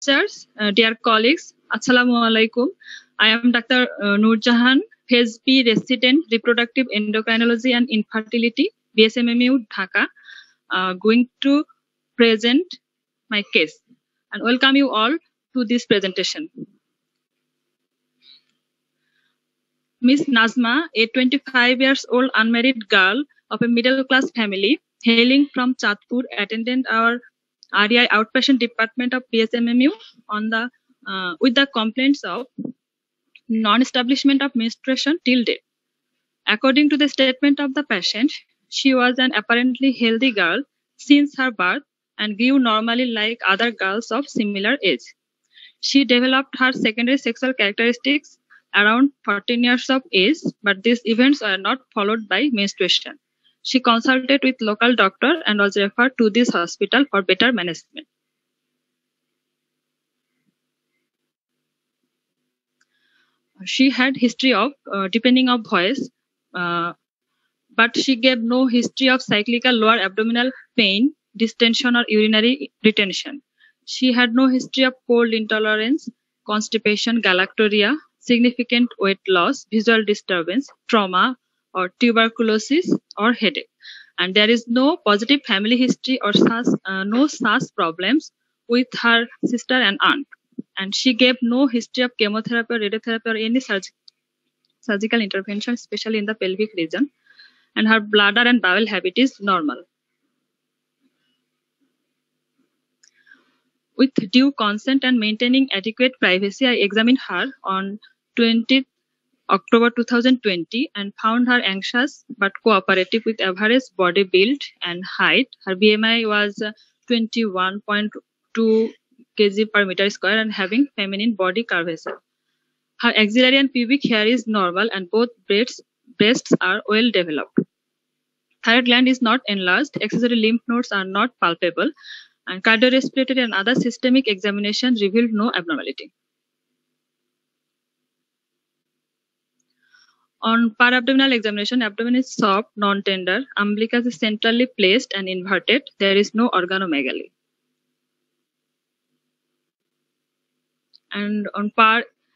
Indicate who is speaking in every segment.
Speaker 1: Sirs, dear colleagues, Assalamu alaikum. I am Dr. Noor Jahan, Phase B resident, Reproductive Endocrinology and Infertility, BSMMU, Dhaka, going to present my case and welcome you all to this presentation. Miss Nazma, a 25 years old unmarried girl of a middle class family, hailing from Chatpur, attended our REI outpatient department of BSMMU on the with the complaints of non-establishment of menstruation till date. According to the statement of the patient, she was an apparently healthy girl since her birth and grew normally like other girls of similar age. She developed her secondary sexual characteristics around 14 years of age, but these events were not followed by menstruation. She consulted with local doctor and was referred to this hospital for better management. She had history of deepening of voice, but she gave no history of cyclical lower abdominal pain, distension, or urinary retention. She had no history of cold intolerance, constipation, galactorrhea, significant weight loss, visual disturbance, trauma, or tuberculosis or headache. And there is no positive family history or no such problems with her sister and aunt. And she gave no history of chemotherapy or radiotherapy or any surgical intervention, especially in the pelvic region. And her bladder and bowel habit is normal. With due consent and maintaining adequate privacy, I examined her on 20th October 2020 and found her anxious but cooperative with average body build and height. Her BMI was 21.2 kg per meter square and having feminine body curvature. Her axillary and pubic hair is normal and both breasts are well developed. Thyroid gland is not enlarged, accessory lymph nodes are not palpable, and cardiorespiratory and other systemic examination revealed no abnormality. On parabdominal examination, abdomen is soft, non-tender, umbilicus is centrally placed and inverted. There is no organomegaly. And on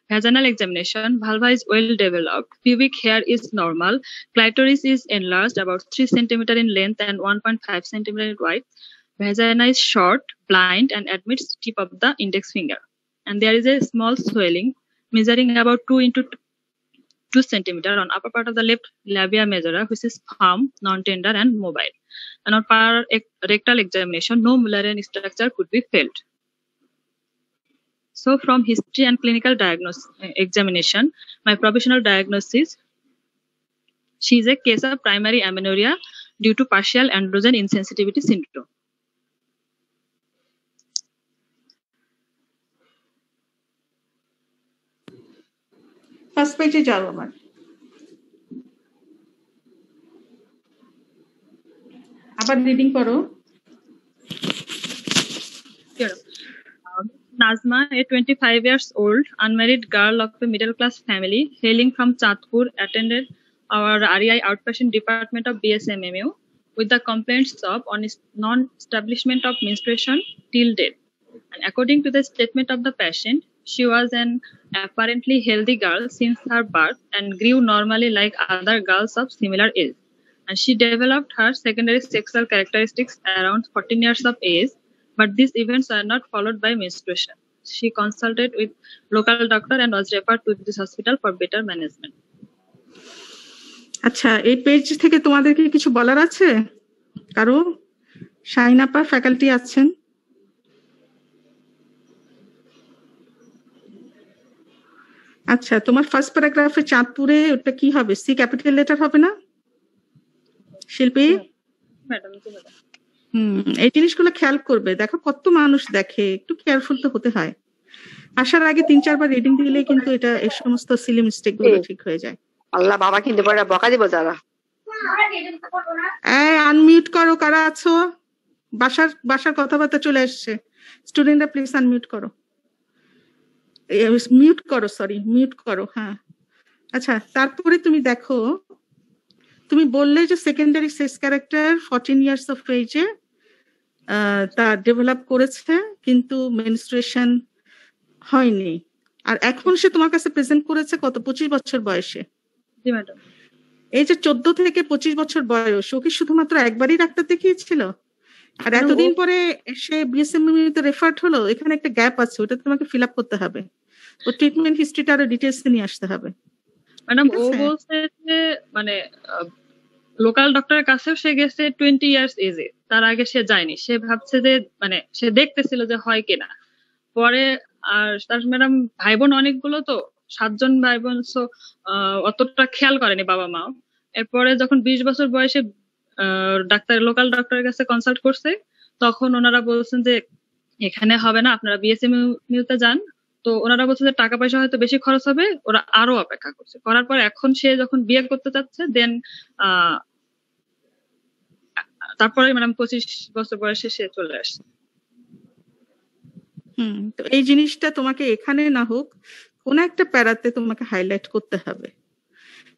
Speaker 1: vaginal examination, vulva is well developed, pubic hair is normal, clitoris is enlarged about 3 cm in length and 1.5 cm in width. Vagina is short, blind, and admits tip of the index finger. And there is a small swelling measuring about 2 into 2 cm on upper part of the left labia majora, which is firm, non-tender, and mobile. And on rectal examination, no Mullerian structure could be felt. So from history and clinical examination, my provisional diagnosis, she is a case of primary amenorrhea due to partial androgen insensitivity syndrome.
Speaker 2: First page e jao amar. Abar reading koro.
Speaker 1: Nazma, a 25 years old unmarried girl of a middle class family hailing from Chatpur, attended our REI outpatient department of BSMMU with the complaints of non-establishment of menstruation till date. And according to the statement of the patient, she was an apparently healthy girl since her birth and grew normally like other girls of similar age. And she developed her secondary sexual characteristics around 14 years of age, but these events are not followed by menstruation. She consulted with local doctor and was referred to this hospital for better management.
Speaker 2: আচ্ছা, এই page থেকে তোমাদের কি কিছু বলার আছে? কারো? শাহিন আপা ফ্যাকাল্টি আছেন? আচ্ছা, তোমার ফার্স্ট প্যারাগ্রাফে চাঁদপুরে ওটা কি হবে? সি ক্যাপিটাল লেটার হবে না? শিল্পী?
Speaker 1: ম্যাডাম,
Speaker 2: এই জিনিসগুলো খেয়াল করবে। দেখো কত মানুষ দেখে, একটু কেয়ারফুল তো হতে হয়। আসার আগে 3-4 বার রিডিং দিলে কিন্তু এটা এই সমস্ত সিলি মিস্টেক গুলো ঠিক হয়ে যায়।
Speaker 3: আল্লাহ বাবা কিন্তু পরে বকা দিব যারা।
Speaker 2: আনমিউট করো কারা আছো? বাসার কথাবার্তা চলে আসছে। স্টুডেন্টরা প্লিজ আনমিউট করো। মিউট করো। হ্যাঁ, আচ্ছা, তারপরে তুমি দেখো, তুমি বললে যে secondary sex character 14 years of এজে তা ডেভেলপ করেছে, কিন্তু মেনস্ট্রুয়েশন হয়নি। আর এখন সে তোমার কাছে প্রেজেন্ট করেছে কত, 25 বছর বয়সে।
Speaker 1: জি ম্যাডাম।
Speaker 2: এই যে 14 থেকে 25 বছর বয়স, ও কি শুধুমাত্র একবারই ডাক্তার দেখিয়েছিল? আর
Speaker 1: ম্যাডাম
Speaker 2: এতদিন পরে সে বিএসএমএমইউ তে রেফার্ড হলো, এখানে একটা গ্যাপ আছে, ওটা তোমাকে ফিল আপ করতে হবে। ও ট্রিটমেন্ট হিস্ট্রিটা আরো ডিটেইলস নিয়ে আসতে হবে।
Speaker 1: ম্যাডাম
Speaker 2: ঠিক
Speaker 1: ও
Speaker 2: আছে?
Speaker 1: বলছে যে মানে লোকাল ডক্টরের কাছেও সে গেছে 20 ইয়ার্স এজে, তার আগে সে যায়নি। সে ভাবছে যে মানে সে দেখতেছিল যে হয় কিনা। পরে আর তার ম্যাডাম ভাই বোন অনেকগুলো, তো 7 জন ভাই বোন, সো অতটা খেয়াল করেনি বাবা মাও। এরপরে যখন 20 বছর বয়সে ডাক্তার লোকাল ডক্টরের কাছে কনসাল্ট করছে, তখন ওনারা বলছেন যে এখানে হবে না, আপনারা বিএসএমইউ তে যান। তো ওনারা বলছে যে টাকা পয়সা হয়তো বেশি খরচ হবে, ওরা আরো অপেক্ষা করছে। করার পর এখন সে যখন বিয়ে করতে চাচ্ছে, দেন তারপরে ম্যাডাম 25 বছর বয়সে সে চলে আসছে।
Speaker 2: তো এই জিনিসটা তোমাকে এখানে না হোক, কোন একটা প্যারাতে তোমাকে হাইলাইট করতে হবে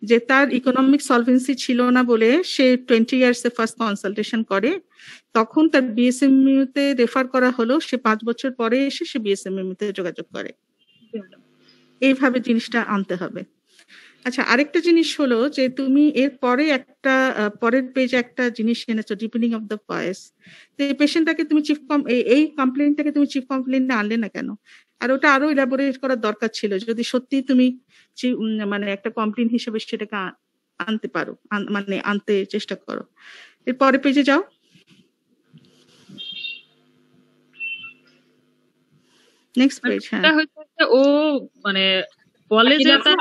Speaker 2: যে তার ইকোনমিক সলভেন্সি ছিল না বলে সে 20 ইয়ার্সে ফার্স্ট কনসালটেশন করে, তখন তার বিএসএমইউ তে রেফার করা হলো, সে 5 বছর পরে এসে সে বিএসএমইউ তে যোগাযোগ করে। এইভাবে জিনিসটা আনতে হবে। আচ্ছা, আরেকটা জিনিস হলো যে তুমি এর পরে একটা পরের পেজে একটা জিনিস এনেছো, ডিপেন্ডিং অফ দ্য ভয়েস। তো এই পেশেন্টটাকে তুমি এই কমপ্লেইনটাকে তুমি চিফ কমপ্লেইন্টে আনলে না কেন? আর ওটা আরো ইলাবোরেট করার দরকার ছিল, যদি সত্যি তুমি মানে একটা কমপ্লেইন হিসেবে সেটাকে আনতে পারো, মানে আনতে চেষ্টা করো। এর পরের পেজে যাও। Next page. হ্যাঁ,
Speaker 1: এটা হচ্ছে ও মানে বলে যে তার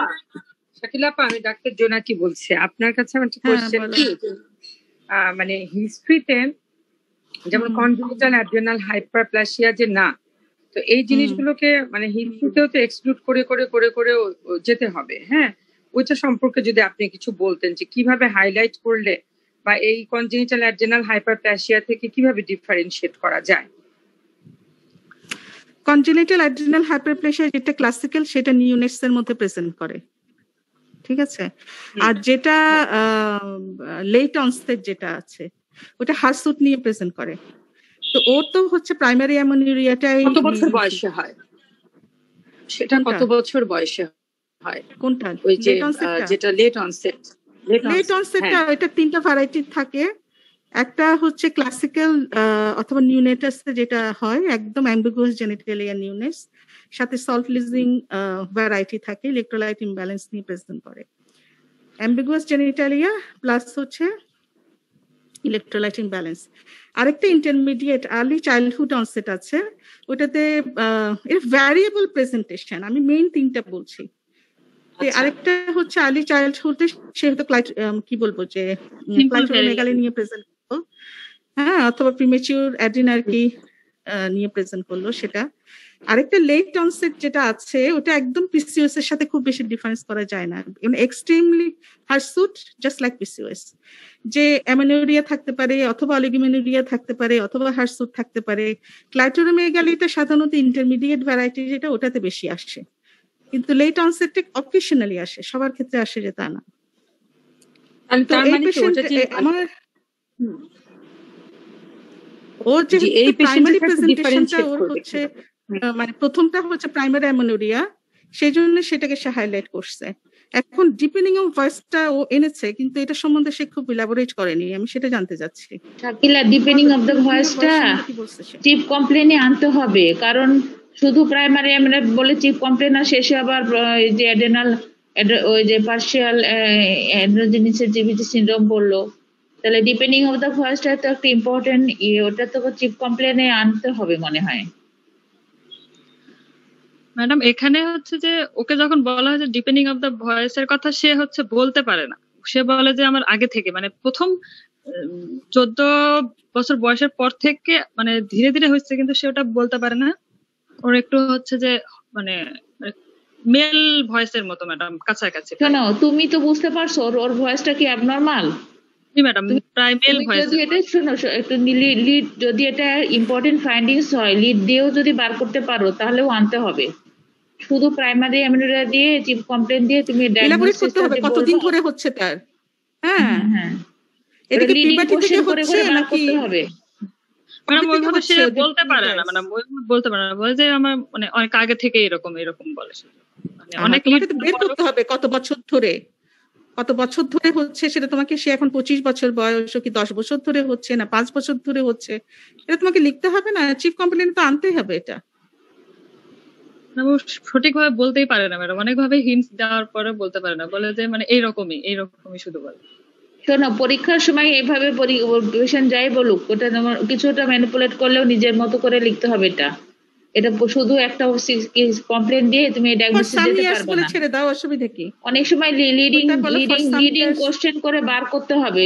Speaker 4: শাকিলা আপা, আমি ডাক্তার জোনাকি বলছি। আপনার কাছে আমার একটা কোশ্চেন কি, মানে হিস্ট্রিতে যেমন কনজেনিটাল অ্যাড্রেনাল হাইপারপ্লাসিয়া যে না, তো এই জিনিসগুলোকে মানে হিস্ট্রিতেও তো এক্সক্লুড করে করে করে করে যেতে হবে। হ্যাঁ, ওইটা সম্পর্কে যদি আপনি কিছু বলতেন যে কিভাবে হাইলাইট করলে বা এই কনজেনিটাল অ্যাড্রেনাল হাইপারপ্লাসিয়া থেকে কিভাবে ডিফারেন্সিয়েট করা যায়।
Speaker 2: কনজেনিটাল অ্যাড্রিনাল হাইপারপ্লেসিয়া যেটা ক্লাসিক্যাল, সেটা নিউনেটস এর মধ্যে প্রেজেন্ট করে, ঠিক আছে? আর যেটা লেট অনসেট যেটা আছে, ওটা হার্সুট নিয়ে প্রেজেন্ট করে। তো ওর তো হচ্ছে প্রাইমারি অ্যামোনিউরিয়াটাই
Speaker 4: কত বছর বয়সে হয় সেটা? কত বছর বয়সে হয়
Speaker 2: কোনটা?
Speaker 4: ওই যে যেটা লেট অনসেট?
Speaker 2: লেট অনসেটটা এটা 3টা ভ্যারাইটি থাকে। একটা হচ্ছে ক্লাসিক্যাল অথবা নিউনেটাস যেটা হয় একদম অ্যাম্বিগুয়াস জেনিটালিয়া নিউনেস, সাথে সল্ট লিজিং ভ্যারাইটি থাকে, ইলেকট্রোলাইট ইমব্যালেন্স নিয়ে প্রেজেন্ট করে। অ্যাম্বিগুয়াস জেনিটালিয়া প্লাস হচ্ছে ইলেকট্রোলাইট ইমব্যালেন্স। আরেকটা ইন্টারমিডিয়েট আর্লি চাইল্ডহুড অনসেট আছে, ওটাতে এর ভ্যারিয়েবল প্রেজেন্টেশন। আমি মেইন 3টা বলছি। আরেকটা হচ্ছে আর্লি চাইল্ডহুডে সে হয়তো কি বলবো যে ক্লাইটোমেগালি নিয়ে প্রেজেন্ট করলো, হ্যাঁ, অথবা প্রিমেচিউর অ্যাড্রিনার্কি নিয়ে প্রেজেন্ট করলো সেটা। আরেকটা লেট অনসেট যেটা আছে, ওটা একদম পিসিওএস এর সাথে খুব বেশি ডিফারেন্স করা যায় না, এক্সট্রিমলি হার্সুট জাস্ট লাইক পিসিওএস। যে অ্যামেনোরিয়া থাকতে পারে, অথবা অলিগোমেনোরিয়া থাকতে পারে, অথবা হার্সুট থাকতে পারে। ক্লাইটোমেগালিটা সাধারণত ইন্টারমিডিয়েট ভ্যারাইটি যেটা, ওটাতে বেশি আসে, কিন্তু লেট অনসেটে অকেশনালি আসে, সবার ক্ষেত্রে আসে যে তা না। তো এই পেশেন্ট আমার ওর যে প্রাইমারি প্রেজেন্টেশনটা ওর হচ্ছে মানে প্রথমটা হচ্ছে প্রাইমারি অ্যামোনোরিয়া, সেই জন্য সেটাকে সে হাইলাইট করছে। এখন ডিপেন্ডিং অন ভয়েসটা ও এনেছে, কিন্তু এটা সম্বন্ধে সে খুব ইলাবোরেট করেনি, আমি সেটা জানতে চাচ্ছি।
Speaker 5: শাকিলা, ডিপেন্ডিং অফ দ্য ভয়েসটা চিফ কমপ্লেনে আনতে হবে, কারণ শুধু প্রাইমারি আমরা বলে চিফ কমপ্লেন আর শেষে আবার যে অ্যাডেনাল ওই যে পার্শিয়াল অ্যান্ড্রোজেনিক সেনসিটিভিটি সিনড্রোম বললো, তাহলে ডিপেন্ডিং অফ দ্য ভয়েসটা তো একটা ইম্পর্টেন্ট ওটা তো চিফ কমপ্লেনে আনতে হবে মনে হয়।
Speaker 1: ম্যাডাম এখানে হচ্ছে যে ওকে যখন বলা হয় যে ডিপেন্ডিং অফ দ্য ভয়েসের কথা, সে হচ্ছে বলতে পারে না। সে বলে যে আমার আগে থেকে মানে প্রথম 14 বছর বয়সের পর থেকে মানে ধীরে ধীরে হচ্ছে, কিন্তু সে ওটা বলতে পারে না। ওর একটু হচ্ছে যে মানে মেল ভয়েসের মতো ম্যাডাম, কাছাকাছি।
Speaker 5: শোনো, তুমি তো বুঝতে পারছো ওর ভয়েসটা কি অ্যাবনর্মাল?
Speaker 1: জি ম্যাডাম, প্রায় মেল ভয়েস।
Speaker 5: যদি এটা শোনো একটু লিড, যদি এটা ইম্পর্টেন্ট ফাইন্ডিংস হয়, লিড দিয়েও যদি বার করতে পারো তাহলেও আনতে হবে। শুধু প্রাইমারি অ্যামোনিউরিয়া দিয়ে চিফ কমপ্লেন দিয়ে তুমি
Speaker 2: ইলাবোরেট করতে হবে কতদিন ধরে হচ্ছে তার। হ্যাঁ, এটা কি পিউবার্টি থেকে হচ্ছে নাকি?
Speaker 1: মানে
Speaker 2: কবে থেকে
Speaker 1: ওইভাবে সে
Speaker 2: হচ্ছে
Speaker 1: বলতে পারে না,
Speaker 2: ডিপিনিং
Speaker 1: মানে বলতে পারে না, বলে যে আমার মানে অনেক আগে থেকে এরকম এরকম বলে শুধু। মানে অনেক
Speaker 2: তোমাকে তো বের করতে হবে কত বছর ধরে হচ্ছে সেটা তোমাকে, সে এখন 25 বছর বয়স, কি 10 বছর ধরে হচ্ছে না 5 বছর ধরে হচ্ছে, এটা তোমাকে লিখতে হবে না, চিফ কমপ্লেন তো আনতেই হবে এটা।
Speaker 1: সঠিকভাবে বলতেই পারে না ম্যাডাম, অনেকভাবে হিন্টস দেওয়ার পরে বলতে পারে না, বলে যে মানে এইরকমই শুধু বলে।
Speaker 5: শোনো, পরীক্ষার সময় এইভাবে পেশেন্ট যাই বলুক, ওটা কিছুটা ম্যানিপুলেট করলেও নিজের মতো করে লিখতে হবে। এটা শুধু একটা কমপ্লেন দিয়ে তুমি ডায়াগনোসিস দিতে পারবে না।
Speaker 2: ছেড়ে দাও, অসুবিধা কি?
Speaker 5: অনেক সময় লিডিং কোশ্চেন করে বার করতে হবে,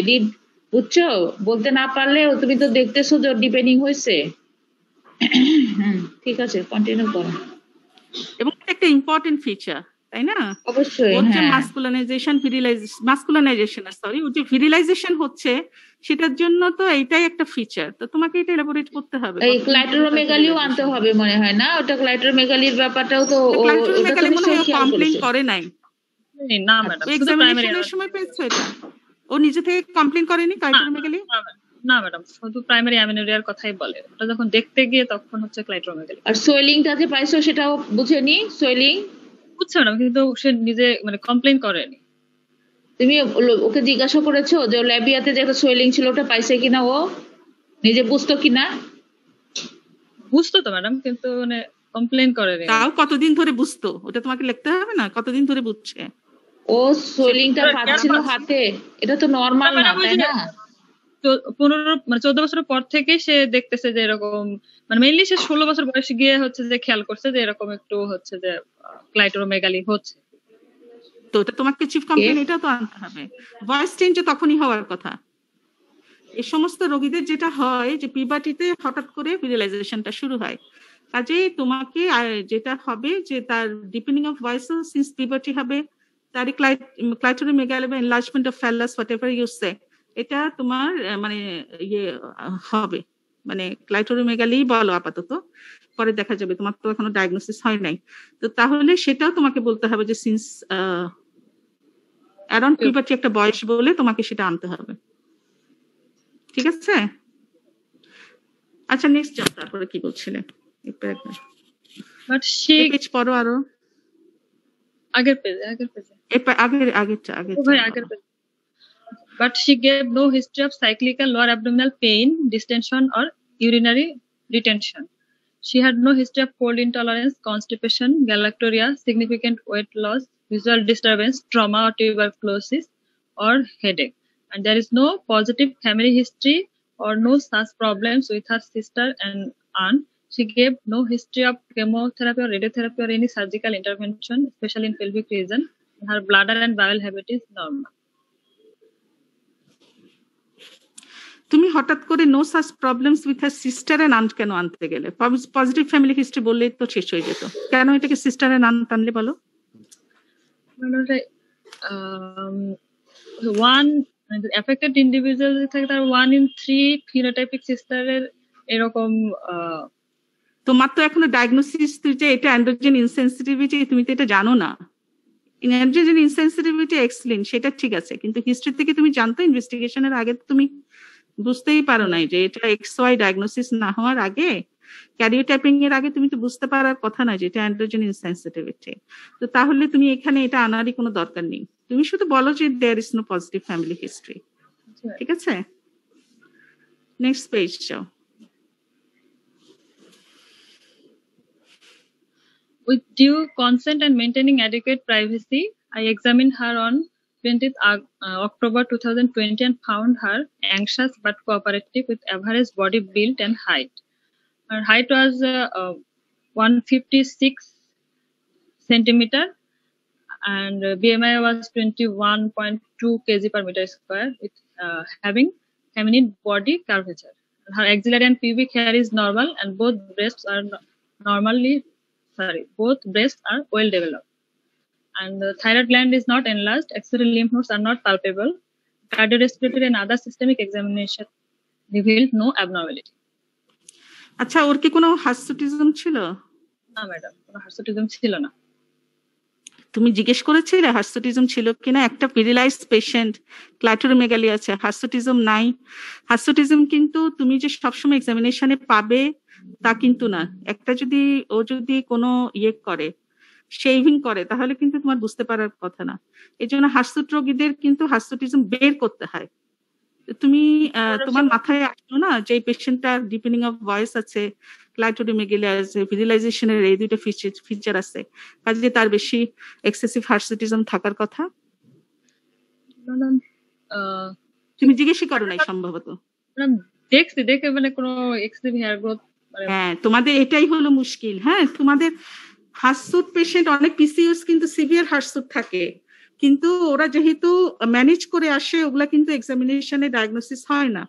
Speaker 5: বুঝছো? বলতে না পারলেও তুমি তো দেখতেছো যে ডিপেন্ডিং হয়েছে। ঠিক আছে, কন্টিনিউ করো।
Speaker 2: এবং একটা ইম্পর্টেন্ট ফিচার, তাই না?
Speaker 5: অবশ্যই
Speaker 2: ভিরিলাইজেশন হচ্ছে, সেটার জন্য তো এইটাই একটা ফিচার, তো তোমাকে এটা এলাবোরেট করতে হবে।
Speaker 5: এই ক্লাইটোরোমেগালিও আনতে হবে মনে হয় না? ওটা ক্লাইটোরোমেগালির ব্যাপারটাও তো
Speaker 2: কমপ্লেইন করে নাই
Speaker 1: না ম্যাডাম,
Speaker 2: এক্সামিনেশনের সময় পেয়েছে এটা, ও নিজে থেকে কমপ্লেইন করেনি ক্লাইটোরোমেগালি?
Speaker 1: না ম্যাডাম, শুধু প্রাইমারি অ্যামিনোরিয়ার কথাই বলে, ওটা যখন দেখতে গিয়ে তখন হচ্ছে ক্লাইটোরোমেগালি।
Speaker 5: আর সোয়েলিংটা যে পাইছো সেটাও বুঝেনি? সোয়েলিং
Speaker 1: বুঝছে ম্যাডাম, কিন্তু সে নিজে মানে কমপ্লেইন করেনি।
Speaker 5: তুমি ওকে জিজ্ঞাসা করেছো যে ল্যাবিয়াতে যে একটা সোয়েলিং ছিল ওটা পাইছে কিনা, ও নিজে বুঝতো কিনা?
Speaker 1: বুঝতো তো ম্যাডাম, কিন্তু মানে কমপ্লেইন করেনি।
Speaker 2: তাও কতদিন ধরে বুঝতো? ওটা তোমাকে লিখতে হবে না, কতদিন ধরে বুঝছে
Speaker 5: ও? সোয়েলিংটা পাচ্ছিল হাতে, এটা তো নরমাল না, তাই না?
Speaker 1: 14 বছরের পর থেকে সে দেখতেছে যে এরকম, মানে মেইনলি সে 16 বছর বয়সে গিয়ে হচ্ছে যে খেয়াল করছে যে এরকম একটু হচ্ছে যে ক্লাইটোরোমেগালি হচ্ছে।
Speaker 2: তো এটা তোমাকে চিফ কমপ্লেইন এটা তো আনতে হবে। ভয়েস চেঞ্জ তখনই হওয়ার কথা। এই সমস্ত রোগীদের যেটা হয় যে পিউবার্টিতে হঠাৎ করে ভিজুয়ালাইজেশনটা শুরু হয়, কাজেই তোমাকে যেটা হবে যে তার depending of voice since puberty হবে, তার ক্লাইটোরোমেগালি বা এনলার্জমেন্ট অফ ফ্যালাস হোয়াটএভার ইউ সে, এটা তোমার মানে ইয়ে হবে, মানে ক্লাইটোরোমেগালি বলো আপাতত, পরে দেখা যাবে, তোমার তো এখনো ডায়াগনোসিস হয় নাই। তো তাহলে সেটাও তোমাকে বলতে হবে যে সিন্স অ্যারাউন্ড পিউবার্টি একটা বয়স বলে তোমাকে সেটা আনতে হবে। ঠিক আছে? আচ্ছা, নেক্সট যাও, তারপরে কি বলছিলে?
Speaker 1: বাট সে
Speaker 2: পেজ পড়ো, আরো
Speaker 1: আগের পেজে আগের page. But she gave no history of cyclical lower abdominal pain, distension or urinary retention. She had no history of cold intolerance, constipation, galactorrhea, significant weight loss, visual disturbance, trauma or tuberculosis, or headache. And there is no positive family history or no such problems with her sister and aunt. She gave no history of chemotherapy or radiotherapy or any surgical intervention, especially in pelvic region. Her bladder and bowel habit is normal.
Speaker 2: তুমি হঠাৎ করে no such problems with her sister and aunt কেন আনতে গেলে? Positive family history বললেই তো শেষ হয়ে যেত, কেন এটাকে সিস্টার এন্ড আন্ট আনলে বলো?
Speaker 1: এফেক্টেড ইন্ডিভিজুয়াল থাকে, তার 1 in 3 ফিনোটাইপিক সিস্টারের এরকম।
Speaker 2: তোমার তো এখনো ডায়াগনোসিস যে এটা অ্যান্ড্রোজেন ইনসেনসিটিভিটি, তুমি তো এটা জানো না। অ্যান্ড্রোজেন ইনসেনসিটিভিটি এক্সিলেন্ট, সেটা ঠিক আছে, কিন্তু হিস্ট্রি থেকে তুমি জানতো, ইনভেস্টিগেশনের আগে তুমি বুঝতেই পারো নাই যে এটা XY ডায়াগনোসিস না হওয়ার আগে, ক্যারিওটাইপিং এর আগে তুমি তো বুঝতে পারার কথা না যে এটা অ্যান্ড্রোজেন ইনসেনসিটিভিটি। তো তাহলে তুমি এখানে এটা আনারই কোনো দরকার নেই, তুমি শুধু বলো যে there is no positive family history. ঠিক আছে, নেক্সট পেজ যাও।
Speaker 1: With due consent and maintaining adequate privacy, I examined her on 20th October 2020 and found her anxious but cooperative with average body build and height. Her height was 156 centimeter and BMI was 21.2 kg per meter square, with having feminine body curvature. Her axillary and pubic hair is normal and both breasts are well developed. And the thyroid gland is not enlarged, axillary lymph nodes are not palpable. Cardiorespiratory and other systemic examination revealed no abnormality.
Speaker 2: আচ্ছা, ওর কি কোনো hirsutism ছিল?
Speaker 1: না madam, কোনো hirsutism ছিল না।
Speaker 2: তুমি জিজ্ঞেস করেছিলে হার্সুটিজম ছিল কিনা? একটা পেরিলাইজড পেশেন্ট ক্লাইটোরিমেগালি আছে, হার্সুটিজম নাই। হার্সুটিজম কিন্তু তুমি যে সবসময় এক্সামিনেশনে পাবে তা কিন্তু না। একটা যদি কোনো ইয়ে করে, শেভিং করে, তাহলে কিন্তু তোমার বুঝতে পারার কথা না। এই জন্য হার্সুট রোগীদের কিন্তু হার্সুটিজম বের করতে হয়। তুমি তোমার মাথায় আসলো না যে এই পেশেন্টটার ডিপেন্ডিং অফ ভয়েস আছে, ক্লাইটোরিমেগালি আছে, ভিজুয়ালাইজেশনের এই দুইটা ফিচার আছে, কাজে তার বেশি এক্সেসিভ হার্সুটিজম থাকার কথা। তুমি জিজ্ঞেসই করো নাই সম্ভবত।
Speaker 1: দেখে মানে কোনো এক্সেসিভ হেয়ার গ্রোথ।
Speaker 2: হ্যাঁ, তোমাদের এটাই হলো মুশকিল। হ্যাঁ, তোমাদের হার্সুট পেশেন্ট অনেক পিসিওস কিন্তু সিভিয়ার হার্সুট থাকে, কিন্তু ওরা যেহেতু ম্যানেজ করে আসে, ওগুলা কিন্তু এক্সামিনেশনে ডায়াগনোসিস হয় না।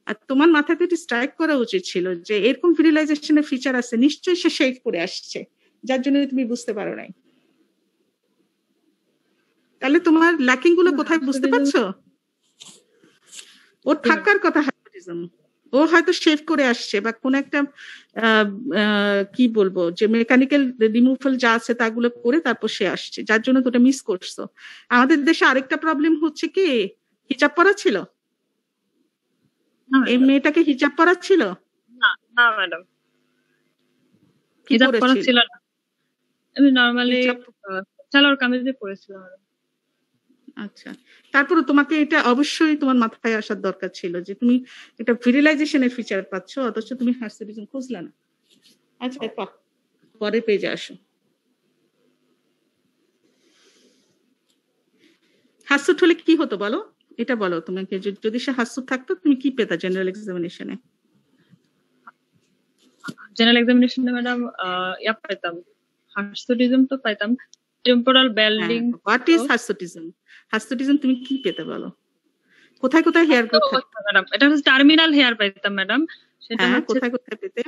Speaker 2: আর তোমার মাথাতে একটু স্ট্রাইক করা উচিত ছিল যে এরকম ভিজুয়ালাইজেশনের ফিচার আছে, নিশ্চয়ই সে শেভ করে আসছে, যার জন্য তুমি বুঝতে পারো নাই। তাহলে তোমার ল্যাকিং গুলো কোথায় বুঝতে পারছো? ওর থাকার কথা হার্সুটিজম, ও হয়তো শেভ করে আসছে বা কোন একটা কি বলবো যে মেকানিক্যাল রিমুভাল যা আছে তাগুলো করে তারপর সে আসছে, যার জন্য তোটা মিস করছো। আমাদের দেশে আরেকটা প্রবলেম হচ্ছে কি, হিজাব পরা ছিল? এই মেয়েটাকে হিজাব পরা ছিল?
Speaker 1: না না ম্যাডাম, হিজাব পরা ছিল না। আমি নরমালি সালোয়ার কামিজে পরেছিলাম।
Speaker 2: আচ্ছা, তারপরে তোমাকে এটা অবশ্যই তোমার মাথায় আসার দরকার ছিল যে তুমি এটা ভিজুয়ালাইজেশনের ফিচার পাচ্ছ, অথচ তুমি হার্সুটিজম খুঁজলা না। আচ্ছা, পরের পেজে আসো। হার্সুট হলে কি হতো বলো, এটা বলো তোমাকে। যদি সে হার্সুট থাকতো তুমি কি পেতা জেনারেল এক্সামিনেশনে?
Speaker 1: জেনারেল এক্সামিনেশনে ম্যাডাম ইয়া পাইতাম, হার্সুটিজম তো পাইতাম, temporal balding.
Speaker 2: What is hirsutism? Hirsutism তুমি কি পেতে বলো? কোথায় কোথায় হেয়ার গ্রোথ থাকতো
Speaker 1: ম্যাডাম? এটা হচ্ছে টার্মিনাল হেয়ার পাইতাম ম্যাডাম। সেটা
Speaker 2: কোথায় কোথায় পেতে?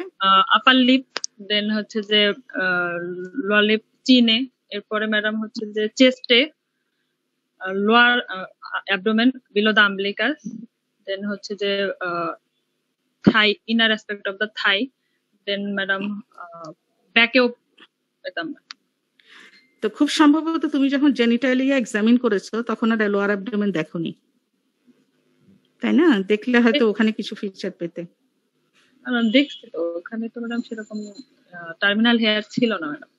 Speaker 1: আপার লিপ, দেন হচ্ছে যে লোয়ার লিপ চিনে, এরপরে ম্যাডাম হচ্ছে যে চেস্টে, lower abdomen below the umbilicus, then হচ্ছে যে thigh, inner aspect of the thigh, then madam ব্যাকেও পেতাম।
Speaker 2: তো খুব সম্ভবত তুমি যখন জেনিটালিয়া এক্সামিন করেছো তখন আর লোয়ার অ্যাবডোমেন দেখোনি, তাই না? দেখলে হয়তো ওখানে কিছু ফিচার পেতে।
Speaker 1: দেখছি তো ওখানে তো ম্যাডাম সেরকম টার্মিনাল হেয়ার ছিল না ম্যাডাম।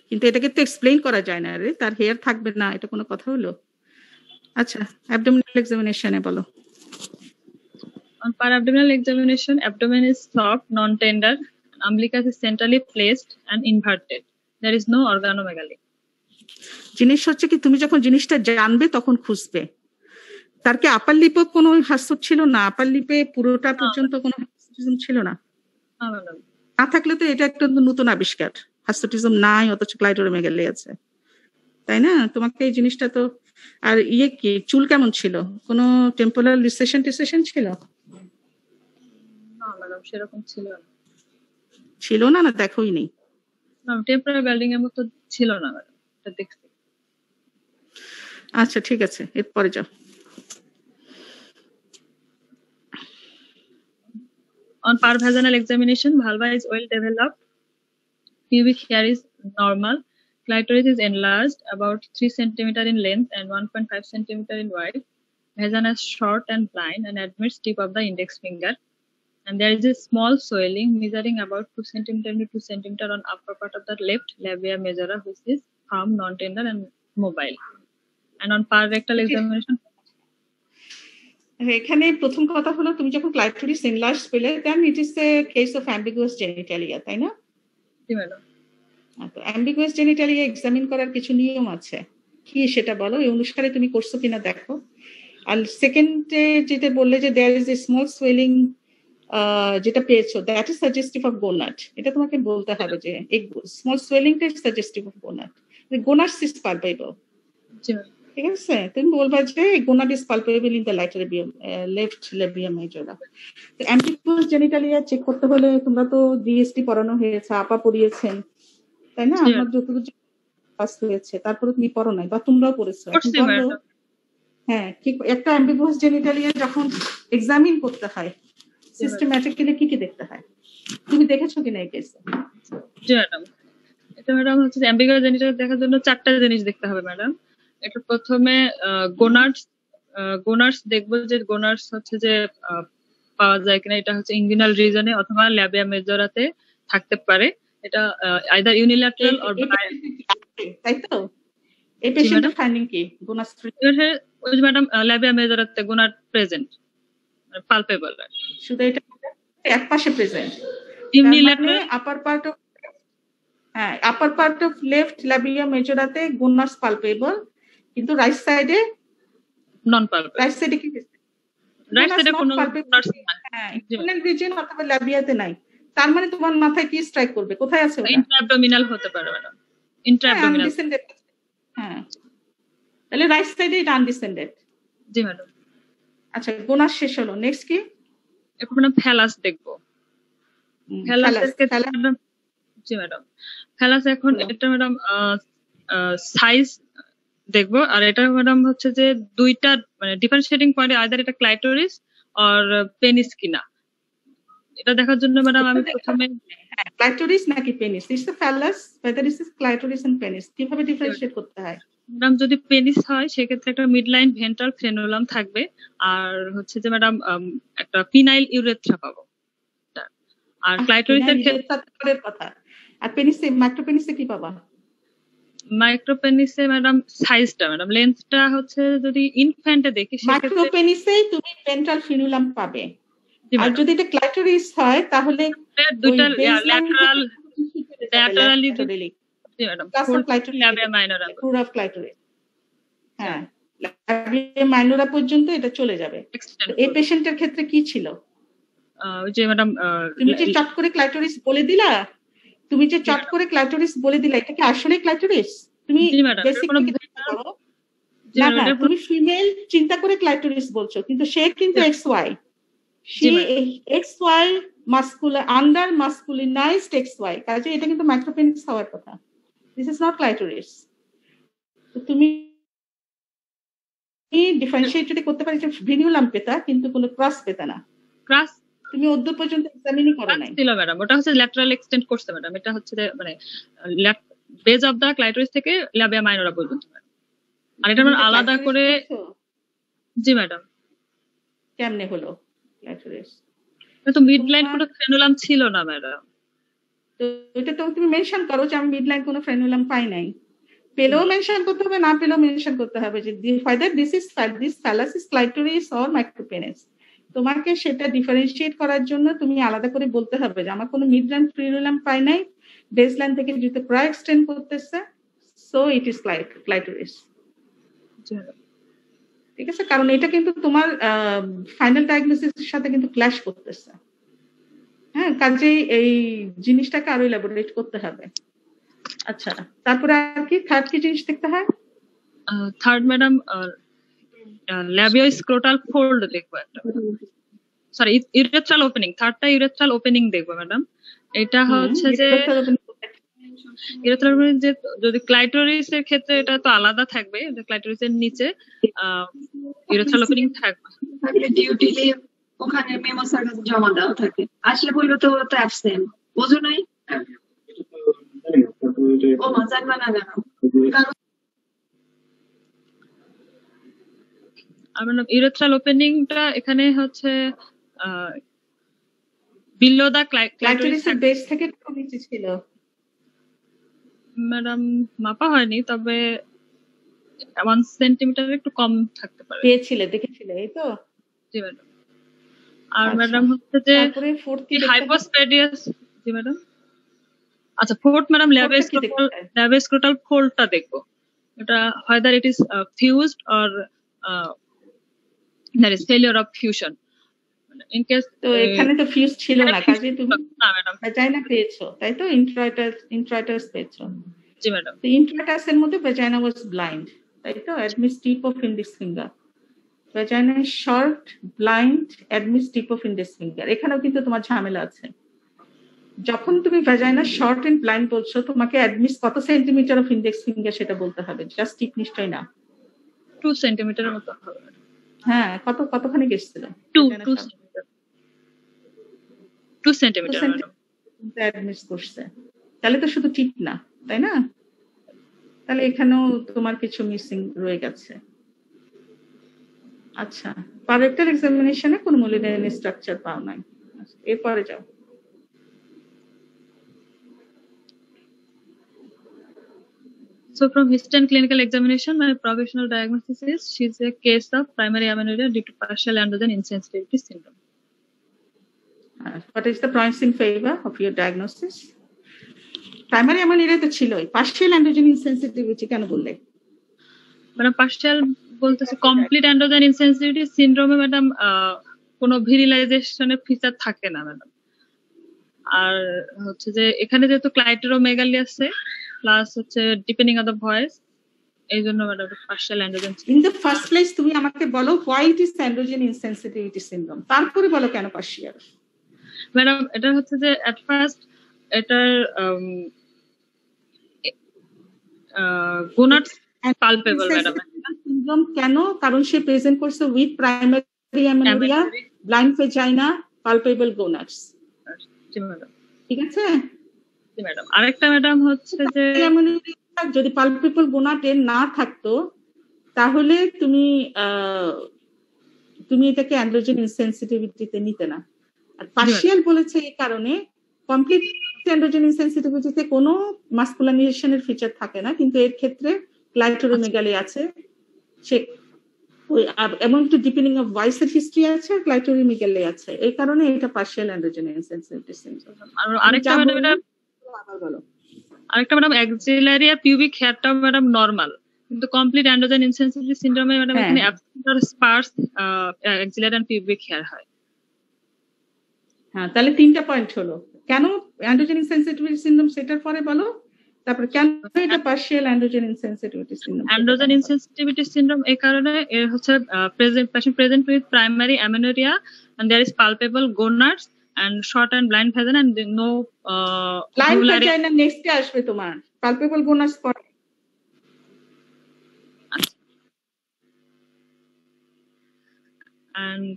Speaker 2: কিন্তু এটাকে তো এক্সপ্লেইন করা যায় না রে, তার হেয়ার থাকবে না, এটা কোনো কথা হলো? আচ্ছা, অ্যাবডোমিনাল এক্সামিনেশনে বলো।
Speaker 1: On per abdominal examination, abdomen is soft, non-tender, umbilicus is centrally placed and inverted. There is no organomegaly.
Speaker 2: জিনিস হচ্ছে কি, তুমি যখন জিনিসটা জানবে তখন খুঁজবে। তার কি আপার লিপে কোনো হার্সুট ছিল না? আপার লিপে পুরোটা পর্যন্ত কোনো হার্সুটিজম ছিল না? না থাকলে তো এটা একটা নতুন আবিষ্কার, হার্সুটিজম নাই অথচ ক্লাইটোরিমেগালি আছে, তাই না? তোমাকে এই জিনিসটা তো। আর ইয়ে কি, চুল কেমন ছিল? কোনো টেম্পোরাল রিসেশন ছিল?
Speaker 1: না ম্যাডাম, সেরকম ছিল না।
Speaker 2: ছিল না, না দেখোই নেই?
Speaker 1: না, টেম্পোরাল বেল্ডিং এর মতো ছিল না ম্যাডাম, এটা দেখছি।
Speaker 2: আচ্ছা ঠিক আছে, এরপরে যাও।
Speaker 1: On parvaginal examination, vulva is well developed, pubic hair is normal, clitoris is enlarged about 3 cm in length and 1.5 cm in width. Vagina is short and blind and admits tip of the index finger. And there is a small swelling measuring about 2 cm to 2 cm on upper part of the left labia majora, which is firm, non-tender and mobile. And on parrectal examination,
Speaker 2: এখানে প্রথম কথা হলো তুমি যখন clitoris enlarge পেলে, then it is a case of ambiguous genitalia, তাই না?
Speaker 1: জি ম্যাডাম।
Speaker 2: তো অ্যাম্বিগুয়াস জেনিটালিয়া এক্সামিন করার কিছু নিয়ম আছে, কি সেটা বলো, এই অনুসারে তুমি করছো কিনা দেখো। আর সেকেন্ডে যেটা বললে যে there is a small swelling, যেটা পেয়েছো, that is suggestive of gonad. এটা তোমাকে বলতে হবে যে এই স্মল সোয়েলিংটা is suggestive of gonad. Gonads is palpable, ঠিক আছে? তুমি বলবা যে gonad is palpable in the left labia majora. তো অ্যাম্বিগুয়াস জেনিটালিয়া চেক করতে হলে তোমরা তো ডিএসটি পড়ানো হয়েছে, আপা পড়িয়েছেন, তাই না? আমার যতদূর পাস হয়েছে, তারপরে তুমি পড়ো নাই বা তোমরাও পড়েছো। হ্যাঁ, ঠিক। একটা অ্যাম্বিগুয়াস জেনিটালিয়া যখন এক্সামিন করতে হয় সিস্টেম্যাটিক্যালি কি কি দেখতে হয়, তুমি দেখেছো কিনা এই কেসে?
Speaker 1: জি ম্যাডাম, এটা ম্যাডাম হচ্ছে অ্যাম্বিগুয়াস জেনিটাল দেখার জন্য 4টা জিনিস দেখতে হবে ম্যাডাম। এটা প্রথমে গোনার্স দেখবো, যে গোনার্স হচ্ছে যে পাওয়া যায় কিনা। এটা হচ্ছে ইনগুইনাল রিজনে অথবা ল্যাবিয়া মেজরাতে থাকতে পারে। এটা আইদার ইউনিল্যাটারাল অর
Speaker 2: তাই তো? এই পেশেন্টের ফাইন্ডিং কি? গোনার্স
Speaker 1: ওই ম্যাডাম ল্যাবিয়া মেজরাতে গোনার প্রেজেন্ট, পালপেবল।
Speaker 2: শুধু এটা এক পাশে present,
Speaker 1: unilateral
Speaker 2: upper part of left labia মেজরাতে গোনার্স পালপেবল, কিন্তু রাইট সাইডে
Speaker 1: নন পালপেবল।
Speaker 2: রাইট সাইডে কি?
Speaker 1: রাইট সাইডে কোনো গোনার্স
Speaker 2: ইন্টারনাল রিজিয়ন অথবা ল্যাবিয়াতে নাই। তার মানে তোমার মাথায় কি স্ট্রাইক করবে? কোথায় আছে ওটা?
Speaker 1: ইন্ট্রাঅ্যাবডোমিনাল হতে পারে ম্যাডাম, ইন্ট্রাঅ্যাবডোমিনাল।
Speaker 2: হ্যাঁ, তাহলে রাইট সাইডে এটা আনডিসেন্ডেড।
Speaker 1: জি ম্যাডাম।
Speaker 2: আচ্ছা, গোনার্স শেষ হলো, নেক্সট কি?
Speaker 1: এখন ম্যাডাম ফ্যালাস দেখবো। ফ্যালাসের ক্ষেত্রে ম্যাডাম, জি ম্যাডাম, ফ্যালাস এখন এটা ম্যাডাম সাইজ দেখবো। আর এটা ম্যাডাম হচ্ছে যে দুইটা মানে ডিফারেন্সিয়েটিং পয়েন্ট, আইদার এটা ক্লাইটোরিস অর পেনিস কিনা। এটা দেখার জন্য ম্যাডাম আমি প্রথমে
Speaker 2: ক্লাইটোরিস নাকি penis, it's the phallus, whether it is clitoris and penis, কিভাবে ডিফারেন্সিয়েট করতে হয়?
Speaker 1: ম্যাডাম যদি পেনিস হয় সেক্ষেত্রে একটা মিডলাইন ভেন্ট্রাল ফ্রেনুলাম থাকবে, আর হচ্ছে যে ম্যাডাম একটা পিনাইল ইউরেথ্রা পাবো। আর ক্লাইটোরিসের ক্ষেত্রে
Speaker 2: কথা, আর পেনিসে মাইক্রোপেনিসে কি পাবা?
Speaker 1: মাইক্রোপেনিসে ম্যাডাম সাইজটা ম্যাডাম লেন্থটা হচ্ছে যদি ইনফ্যান্টে দেখি
Speaker 2: মাইক্রোপেনিসে তুমি ভেন্ট্রাল ফ্রেনুলাম পাবে, আর যদি এটা ক্লাইটোরিস হয় তাহলে
Speaker 1: দুইটা ল্যাটারালি জি ম্যাডাম ল্যাবিয়া মাইনরা
Speaker 2: পুরো অফ ক্লাইটোরিস, হ্যাঁ ল্যাবিয়া মাইনরা পর্যন্ত এটা চলে যাবে। এই পেশেন্টের ক্ষেত্রে কি ছিল?
Speaker 1: যে ম্যাডাম
Speaker 2: তুমি যে চট করে ক্লাইটোরিস বলে দিলা, এটা কি আসলে ক্লাইটোরিস? তুমি তুমি ফিমেল চিন্তা করে ক্লাইটোরিস বলছো, কিন্তু সে কিন্তু XY, সে XY মাস্কুলার আন্ডার মাস্কুলিনাইজড XY, কাজে এটা কিন্তু মাইক্রোপেনিস হওয়ার কথা। This is not clitoris. তুমি ডিফারেন্সিয়েট করতে পারি যে ভিনিউলাম পেতা, কিন্তু কোনো ক্রস পেতা না।
Speaker 1: ক্রস
Speaker 2: তুমি অদ্দূর পর্যন্ত এক্সামিনই করো নাই।
Speaker 1: ছিল ম্যাডাম, ওটা হচ্ছে ল্যাটারাল এক্সটেন্ড করছে ম্যাডাম। এটা হচ্ছে মানে বেজ অফ দা ক্লাইটোরিস থেকে ল্যাবিয়া মাইনরা পর্যন্ত। আর এটা মানে আলাদা করে জি ম্যাডাম।
Speaker 2: কেমনে হলো ক্লাইটোরিস?
Speaker 1: তো মিডলাইন কোনো ফ্রেনুলাম ছিল না ম্যাডাম।
Speaker 2: তো এটা তো তুমি মেনশন করো যে আমি মিডলাইন কোনো ফ্রেনুলাম পাই নাই। পেলেও মেনশন করতে হবে, না পেলেও মেনশন করতে হবে যে whether this phallus is clitoris or micropenis। তোমাকে সেটা ডিফারেন্সিয়েট করার জন্য তুমি আলাদা করে বলতে হবে যে আমার কোনো মিডলাইন ফ্রেনুলাম পাই নাই, বেসলাইন থেকে যেতে প্রায় এক্সটেন্ড করতেছে, সো ইট ইজ ক্লাইটোরিস। ঠিক আছে, কারণ এটা কিন্তু তোমার ফাইনাল ডায়াগনোসিসের সাথে কিন্তু ক্ল্যাশ করতেছে। হ্যাঁ, কাজেই এই জিনিসটাকে আরো ইলাবোরেট করতে হবে। আচ্ছা, তারপরে আর কি থার্ড কি জিনিস দেখতে হয়?
Speaker 1: থার্ড ম্যাডাম ল্যাবিওস্ক্রোটাল ফোল্ড দেখবো একটা, সরি ইউরেথ্রাল ওপেনিং। থার্ডটা ইউরেথ্রাল ওপেনিং দেখবো ম্যাডাম। এটা হচ্ছে যে ইউরেথ্রাল ওপেনিং, যে যদি ক্লাইটোরিসের ক্ষেত্রে এটা তো আলাদা থাকবে, ক্লাইটোরিসের নিচে ইউরেথ্রাল ওপেনিং থাকবে।
Speaker 3: ডিউটি লিভ ওখানে মেমোসার কাছে জমা দেওয়া থাকে, আসলে বললো তো তো অ্যাবসেন্ট, বোঝো নাই? ও মা জানবা না কেন?
Speaker 1: আর ম্যাডাম ইউরেথ্রাল ওপেনিংটা এখানে হচ্ছে বিলো দা
Speaker 2: ক্লাইটোরিসের বেস থেকে একটু নিচে ছিল
Speaker 1: ম্যাডাম, মাপা হয়নি, তবে 1 সেন্টিমিটার একটু কম থাকতে পারে।
Speaker 2: পেয়েছিলে, দেখেছিলে, এই তো?
Speaker 1: জি ম্যাডাম। আর ম্যাডাম হচ্ছে যে হাইপোস্পেডিয়াস। জি ম্যাডাম। আচ্ছা, ফোর্থ ম্যাডাম ল্যাবিওস্ক্রোটাল ফোল্ডটা দেখবো। এটা whether it is fused or there is failure of fusion. In case
Speaker 2: তো এখানে তো ফিউজ ছিল না, কাজে তুমি না ম্যাডাম ভ্যাজাইনা পেয়েছো, তাই তো? ইন্ট্রাইটাস পেয়েছো।
Speaker 1: জি ম্যাডাম।
Speaker 2: তো ইন্ট্রাইটাস এর মধ্যে ভ্যাজাইনা ওয়াজ ব্লাইন্ড, তাই তো? Admits tip of index finger, vagina short, blind, admits tip of index finger. এখানেও কিন্তু তোমার ঝামেলা আছে। যখন তুমি ভ্যাজাইনা শর্ট এন্ড ব্লাইন্ড বলছো, তোমাকে অ্যাডমিস কত সেন্টিমিটার অফ ইন্ডেক্স ফিঙ্গার সেটা বলতে হবে, জাস্ট টিপ নিশ্চয় না।
Speaker 1: 2 সেন্টিমিটারের মতো হবে।
Speaker 2: হ্যাঁ, কতখানি গেছিল?
Speaker 1: 2 সেন্টিমিটার ম্যাডাম।
Speaker 2: অ্যাডমিস করছে, তাহলে তো শুধু টিপ না, তাই না? তাহলে এখানেও তোমার কিছু মিসিং রয়ে গেছে। আচ্ছা, পারেক্টাল এক্সামিনেশনে কোনো মুলিনেরিয়ান স্ট্রাকচার পাও নাই। এরপরে যাও।
Speaker 1: So from history and clinical examination, my provisional diagnosis is she's a case of primary amenorrhea due to partial androgen insensitivity syndrome.
Speaker 2: What is the points in favor of your diagnosis? Primary amenorrhea তো ছিলই, partial androgen insensitivity কেন বললে?
Speaker 1: Madam partial বলতেছে complete androgen insensitivity সিনড্রোমে madam কোনো ভিরিলাইজেশনের feature থাকে না madam. আর হচ্ছে যে এখানে যেহেতু ক্লাইটেরোমেগালি আছে প্লাস হচ্ছে ডিপেন্ডিং অন দ্য ভয়েস, এই জন্য madam partial androgen.
Speaker 2: In the first place তুমি আমাকে বলো why it is androgen insensitivity syndrome, তারপরে বলো কেন পার্শিয়াল।
Speaker 1: ম্যাডাম এটা হচ্ছে যে এট ফার্স্ট এটার গোনাডস পালপেবল ম্যাডাম
Speaker 2: সিনড্রোম কেন? কারণ সে প্রেজেন্ট করছে with primary amenorrhoea, blind vagina, palpable gonads.
Speaker 1: জি ম্যাডাম।
Speaker 2: ঠিক আছে
Speaker 1: জি ম্যাডাম। আরেকটা ম্যাডাম হচ্ছে যে
Speaker 2: যদি পালপেবল গোনাড এর না থাকতো তাহলে তুমি এটাকে অ্যান্ড্রোজেন ইনসেনসিটিভিটিতে নিতে না। আর পার্শিয়াল বলেছে এই কারণে, কমপ্লিট অ্যান্ড্রোজেন ইনসেনসিটিভিটিতে কোনো মাসকুলাইজেশনের ফিচার থাকে না, কিন্তু এর ক্ষেত্রে ক্লাইটোরোমেগালি আছে, সে এমন একটু ডিপেন্ডিং অফ ভয়েসের হিস্ট্রি আছে, ক্লাইটোরোমেগালি আছে, এই কারণে এটা পার্শিয়াল অ্যান্ড্রোজেন ইনসেনসিটিভিটি সিনড্রোম।
Speaker 1: আর আরেকটা ম্যাডাম অ্যাক্সিলারি আর পিউবিক হেয়ারটাও ম্যাডাম নরমাল, কিন্তু কমপ্লিট অ্যান্ড্রোজেন ইনসেনসিটিভিটি সিনড্রোমে ম্যাডাম এখানে অ্যাবসেন্ট অর স্পার্স অ্যাক্সিলারি আর পিউবিক হেয়ার হয়।
Speaker 2: হ্যাঁ, তাহলে 3টা পয়েন্ট হলো। কেন অ্যান্ড্রোজেন ইনসেনসিটিভিটি সিনড্রোম সেটার পরে বলো, তারপর কেন এটা partial androgen insensitivity syndrome.
Speaker 1: Androgen insensitivity syndrome এই কারণে এর হচ্ছে present with primary amenorrhoea and there is palpable gonads and short and blind vagina and no
Speaker 2: blind vagina next এ আসবে তোমার, palpable gonads পরে।
Speaker 1: and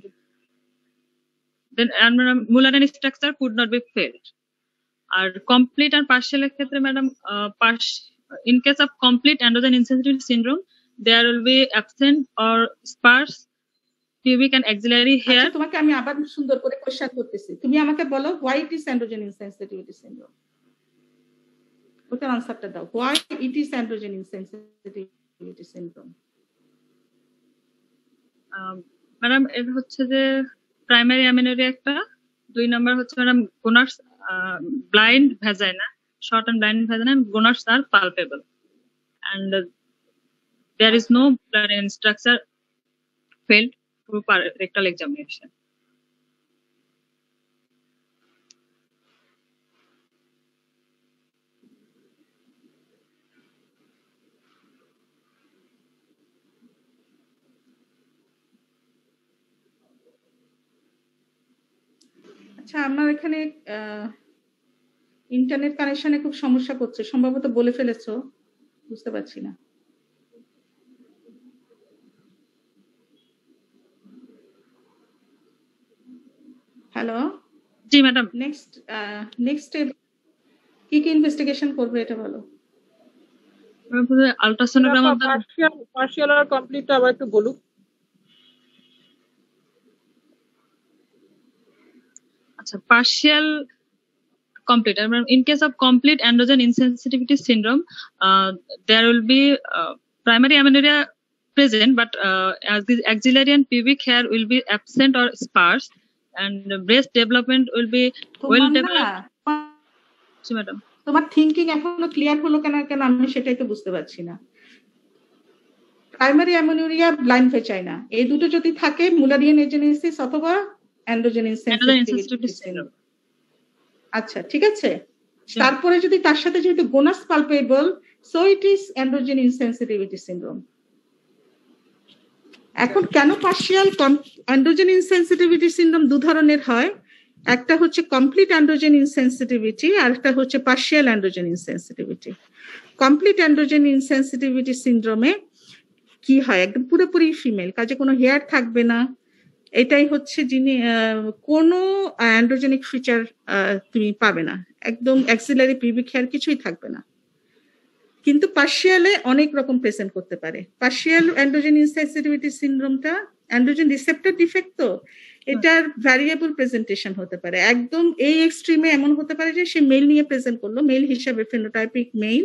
Speaker 1: then mullerian structure could not be felt. আর complete আর partial এর ক্ষেত্রে madam in case of complete androgen insensitivity syndrome there will be absent or sparse pubic and axillary hair.
Speaker 2: তোমাকে আমি আবার সুন্দর করে কোশ্চেন করতেছি, তুমি আমাকে বলো why it is androgen insensitivity syndrome, ওটার আনসারটা দাও। Why it is androgen insensitivity syndrome.
Speaker 1: Madam এর হচ্ছে যে প্রাইমারি অ্যামেনোরিয়া একটা, 2 নাম্বার হচ্ছে madam gonads blind vagina, short and blind vagina and gonads are palpable and there is no mullerian structure felt through rectal examination.
Speaker 2: আচ্ছা, আমার এখানে internet কানেকশনে খুব সমস্যা করছে, সম্ভবত বলে ফেলেছো, বুঝতে পারছি না। হ্যালো,
Speaker 1: জি ম্যাডাম।
Speaker 2: নেক্সট কি ইনভেস্টিগেশন করবে এটা বলো।
Speaker 1: আল্ট্রাসোনোগ্রাম
Speaker 6: পার্শিয়াল আর কমপ্লিটটা আবার একটু বলুন।
Speaker 1: আচ্ছা, partial complete. In case of complete androgen insensitivity syndrome, there will be primary amenorrhea present, but as the axillary and pubic hair will be absent or sparse, and breast development will be well developed. G madam.
Speaker 2: তোমার thinking এখনো clear হলো কেন আমি সেটাই তো বুঝতে পারছি না। প্রাইমারি অ্যামেনোরিয়া, ব্লাইন্ড ভেজাইনা, এই দুটো যদি থাকে মুলারিয়ান এজেনেসিস অথবা অ্যান্ড্রোজেন ইনসেনসিটিভিটি সিনড্রোম। আচ্ছা, ঠিক আছে। তারপরে যদি তার সাথে যেহেতু gonads palpable, so it is androgen insensitivity syndrome. এখন কেন পার্শিয়াল অ্যান্ড্রোজেন ইনসেনসিটিভিটি সিনড্রোম দু ধরনের হয়, একটা হচ্ছে কমপ্লিট অ্যান্ড্রোজেন ইনসেনসিটিভিটি আর একটা হচ্ছে partial androgen ইনসেনসিটিভিটি। Complete androgen insensitivity সিনড্রোমে কি হয়, একদম পুরোপুরি ফিমেল, কাজে কোনো হেয়ার থাকবে না, এটাই হচ্ছে যিনি কোনো অ্যান্ড্রোজেনিক ফিচার তুমি পাবে না, একদম অ্যাক্সিলারি পিউবিক হেয়ার কিছুই থাকবে না। কিন্তু পার্শিয়ালে অনেক রকম প্রেজেন্ট করতে পারে। পার্শিয়াল অ্যান্ড্রোজেন ইনসেন্সিটিভিটি সিনড্রোমটা অ্যান্ড্রোজেন রিসেপ্টর ডিফেক্ট, তো এটার ভ্যারিয়েবল প্রেজেন্টেশন হতে পারে। একদম এই এক্সট্রিমে এমন হতে পারে যে সে মেল নিয়ে প্রেজেন্ট করলো, মেল হিসাবে phenotypic male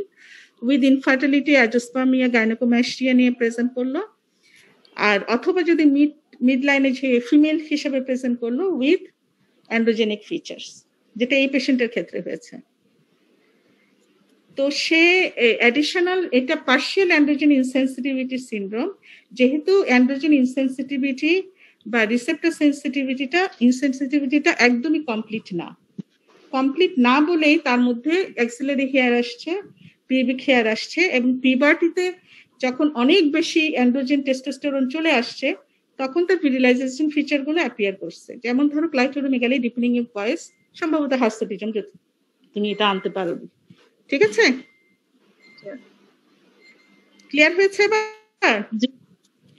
Speaker 2: with infertility, azoospermia, gynaecomastia নিয়ে প্রেজেন্ট করলো, আর অথবা যদি মিড লাইনে যে ফিমেল হিসাবে প্রেজেন্ট করলো উইথ অ্যান্ড্রোজেনিক ফিচার্স, যেটা এই পেশেন্টের ক্ষেত্রে হয়েছে। তো সে অ্যাডিশনাল, এটা পার্শিয়াল অ্যান্ড্রোজেন ইনসেন্সিটিভিটি সিনড্রোম, যেহেতু অ্যান্ড্রোজেন ইনসেন্সিটিভিটি বা রিসেপ্টর ইনসেন্সিটিভিটিটা একদমই কমপ্লিট না বলেই তার মধ্যে অ্যাক্সিলারি হেয়ার আসছে, পিউবিক হেয়ার আসছে, এবং পিউবার্টিতে যখন অনেক বেশি অ্যান্ড্রোজেন টেস্টোস্টেরন চলে আসছে তখন তার ভিরিলাইজেশন ফিচার গুলো অ্যাপিয়ার করছে। যেমন ধরো ক্লাইটোরোমেগালি, ডিপেনিং অফ ভয়েস, সম্ভবত হার্সোটিজম, যদি তুমি এটা আনতে পারো। ঠিক আছে, ক্লিয়ার হয়েছে এবার?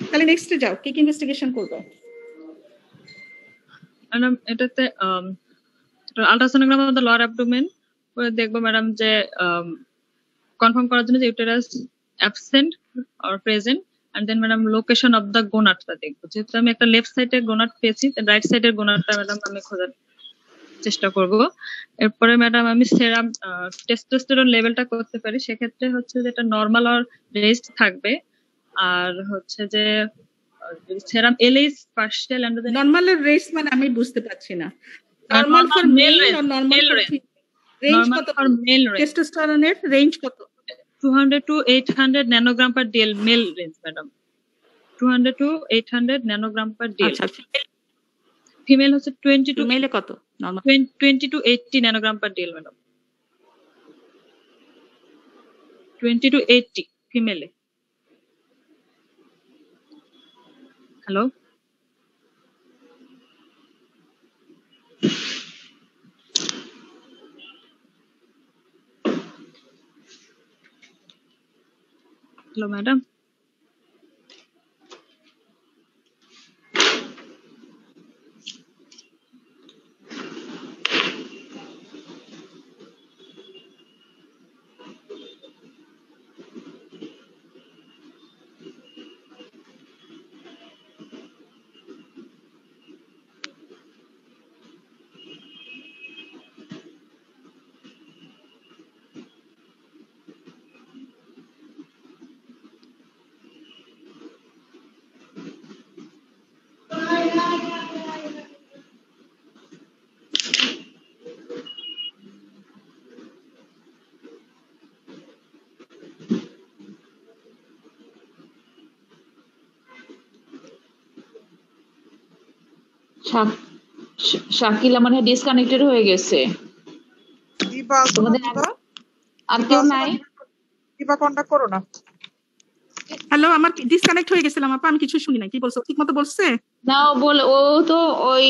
Speaker 2: তাহলে নেক্সটে যাও, কি ইনভেস্টিগেশন করবে?
Speaker 1: ম্যাডাম এটাতে ultrasonogram of the lower abdomen করে দেখবো ম্যাডাম যে কনফার্ম করার জন্য যে uterus absent or present, and then madam location of the গোনাডটা দেখবো। যেহেতু আমি একটা লেফট সাইডে গোনাড পেয়েছি, রাইট সাইডের গোনাডটা ম্যাডাম আমি খোঁজার চেষ্টা করব। এরপরে ম্যাডাম আমি সেরাম টেস্টোস্টেরন লেভেলটা করতে পারি, সেক্ষেত্রে হচ্ছে যেটা নর্মাল অর রেস্ট থাকবে, আর হচ্ছে যে serum LH partial androgen.
Speaker 2: Normal এর রেঞ্জ মানে আমি বুঝতে পারছি না। নরমাল ফর মেল আর নরমাল ফর ফিমেল রেঞ্জ কত?
Speaker 1: ফর মেল রেঞ্জ
Speaker 2: টেস্টোস্টেরনের রেঞ্জ কত?
Speaker 1: 200 to 800 nanogram per dl male range madam, 200 to 800 nanogram per dl।
Speaker 2: আচ্ছা,
Speaker 1: ফিমেল হচ্ছে 20 to
Speaker 2: মেলে কত? Normal
Speaker 1: 20 to 80 nanogram per dl madam, 20 to 80 ফিমেলে। Hello hello madam,
Speaker 5: Shakila মানে disconnected হয়ে গেছে। তোমাদের আর কেউ নাই?
Speaker 6: দিবা কন্টাক্ট করো না।
Speaker 2: হ্যালো, আমার ডিসকানেক্ট হয়ে গেছিলাম আপা, আমি কিছু শুনি না। কি বলছো? ঠিক মতো বলছে
Speaker 5: না, বলে ও তো ওই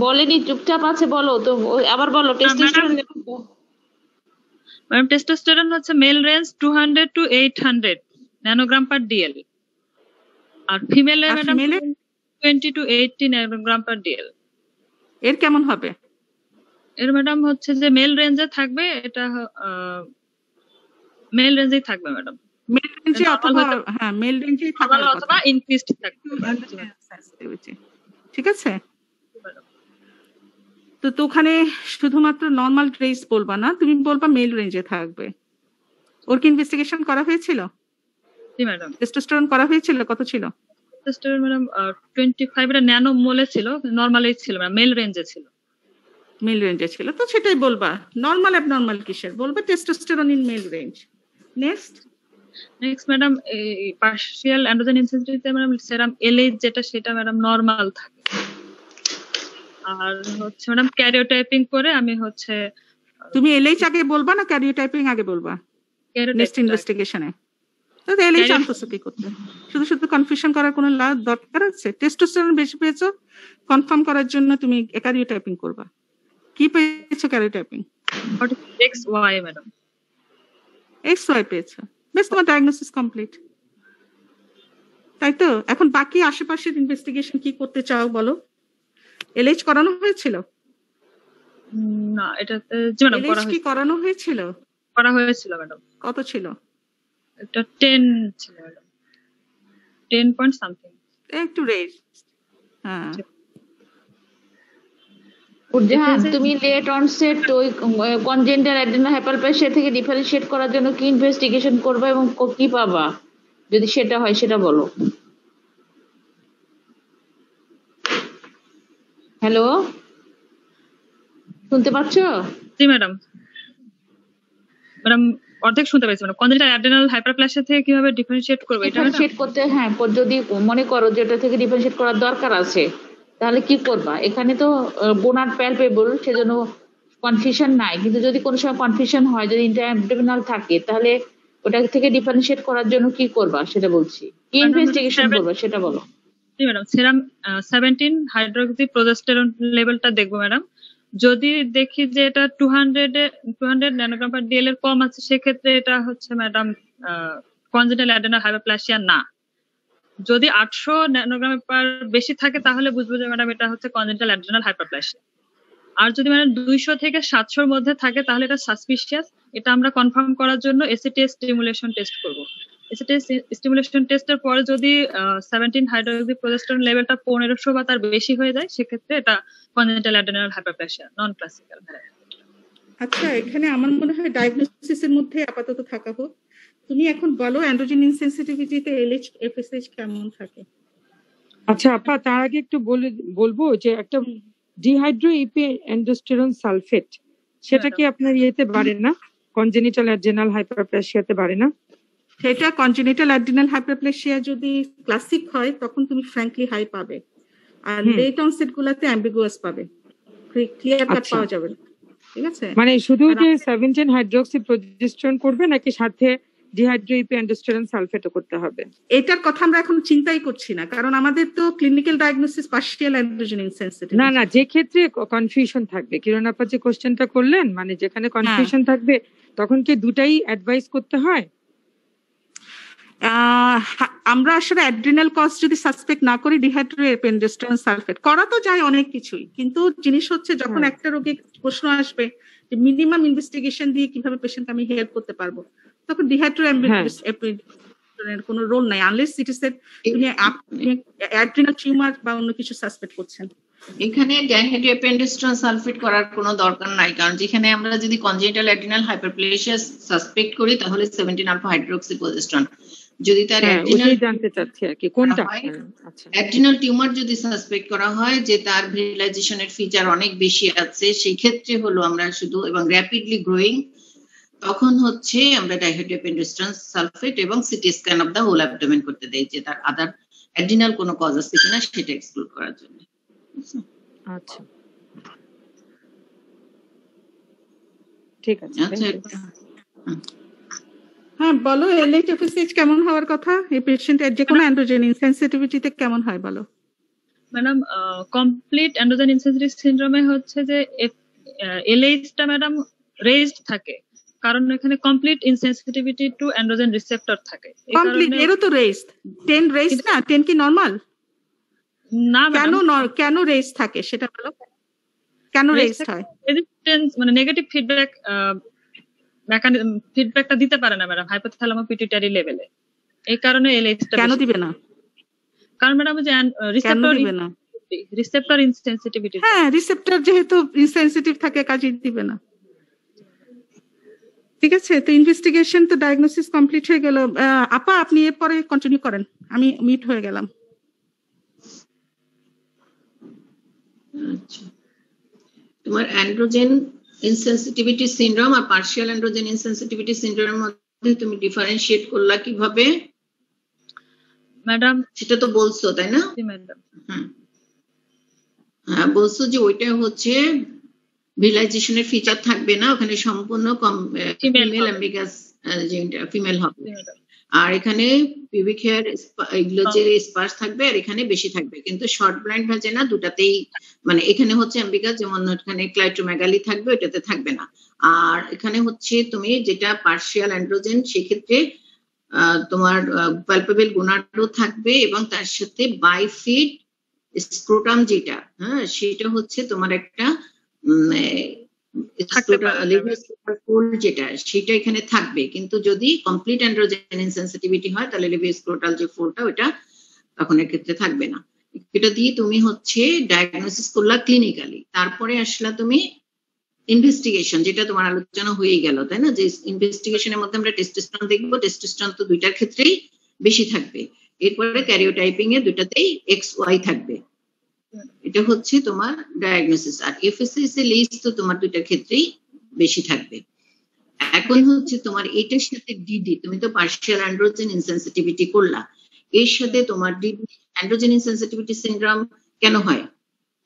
Speaker 5: বলেনি, চুপচাপ আছে। বলো তো, আবার বলো। টেস্টোস্টেরন
Speaker 1: ম্যাডাম টেস্টোস্টেরন হচ্ছে male range 200 to 800 nanogram per dl, আর ফিমেলের madam 20 to 80 nanogram per dl।
Speaker 2: এর কেমন হবে?
Speaker 1: এর ম্যাডাম হচ্ছে যে মেল রেঞ্জে থাকবে, এটা মেল রেঞ্জেই থাকবে ম্যাডাম,
Speaker 2: মেল রেঞ্জে অথবা হ্যাঁ মেল রেঞ্জেই থাকবে
Speaker 1: অথবা ইনক্রিজড থাকবে।
Speaker 2: ঠিক আছে, তো ওখানে শুধুমাত্র নরমাল রেঞ্জ বলবা না, তুমি বলবা মেল রেঞ্জে থাকবে। ওর কি ইনভেস্টিগেশন করা হয়েছিল?
Speaker 1: জি ম্যাডাম।
Speaker 2: টেস্টোস্টেরন করা হয়েছিল? কত ছিল?
Speaker 1: টেস্টোস্টেরন ম্যাডাম 25 এর ন্যানো মোলে ছিল, নরমালেই ছিল ম্যাডাম, মেল রেঞ্জে ছিল।
Speaker 2: মেল রেঞ্জে ছিল, তো সেটাই বলবা। নরমাল অ্যাবনরমাল কিসের বলবা? Testosterone in male range. Next
Speaker 1: madam এই partial androgen insensitivity madam serum LH যেটা, সেটা ম্যাডাম নরমাল থাকে। আর হচ্ছে ম্যাডাম ক্যারিওটাইপিং করে আমি হচ্ছে,
Speaker 2: তুমি এলএইচ আগে বলবা না ক্যারিওটাইপিং আগে বলবা নেক্সট ইনভেস্টিগেশনে? তো এলএইচ আনতেছো কি করতে? শুধু কনফিউশন করার কোনো দরকার আছে? টেস্টোস্টেরন বেশি পেয়েছো কনফার্ম করার জন্য তুমি ক্যারিওটাইপিং করবা। কি পেয়েছো ক্যারিওটাইপিং?
Speaker 1: XY madam.
Speaker 2: XY পেয়েছো, বেশ, তোমার ডায়াগনোসিস কমপ্লিট, তাই তো? এখন বাকি আশেপাশের ইনভেস্টিগেশন কি করতে চাও বলো? এলএইচ করানো হয়েছিল?
Speaker 1: না, এটাতে জি ম্যাডাম করা হয়েছিল।
Speaker 2: করানো হয়েছিল?
Speaker 1: করা হয়েছিল ম্যাডাম।
Speaker 2: কত ছিল?
Speaker 1: এটা 10 ছিল ম্যাডাম, 10 পয়েন্ট সামথিং।
Speaker 2: একটু রেজ। হ্যাঁ
Speaker 5: জাহান, তুমি লেট অনসেট ওই কনজেন্টাল অ্যাডেনাল হাইপারপ্লেসিয়া থেকে ডিফারেন্সিয়েট করার জন্য কি ইনভেস্টিগেশন করবে এবং কি পাবা, যদি সেটা হয় সেটা বলো। হ্যালো, শুনতে পাচ্ছো?
Speaker 1: জি ম্যাডাম। ম্যাডাম অর্ধেক শুনতে পাইছি ম্যাডাম। কনজেন্টাল অ্যাডেনাল হাইপারপ্লেসিয়া থেকে কিভাবে ডিফারেন্সিয়েট করবে এটা ম্যাডাম?
Speaker 5: ডিফারেন্সিয়েট করতে, হ্যাঁ, যদি মনে করো যে এটা থেকে ডিফারেন্সিয়েট করার দরকার আছে তাহলে কি করবা? এখানে তো বোনার প্যালপেবল, সেজন্য কনফিউশন নাই, কিন্তু যদি কোনো সময় কনফিউশন হয়, যদি ইন্টারঅ্যাবডোমিনাল থাকে, তাহলে ওটা থেকে ডিফারেন্সিয়েট করার জন্য কি করবা সেটা বলছি। কি ইনভেস্টিগেশন করবা সেটা বলো।
Speaker 1: জি ম্যাডাম, সেরাম 17 হাইড্রোক্সি প্রোজেস্টেরন লেভেলটা দেখবো ম্যাডাম। যদি দেখি যে এটা 200 ন্যানোগ্রাম পার ডিএল এর কম আছে, সেক্ষেত্রে এটা হচ্ছে ম্যাডাম কনজেন্টাল অ্যাডেনাল হাইপারপ্লেসিয়া না। যদি 800 ন্যানোগ্রাম পার বেশি থাকে তাহলে বুঝবো যে ম্যাডাম এটা হচ্ছে কনজেন্টাল অ্যাডেনাল হাইপারপ্লেসিয়া। আর যদি ম্যাডাম 200 থেকে 700 এর মধ্যে থাকে তাহলে এটা সাসপিশিয়াস। এটা আমরা কনফার্ম করার জন্য এসিটিএস স্টিমুলেশন টেস্ট করব। এসিটিএস স্টিমুলেশন টেস্টের পরে যদি 17 হাইড্রোক্সি প্রোজেস্টেরন লেভেলটা 1500 বা তার বেশি হয়ে যায়, সেক্ষেত্রে এটা কনজেন্টাল অ্যাডেনাল হাইপারপ্লেসিয়া, নন ক্লাসিক্যাল।
Speaker 2: আচ্ছা, এখানে আমার মনে হয় ডায়াগনোসিসের মধ্যে আপাতত থাকা হোক। তুমি এখন বলো অ্যান্ড্রোজেন ইনসেনসিটিভিটিতে এলএইচ এফএসএইচ কেমন থাকে?
Speaker 4: আচ্ছা আপা, তার আগে একটু বলবো যে একটা ডিহাইড্রো ইপি অ্যান্ডোস্টেরন সালফেট, সেটা কি আপনার ইয়েতে বাড়ে না, কনজেনিটাল অ্যাডেনাল হাইপারপ্লেসিয়াতে বাড়ে না?
Speaker 2: সেটা কনজেনিটাল অ্যাডেনাল হাইপারপ্লেসিয়া যদি ক্লাসিক হয় তখন তুমি ফ্র্যাঙ্কলি হাই পাবে, আর লেট অনসেট গুলাতে অ্যাম্বিগুয়াস পাবে, ক্লিয়ার কাট পাওয়া যাবে না। ঠিক আছে,
Speaker 4: মানে শুধু যে 17 হাইড্রোক্সি প্রোজেস্টেরন করবে নাকি সাথে ডিহাইড্রো ইপি অ্যান্ডোস্টেরন সালফেটও করতে হবে?
Speaker 2: এটার কথা আমরা এখন চিন্তাই করছি না, কারণ আমাদের তো clinical diagnosis partial androgen insensitive.
Speaker 4: না, যে ক্ষেত্রে কনফিউশন থাকবে, কিরণ আপা যে কোশ্চেনটা করলেন, মানে যেখানে কনফিউশন থাকবে তখন কি দুটাই অ্যাডভাইস করতে হয়?
Speaker 2: আমরা আসলে অ্যাড্রিনাল কজ যদি সাসপেক্ট না করি, ডিহাইড্রো এন্ডোস্টেরন সালফেট করা তো যায় অনেক কিছুই, কিন্তু জিনিস হচ্ছে যখন একটা রোগী প্রশ্ন আসবে যে মিনিমাম ইনভেস্টিগেশন দিয়ে কিভাবে পেশেন্টকে আমি হেল্প করতে পারবো, তখন ডিহাইড্রো এর কোনো রোল নাই, আনলেস ইট ইজ তুমি অ্যাড্রিনাল টিউমার বা অন্য কিছু সাসপেক্ট করছেন।
Speaker 7: এখানে ডিহাইড্রো এন্ডোস্টেরন সালফেট করার কোনো দরকার নাই, কারণ যেখানে আমরা যদি কনজেনিটাল অ্যাডেনাল হাইপারপ্লেসিয়া সাসপেক্ট করি তাহলে 17 আলফা হাইড্রোক্সি প্রোজেস্টেরন। যদি তার অ্যাড্রিনাল
Speaker 4: জানতে চাচ্ছি আর কি কোনটা,
Speaker 7: আচ্ছা, অ্যাড্রিনাল টিউমার যদি সাসপেক্ট করা হয় যে তার ভিজুয়ালাইজেশনের ফিচার অনেক বেশি আছে, সেই ক্ষেত্রে হলো আমরা শুধু এবং র্যাপিডলি গ্রোয়িং, তখন হচ্ছে আমরা ডাইহাইড্রো এন্ডোস্টেরন সালফেট এবং CT scan of the whole abdomen করতে দেই, যে তার আদার অ্যাড্রিনাল কোনো কজ আছে কিনা সেটা এক্সক্লুড করার জন্য।
Speaker 4: আচ্ছা ঠিক আছে।
Speaker 2: হ্যাঁ বলো, এলএইচ এফএসএইচ কেমন হওয়ার কথা এই পেশেন্টের, যে কোনো অ্যান্ড্রোজেন ইনসেনসিটিভিটিতে কেমন হয় বলো?
Speaker 1: ম্যাডাম কমপ্লিট অ্যান্ড্রোজেন ইনসেনসিটিভ সিনড্রোমে হচ্ছে যে এলএইচটা ম্যাডাম রেজড থাকে, কারণ এখানে কমপ্লিট ইনসেনসিটিভিটি টু অ্যান্ড্রোজেন রিসেপ্টর থাকে।
Speaker 2: কমপ্লিট এরও তো রেজড, 10 রেজড না, 10 কি নরমাল
Speaker 1: না?
Speaker 2: কেন রেজ থাকে সেটা বলো, কেন রেজড হয়?
Speaker 1: রেজিস্ট্যান্স মানে নেগেটিভ ফিডব্যাকটা দিতে পারে না ম্যাডাম হাইপোথ্যালামো পিটুইটারি লেভেলে, এই কারণে এলএইচটা
Speaker 2: কেন দিবে না?
Speaker 1: কারণ ম্যাডাম যে রিসেপ্টর ইনসেনসিটিভিটি,
Speaker 2: হ্যাঁ রিসেপ্টর যেহেতু ইনসেনসিটিভ থাকে কাজে দিবে না। ঠিক আছে, তো ইনভেস্টিগেশন তো ডায়াগনোসিস কমপ্লিট হয়ে গেল। আপা আপনি এরপরে কন্টিনিউ করেন, আমি মিট হয়ে গেলাম।
Speaker 7: আচ্ছা, তোমার অ্যান্ড্রোজেন ইনসেনসিটিভিটি সিনড্রোম আর পার্শিয়াল অ্যান্ড্রোজেন ইনসেনসিটিভিটি সিনড্রোমের মধ্যে তুমি ডিফারেন্সিয়েট করলা কিভাবে
Speaker 1: ম্যাডাম?
Speaker 7: সেটা তো বলছো তাই না?
Speaker 1: জি ম্যাডাম।
Speaker 7: হ্যাঁ বলছো যে ওইটা হচ্ছে ভিজুয়ালাইজেশনের ফিচার থাকবে না, ওখানে সম্পূর্ণ ফিমেল অ্যাম্বিগাস ফিমেল হবে, আর এখানে পিউবিক হেয়ার এগুলো যে স্পার্স থাকবে আর এখানে বেশি থাকবে, কিন্তু শর্ট ব্লাইন্ড ভাজেনা দুটাতেই, মানে এখানে হচ্ছে অ্যাম্বিগাস, যেমন এখানে ক্লাইটোমেগালি থাকবে, ওটাতে থাকবে না। আর এখানে হচ্ছে তুমি যেটা পার্শিয়াল অ্যান্ড্রোজেন, সেক্ষেত্রে তোমার পালপেবল গোনাডও থাকবে এবং তার সাথে বাইফিড স্ক্রোটাম যেটা, হ্যাঁ সেটা হচ্ছে তোমার একটা যেটা সেটা এখানে থাকবে, কিন্তু যদি কমপ্লিট অ্যান্ড্রোজেন ইনসেনসিটিভিটি হয় তাহলে লেভিওস্ক্রোটাল যে ফোল্ডটা ওটা তখন এর ক্ষেত্রে থাকবে না। এটা দিয়ে তুমি হচ্ছে ডায়াগনোসিস করলা ক্লিনিক্যালি, তারপরে আসলা তুমি ইনভেস্টিগেশন, যেটা তোমার আলোচনা হয়ে গেল, তাই না? যে ইনভেস্টিগেশনের মধ্যে আমরা টেস্টোস্টেরন দেখবো, টেস্টোস্টেরন তো দুইটার ক্ষেত্রেই বেশি থাকবে, এরপরে ক্যারিওটাইপিং এ দুটাতেই XY থাকবে। এটা হচ্ছে তোমার ডায়াগনোসিস। আর FSS এর লিস্ট তো তোমার দুইটার ক্ষেত্রেই বেশি থাকবে। এখন হচ্ছে তোমার এটার সাথে ডিডি, তুমি তো পার্শিয়াল অ্যান্ড্রোজেন ইনসেনসিটিভিটি করলা, এর সাথে তোমার ডিডি অ্যান্ড্রোজেন ইনসেনসিটিভিটি সিনড্রোম কেন হয়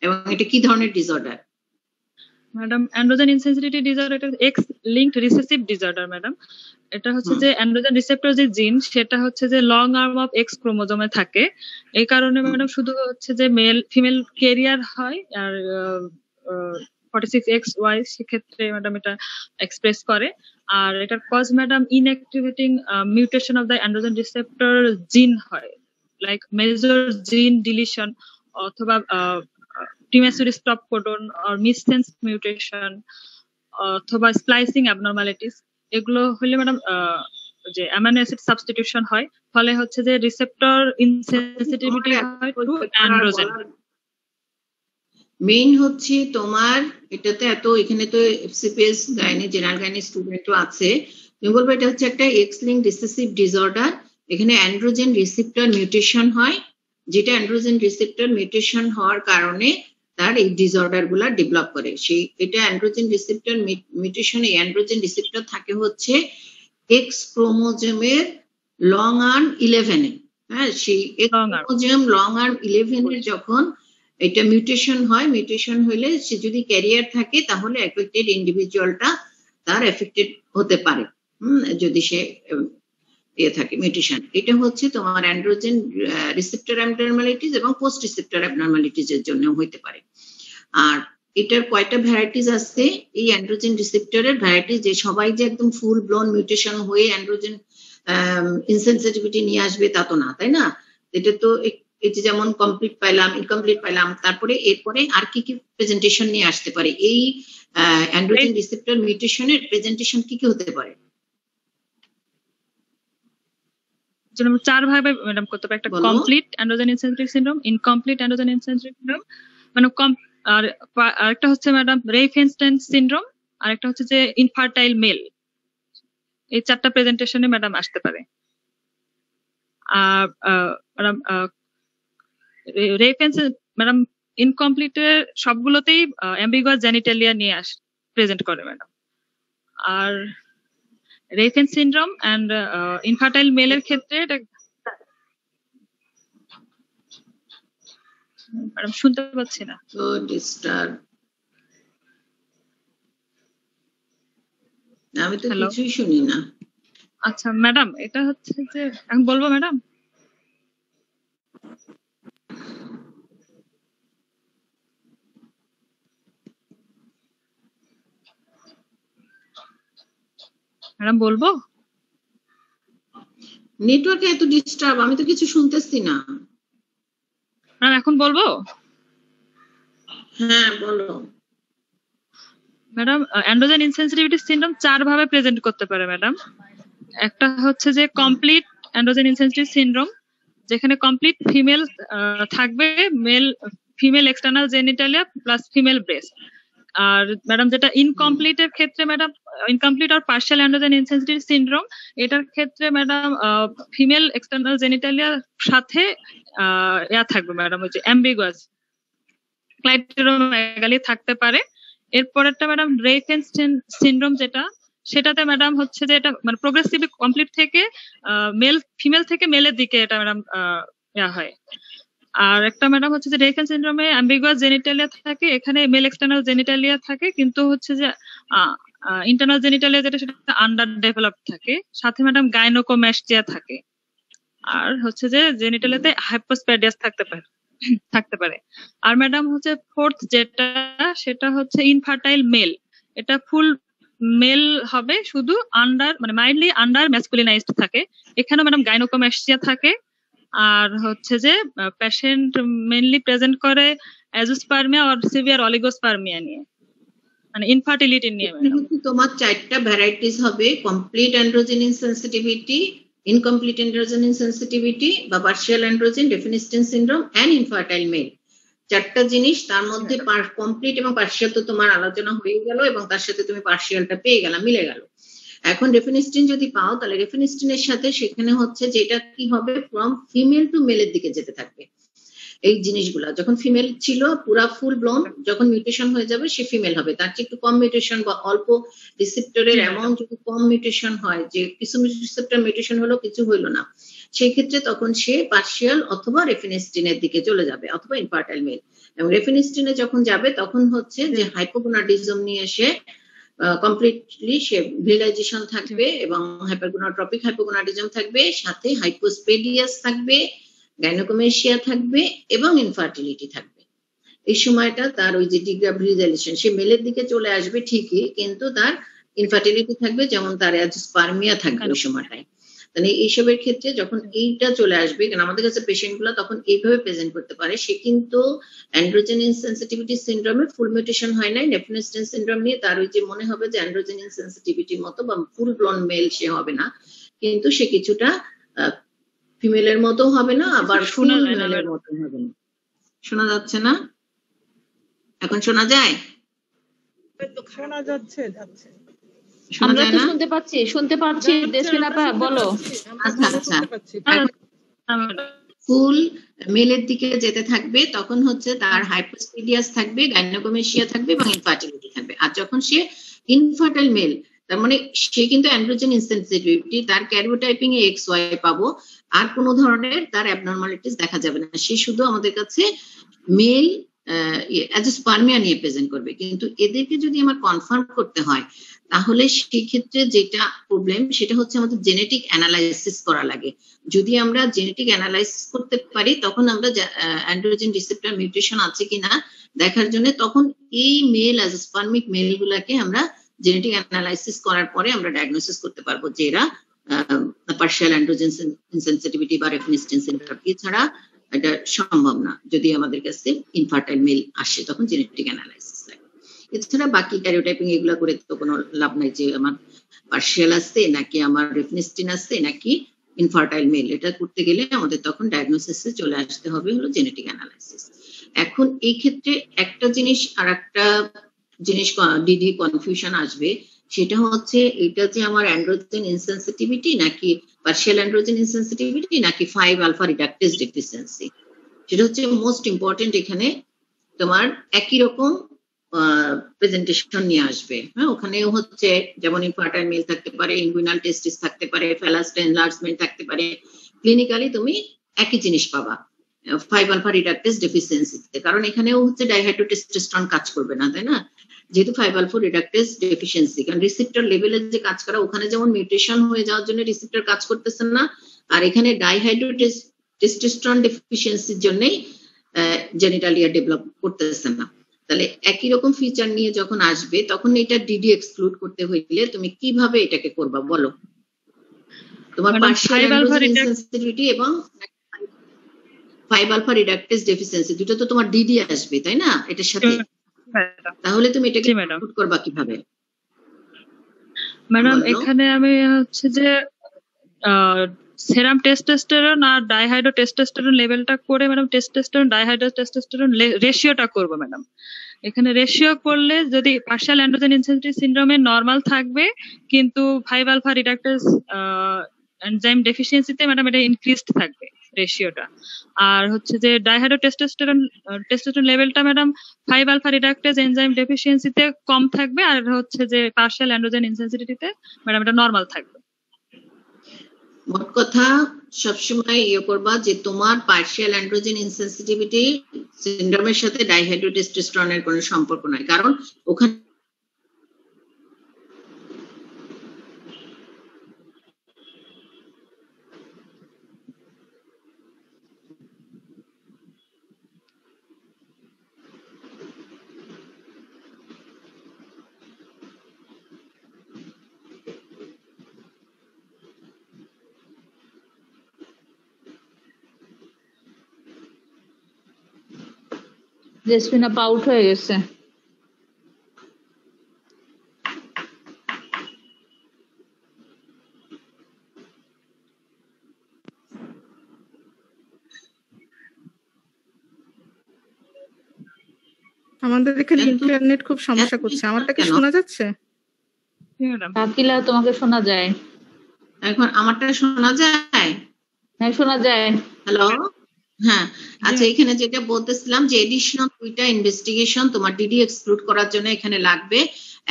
Speaker 7: এবং এটা কি ধরনের ডিসঅর্ডার?
Speaker 1: ম্যাডাম অ্যান্ড্রোজেন ইনসেনসিটিভিটি ডিসঅর্ডার এটা x linked recessive disorder madam. এটা হচ্ছে যে অ্যান্ড্রোজেন রিসেপ্টর যে জিন সেটা হচ্ছে যে লং আর্ম অফ এক্স ক্রোমোজোমে থাকে, এই কারণে ম্যাডাম শুধু হচ্ছে যে মেল ফিমেল ক্যারিয়ার হয় আর 46XY সেক্ষেত্রে ম্যাডাম এটা এক্সপ্রেস করে। আর এটার cause madam inactivating mutation of the androgen receptor gene হয়, লাইক মেজর জিন ডিলিশন অথবা premature stop codon or missense mutation অথবা স্প্লাইসিং অ্যাবনরমালিটিস, এগুলো হলে ম্যাডাম যে অ্যামাইনো অ্যাসিড সাবস্টিটিউশন হয়, ফলে হচ্ছে যে রিসেপ্টর ইনসেনসিটিভিটি হয় টু অ্যান্ড্রোজেন।
Speaker 7: মেইন হচ্ছে তোমার এটাতে এত, এখানে তো FCPS গাইনি জেনারেল গাইনি স্টুডেন্টও আছে, তুমি বলবো এটা হচ্ছে একটা এক্স লিঙ্কড রিসেসিভ ডিসঅর্ডার। এখানে অ্যান্ড্রোজেন রিসেপ্টর মিউটেশন হয়, যেটা অ্যান্ড্রোজেন রিসেপ্টর মিউটেশন হওয়ার কারণে তার এই ডিসঅর্ডার গুলা ডেভেলপ করে। সেই এটা অ্যান্ড্রোজেন রিসেপ্টর মিউটেশনে অ্যান্ড্রোজেন রিসেপ্টর থাকে হচ্ছে এক্স ক্রোমোজোমের লং আর্ম 11 এ। হ্যাঁ, সেই এক্স ক্রোমোজোম লং আর্ম 11 এর যখন এটা মিউটেশন হয়, মিউটেশন হইলে সে যদি ক্যারিয়ার থাকে তাহলে এফেক্টেড ইন্ডিভিজুয়ালটা তার এফেক্টেড হতে পারে, যদি সে থাকে মিউটেশন। এটা হচ্ছে তোমার অ্যান্ড্রোজেন রিসেপ্টর অ্যাবনরমালিটিস এবং পোস্ট রিসেপ্টর অ্যাবনরমালিটিস এর জন্য হইতে পারে। আর এটার কয়টা ভ্যারাইটিস আছে এই অ্যান্ড্রোজেন রিসেপ্টরের ভ্যারাইটিস, যে সবাই যে একদম ফুল ব্লোন মিউটেশন হয়ে অ্যান্ড্রোজেন ইনসেনসিটিভিটি নিয়ে আসবে তা তো না, তাই না? এটা তো এই যে যেমন কমপ্লিট পাইলাম, ইনকমপ্লিট পাইলাম, তারপরে এরপরে আর কি কি প্রেজেন্টেশন নিয়ে আসতে পারে এই অ্যান্ড্রোজেন রিসেপ্টর মিউটেশনের প্রেজেন্টেশন কি কি হতে পারে?
Speaker 1: চার ভাবে ম্যাডাম করতে পারে, একটা complete androgen insensitive syndrome, incomplete androgen insensitive syndrome, মানে আর আরেকটা হচ্ছে ম্যাডাম রেইফেনস্টাইন সিনড্রোম, আরেকটা হচ্ছে যে ইনফার্টাইল মেল। এই চারটা প্রেজেন্টেশনে ম্যাডাম আসতে পারে। আর ম্যাডাম ম্যাডাম ইনকমপ্লিটের সবগুলোতেই অ্যাম্বিগুয়াস জেনিটালিয়া নিয়ে প্রেজেন্ট করে ম্যাডাম। আর রেইফেন সিনড্রোম এন্ড ইনফার্টাইল মেলের ক্ষেত্রে এটা ম্যাডাম শুনতে পাচ্ছি না,
Speaker 7: তো ডিস্টার্ব, আমি তো কিছুই শুনি না।
Speaker 1: আচ্ছা ম্যাডাম, এটা হচ্ছে যে আমি বলবো ম্যাডাম, ম্যাডাম বলবো?
Speaker 7: নেটওয়ার্কে এত ডিস্টার্ব, আমি তো কিছু শুনতেছি না।
Speaker 1: ম্যাডাম এখন বলবো?
Speaker 7: হ্যাঁ বলো
Speaker 1: ম্যাডাম। অ্যান্ড্রোজেন ইনসেনসিটিভিটি সিনড্রোম চার ভাবে প্রেজেন্ট করতে পারে ম্যাডাম। একটা হচ্ছে যে কমপ্লিট অ্যান্ড্রোজেন ইনসেনসিটিভ সিনড্রোম, যেখানে কমপ্লিট ফিমেল থাকবে, male female external genitalia plus female breast. আর ম্যাডাম যেটা ইনকমপ্লিট এর ক্ষেত্রে ম্যাডাম, ইনকমপ্লিট আর পার্শিয়াল অ্যান্ড্রোজেন ইনসেনসিটিভ সিনড্রোম, এটার ক্ষেত্রে ম্যাডাম ফিমেল এক্সটার্নাল জেনিটালিয়ার সাথে থাকবে ম্যাডাম হচ্ছে অ্যাম্বিগুয়াস ক্লাইটোমেগালি থাকতে পারে। এরপরেরটা ম্যাডাম রেইফেনস্টাইন সিনড্রোম, যেটা সেটাতে ম্যাডাম হচ্ছে যে এটা মানে প্রোগ্রেসিভলি কমপ্লিট থেকে মেল ফিমেল থেকে মেলের দিকে এটা ম্যাডাম হয়। আর একটা ম্যাডাম হচ্ছে যে রেইফেন সিনড্রোমে অ্যাম্বিগুয়াস জেনিটালিয়া থাকে, এখানে মেল এক্সটার্নাল জেনিটালিয়া থাকে, কিন্তু হচ্ছে যে ইন্টারনাল জেনিটালিয়া যেটা সেটা আন্ডার ডেভেলপ থাকে, সাথে ম্যাডাম গাইনোকোম্যাস্টিয়া থাকে। আর হচ্ছে যে জেনিটালিয়াতে হাইপোস্প্যাডিয়াস থাকতে পারে। আর ম্যাডাম হচ্ছে ফোর্থ যেটা, সেটা হচ্ছে ইনফার্টাইল মেল। এটা ফুল মেল হবে, শুধু আন্ডার মানে মাইল্ডলি আন্ডার ম্যাসকুলিনাইজড থাকে, এখানে ম্যাডাম গাইনোকোম্যাস্টিয়া থাকে। আর হচ্ছে যে পেশেন্ট মেইনলি প্রেজেন্ট করে অ্যাজোস্পার্মিয়া আর সিভিয়ার অলিগোস্পার্মিয়া নিয়ে। মানে ইনফার্টিলিটি নিয়ে ম্যাডাম।
Speaker 7: তোমার 4টা ভ্যারাইটিস হবে: complete androgen insensitivity, incomplete androgen insensitivity বা পার্শিয়াল অ্যান্ড্রোজেন ডেফিনিস্টেন্স সিনড্রোম এন্ড ইনফার্টাইল মেল। 4টা জিনিস, তার মধ্যে কমপ্লিট এবং পার্শিয়াল তো তোমার আলোচনা হয়ে গেল এবং তার সাথে তুমি পার্শিয়ালটা পেয়ে গেলা, মিলে গেল। এখন রেফিনিস্টিন যদি পাও তাহলে রেফিনিস্টিনের সাথে সেখানে হচ্ছে যেটা কি হবে, ফ্রম ফিমেল টু মেলের দিকে যেতে থাকবে। এই জিনিসগুলা যখন ফিমেল ছিল পুরা ফুল ব্লোন, যখন মিউটেশন হয়ে যাবে সে ফিমেল হবে। তার চেয়ে একটু কম মিউটেশন বা অল্প রিসেপ্টরের অ্যামাউন্ট যদি কম মিউটেশন হয়, যে কিছু রিসেপ্টর মিউটেশন হলো কিছু হইলো না, সেই ক্ষেত্রে তখন সে পার্শিয়াল অথবা রেফিনিস্টিনের দিকে চলে যাবে অথবা ইনফার্টাইল মেল। এবং রেফিনিস্টিনে যখন যাবে তখন হচ্ছে যে হাইপোগোনাডিজম নিয়ে এসে কমপ্লিটলি সে ভিলাইজেশন থাকবে এবং হাইপারগোনাট্রপিক হাইপোগোনাডিজম থাকবে, সাথে হাইপোস্পেডিয়াস থাকবে, গাইনোকোমেশিয়া থাকবে এবং ইনফার্টিলিটি থাকবে। এই সময়টা তার ওই যে ডিগ্রি অফ ভিলাইজেশন, সে মেলের দিকে চলে আসবে ঠিকই, কিন্তু তার ইনফার্টিলিটি থাকবে, যেমন তার স্পার্মিয়া থাকবে ওই সময়টায়। মানে এইসবের ক্ষেত্রে যখন এইটা চলে আসবে, কারণ আমাদের কাছে পেশেন্ট গুলো তখন এইভাবে প্রেজেন্ট করতে পারে, সে কিন্তু অ্যান্ড্রোজেন ইনসেনসিটিভিটি সিনড্রোমে ফুল মিউটেশন হয় নাই, নেফিনিস্টেন্স সিনড্রোম নিয়ে তার ওই যে মনে হবে যে অ্যান্ড্রোজেন ইনসেনসিটিভিটির মতো বা ফুল ব্লন মেল সে হবে না, কিন্তু সে কিছুটা ফিমেলের মতো হবে না, আবার ফুল মেলের মতো হবে না। শোনা যাচ্ছে না? এখন শোনা যায়?
Speaker 6: শোনা যাচ্ছে যাচ্ছে।
Speaker 5: আমরা তো শুনতে পাচ্ছি দেশবিনা আপা বলো।
Speaker 7: আচ্ছা, ফুল মেলের দিকে যেতে থাকবে, তখন হচ্ছে তার হাইপোস্পেডিয়াস থাকবে, গাইনোকোমেশিয়া থাকবে এবং ইনফার্টিলিটি থাকবে। আর যখন সে ইনফার্টাইল মেল, তার মানে সে কিন্তু অ্যান্ড্রোজেন ইনসেনসিটিভিটি, তার ক্যারিওটাইপিং এ XY পাবো, আর কোনো ধরনের তার অ্যাবনরমালিটিস দেখা যাবে না, সে শুধু আমাদের কাছে মেল স্পার্মিয়া নিয়ে প্রেজেন্ট করবে। কিন্তু এদেরকে যদি আমার কনফার্ম করতে হয় তাহলে সেই ক্ষেত্রে যেটা প্রবলেম সেটা হচ্ছে আমাদের জেনেটিক অ্যানালাইসিস করা লাগে। যদি আমরা জেনেটিক অ্যানালাইসিস করতে পারি তখন আমরা অ্যান্ড্রোজেন রিসেপ্টর মিউটেশন আছে কিনা দেখার জন্য, তখন এই মেল স্পার্মিক মেল গুলাকে আমরা জেনেটিক অ্যানালাইসিস করার পরে আমরা ডায়াগনোসিস করতে পারবো যে এরা পার্শিয়াল অ্যান্ড্রোজেন ইনসেনসিটিভিটি বা রেফিনিস্টেন্স সিনড্রোম। এছাড়া এটা সম্ভব না যদি আমাদের কাছে ইনফার্টাইল মেল আসে, তখন জেনেটিক অ্যানালাইসিস লাগে। এছাড়া বাকি ক্যারিওটাইপিং এগুলা করে তো কোনো লাভ নাই যে আমার পার্শিয়াল আছে নাকি আমার রেফিনিস্টিন আছে নাকি ইনফার্টাইল মেল। এটা করতে গেলে আমাদের তখন ডায়াগনোসিসে চলে আসতে হবে হলো জেনেটিক অ্যানালাইসিস। এখন এই ক্ষেত্রে একটা জিনিস আর একটা জিনিস ডিডি কনফিউশন আসবে, সেটা হচ্ছে এটা যে আমার অ্যান্ড্রোজেন ইনসেনসিটিভিটি নাকি পার্শিয়াল অ্যান্ড্রোজেন ইনসেনসিটিভিটি নাকি 5 আলফা রিডাক্টেজ ডেফিসিয়েন্সি, সেটা হচ্ছে মোস্ট ইম্পর্টেন্ট। এখানে তোমার একই রকম প্রেজেন্টেশন নিয়ে আসবে। হ্যাঁ, ওখানেও হচ্ছে যেমন ইনফার্টাইল মেল থাকতে পারে, ইনগুইনাল টেস্টিস থাকতে পারে, ফ্যালাসটা এনলার্জমেন্ট থাকতে পারে, ক্লিনিক্যালি তুমি একই জিনিস পাবা 5 আলফা রিডাক্টেজ ডেফিসিয়েন্সিতে। কারণ এখানেও হচ্ছে ডাইহাইড্রোটেস্টোস্টেরন কাজ করবে না, তাই না? যেহেতু 5 আলফা রিডাক্টেজ ডেফিসিয়েন্সি, কারণ রিসেপ্টর লেভেলে যে কাজ করা, ওখানে যেমন মিউটেশন হয়ে যাওয়ার জন্য রিসেপ্টর কাজ করতেছেন না, আর এখানে ডাইহাইড্রোটেস্টোস্টেরন ডেফিসিয়েন্সির জন্যই জেনিটালিয়া ডেভেলপ করতেছে না। তাহলে একই রকম ফিচার নিয়ে যখন আসবে তখন এটা ডিডি এক্সক্লুড করতে হইলে তুমি কিভাবে এটাকে করবা বলো? তোমার পার্শিয়াল অ্যান্ড্রোজেন ইনসেনসিটিভিটি এবং 5 আলফা রিডাক্টেজ ডেফিসিয়েন্সি দুটো তো তোমার ডিডি আসবে, তাই না এটার সাথে? তাহলে তুমি এটাকে এক্সক্লুড করবা কিভাবে
Speaker 1: ম্যাডাম? এখানে আমি হচ্ছে যে সেরাম টেস্টোস্টেরন আর ডাইহাইড্রোটেস্টোস্টেরন লেভেলটা করে ম্যাডাম টেস্টোস্টেরন ডাইহাইড্রোটেস্টোস্টেরন রেশিওটা করব ম্যাডাম। এখানে রেশিও করলে যদি পার্শিয়াল অ্যান্ড্রোজেন ইনসেনসিটিভ সিনড্রোমে নরমাল থাকবে, কিন্তু 5 আলফা রিডাক্টেজ এনজাইম ডেফিসিয়েন্সিতে ম্যাডাম এটা ইনক্রিজড থাকবে রেশিওটা। আর হচ্ছে যে ডাইহাইড্রোটেস্টোস্টেরন লেভেলটা ম্যাডাম 5 আলফা রিডাক্টেজ এনজাইম ডেফিসিয়েন্সিতে কম থাকবে, আর হচ্ছে যে পার্শিয়াল অ্যান্ড্রোজেন ইনসেনসিটিভিটিতে ম্যাডাম এটা নরমাল থাকবে।
Speaker 7: মোট কথা সবসময় করবা যে তোমার পার্শিয়াল অ্যান্ড্রোজেন ইনসেনসিটিভিটি সিনড্রোমের সাথে ডাইহাইড্রোটেস্টোস্টেরনের কোনো সম্পর্ক নাই, কারণ ওখানে
Speaker 5: জেসমিনা পাউট হয়ে গেছে।
Speaker 2: আমাদের এখানে ইন্টারনেট খুব সমস্যা করছে, আমারটা কি শোনা যাচ্ছে?
Speaker 5: আকিলা তোমাকে শোনা যায়,
Speaker 7: এখন আমারটা শোনা যায়?
Speaker 5: হ্যাঁ শোনা যায়।
Speaker 7: হ্যালো, হ্যাঁ আচ্ছা, এখানে যেটা বলতেছিলাম যে এডিশনাল দুইটা ইনভেস্টিগেশন তোমার ডিডি এক্সক্লুড করার জন্য এখানে লাগবে।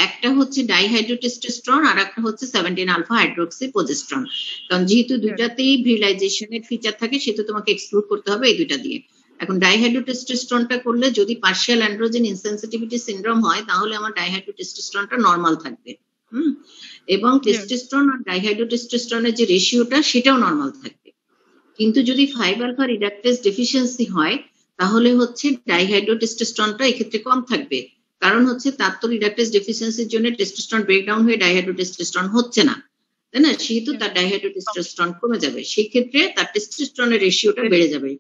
Speaker 7: একটা হচ্ছে ডাইহাইড্রোটেস্টোস্টেরন আর একটা হচ্ছে 17 আলফা হাইড্রোক্সি প্রজেস্টেরন। কারণ যেহেতু দুইটাতেই ভিরিলাইজেশনের ফিচার থাকে সেহেতু তোমাকে এক্সক্লুড করতে হবে এই দুইটা দিয়ে। এখন ডাইহাইড্রোটেস্টোস্টেরনটা করলে যদি পার্শিয়াল অ্যান্ড্রোজেন ইনসেনসিটিভিটি সিনড্রোম হয় তাহলে আমার ডাইহাইড্রোটেস্টোস্টেরনটা নরমাল থাকবে, এবং টেস্টোস্টেরন আর ডাইহাইড্রোটেস্টোস্টেরনের যে রেশিওটা সেটাও নরমাল থাকবে। কিন্তু যদি 5 আলফা রিডাক্টেজ ডেফিসিয়েন্সি হয় তাহলে হচ্ছে ডাইহাইড্রোটেস্টোস্টেরনটা এক্ষেত্রে কম থাকবে, কারণ হচ্ছে তার তো রিডাক্টেজ ডেফিসিয়েন্সির জন্য টেস্টোস্টেরন ব্রেকডাউন হয়ে ডাইহাইড্রোটেস্টোস্টেরন হচ্ছে না, তাই না? সেহেতু তার ডাইহাইড্রোটেস্টোস্টেরন কমে যাবে, সেই ক্ষেত্রে তার টেস্টোস্টেরনের রেশিওটা বেড়ে যাবে,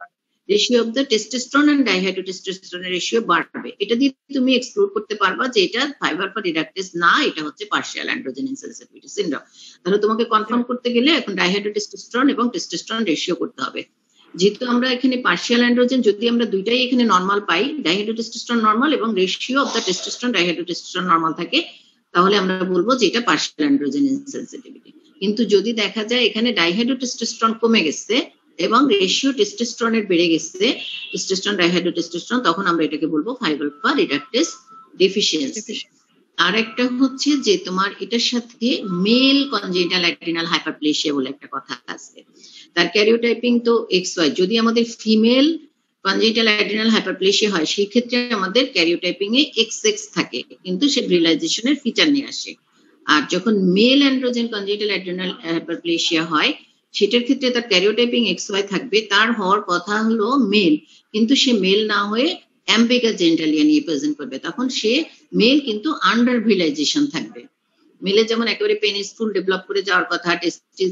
Speaker 7: ratio of the testosterone and ডাইহাইড্রোটেস্টোস্টেরনের রেশিও বাড়বে। এটা দিয়ে তুমি এক্সক্লুড করতে পারবা যে এটা 5 আলফা রিডাক্টেজ না, এটা হচ্ছে পার্শিয়াল অ্যান্ড্রোজেন ইনসেনসিটিভিটি সিনড্রোম। তাহলে তোমাকে কনফার্ম করতে গেলে এখন ডাইহাইড্রোটেস্টোস্টেরন এবং টেস্টোস্টেরন রেশিও করতে হবে। যেহেতু আমরা এখানে পার্শিয়াল অ্যান্ড্রোজেন যদি আমরা দুইটাই এখানে নরমাল পাই, ডাইহাইড্রোটেস্টোস্টেরন নরমাল এবং ratio of the testosterone dihydrotestosterone normal থাকে, তাহলে আমরা বলবো যে এটা পার্শিয়াল অ্যান্ড্রোজেন ইনসেনসিটিভিটি। কিন্তু যদি দেখা যায় এখানে ডাইহাইড্রোটেস্টোস্টেরন কমে গেছে এবং রেশিও টেস্টোস্টেরনের বেড়ে গেছে, টেস্টোস্টেরন ডাইহাইড্রোটেস্টোস্টেরন, তখন আমরা এটাকে বলবো 5 আলফা রিডাক্টেজ ডেফিসিয়েন্সি। আর একটা হচ্ছে যে তোমার এটার সাথে মেল কনজেনিটাল অ্যাড্রিনাল হাইপারপ্লেসিয়া বলে একটা কথা আছে, তার ক্যারিওটাইপিং তো XY। যদি আমাদের ফিমেল কনজেনিটাল অ্যাড্রিনাল হাইপারপ্লেসিয়া হয় সেই ক্ষেত্রে আমাদের ক্যারিওটাইপিং এ XX থাকে, কিন্তু সে ভিরিলাইজেশনের ফিচার নিয়ে আসে। আর যখন mail androgen congenital adrenal hyperplasia হয় সেটার ক্ষেত্রে তার ক্যারিওটাইপিং XY থাকবে, তার হওয়ার কথা হলো মেল, কিন্তু সে মেল না হয়ে অ্যাম্বিগাস জেনিটালিয়া নিয়ে প্রেজেন্ট করবে, তখন সে মেল কিন্তু আন্ডার ভিরিলাইজেশন থাকবে। মেলে যেমন একেবারে পেনিসফুল ডেভেলপ করে যাওয়ার কথা, টেস্টিস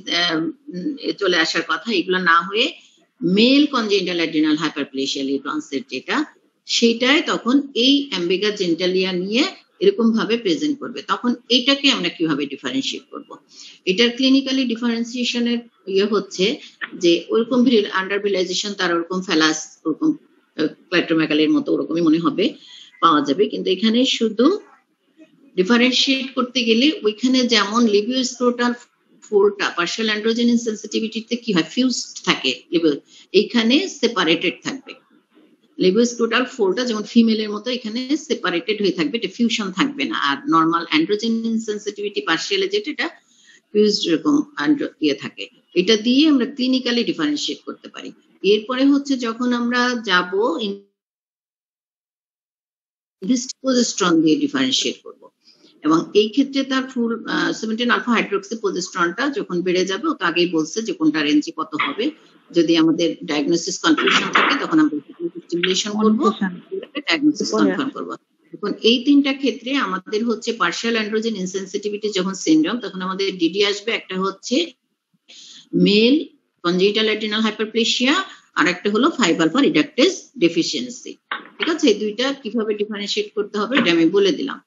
Speaker 7: চলে আসার কথা, এগুলো না হয়ে মেল কনজেনিটাল অ্যাড্রিনাল হাইপারপ্লেসিয়া লিট্রান্সের যেটা, সেটাই তখন এই অ্যাম্বিগাস জেনিটালিয়া নিয়ে এরকম ভাবে প্রেজেন্ট করবে। তখন এইটাকে আমরা কিভাবে ডিফারেন্সিয়েট করব? এটার ক্লিনিক্যালি ডিফারেন্সিয়েশনের ইয়ে হচ্ছে যে ওরকম আন্ডার ভিরিলাইজেশন তার ওরকম ফ্যালাস, ওরকম ক্লাইটোমেগালির মতো ওরকমই মনে হবে, পাওয়া যাবে। কিন্তু এখানে শুধু ডিফারেন্সিয়েট করতে গেলে ওইখানে যেমন লিবিওস্ক্রোটাল ফোলটা পার্শিয়াল অ্যান্ড্রোজেন ইনসেনসিটিভিটিতে কি হয়, ফিউজড থাকে, এইখানে সেপারেটেড থাকবে। লিবিওস্ক্রোটাল ফোলটা যেমন ফিমেলের মতো এখানে সেপারেটেড হয়ে থাকবে, এটা ফিউশন থাকবে না। আর নর্মাল অ্যান্ড্রোজেন ইনসেনসিটিভিটি পার্শিয়ালে যেটা, এটা ফিউজড এরকম ইয়ে থাকে। এটা দিয়ে আমরা ক্লিনিক্যালি ডিফারেন্সিয়েট করতে পারি। এরপরে হচ্ছে যখন আমরা যাব প্রজেস্টেরন দিয়ে ডিফারেন্সিয়েট করব, এবং এই ক্ষেত্রে তার ফুল 17 আলফা হাইড্রোক্সি প্রজেস্টেরনটা যখন বেড়ে যাবে, ওকে আগেই বলছে যে কোনটা রেঞ্জে কত হবে। যদি আমাদের ডায়াগনোসিস কনফিউশন থাকে তখন আমরা স্টিমুলেশন করব, ডায়াগনোসিস কনফার্ম করব। এখন এই তিনটা ক্ষেত্রে আমাদের হচ্ছে পার্শিয়াল অ্যান্ড্রোজেন ইনসেনসিটিভিটি যখন সিনড্রোম, তখন আমাদের ডিডি আসবে, একটা হচ্ছে মেল কনজেনিটাল অ্যাড্রিনাল হাইপারপ্লেসিয়া আর একটা হলো 5 আলফা রিডাক্টেজ ডেফিসিয়েন্সি। ঠিক আছে, এই দুইটা কিভাবে ডিফারেন্সিয়েট করতে হবে এটা আমি বলে দিলাম।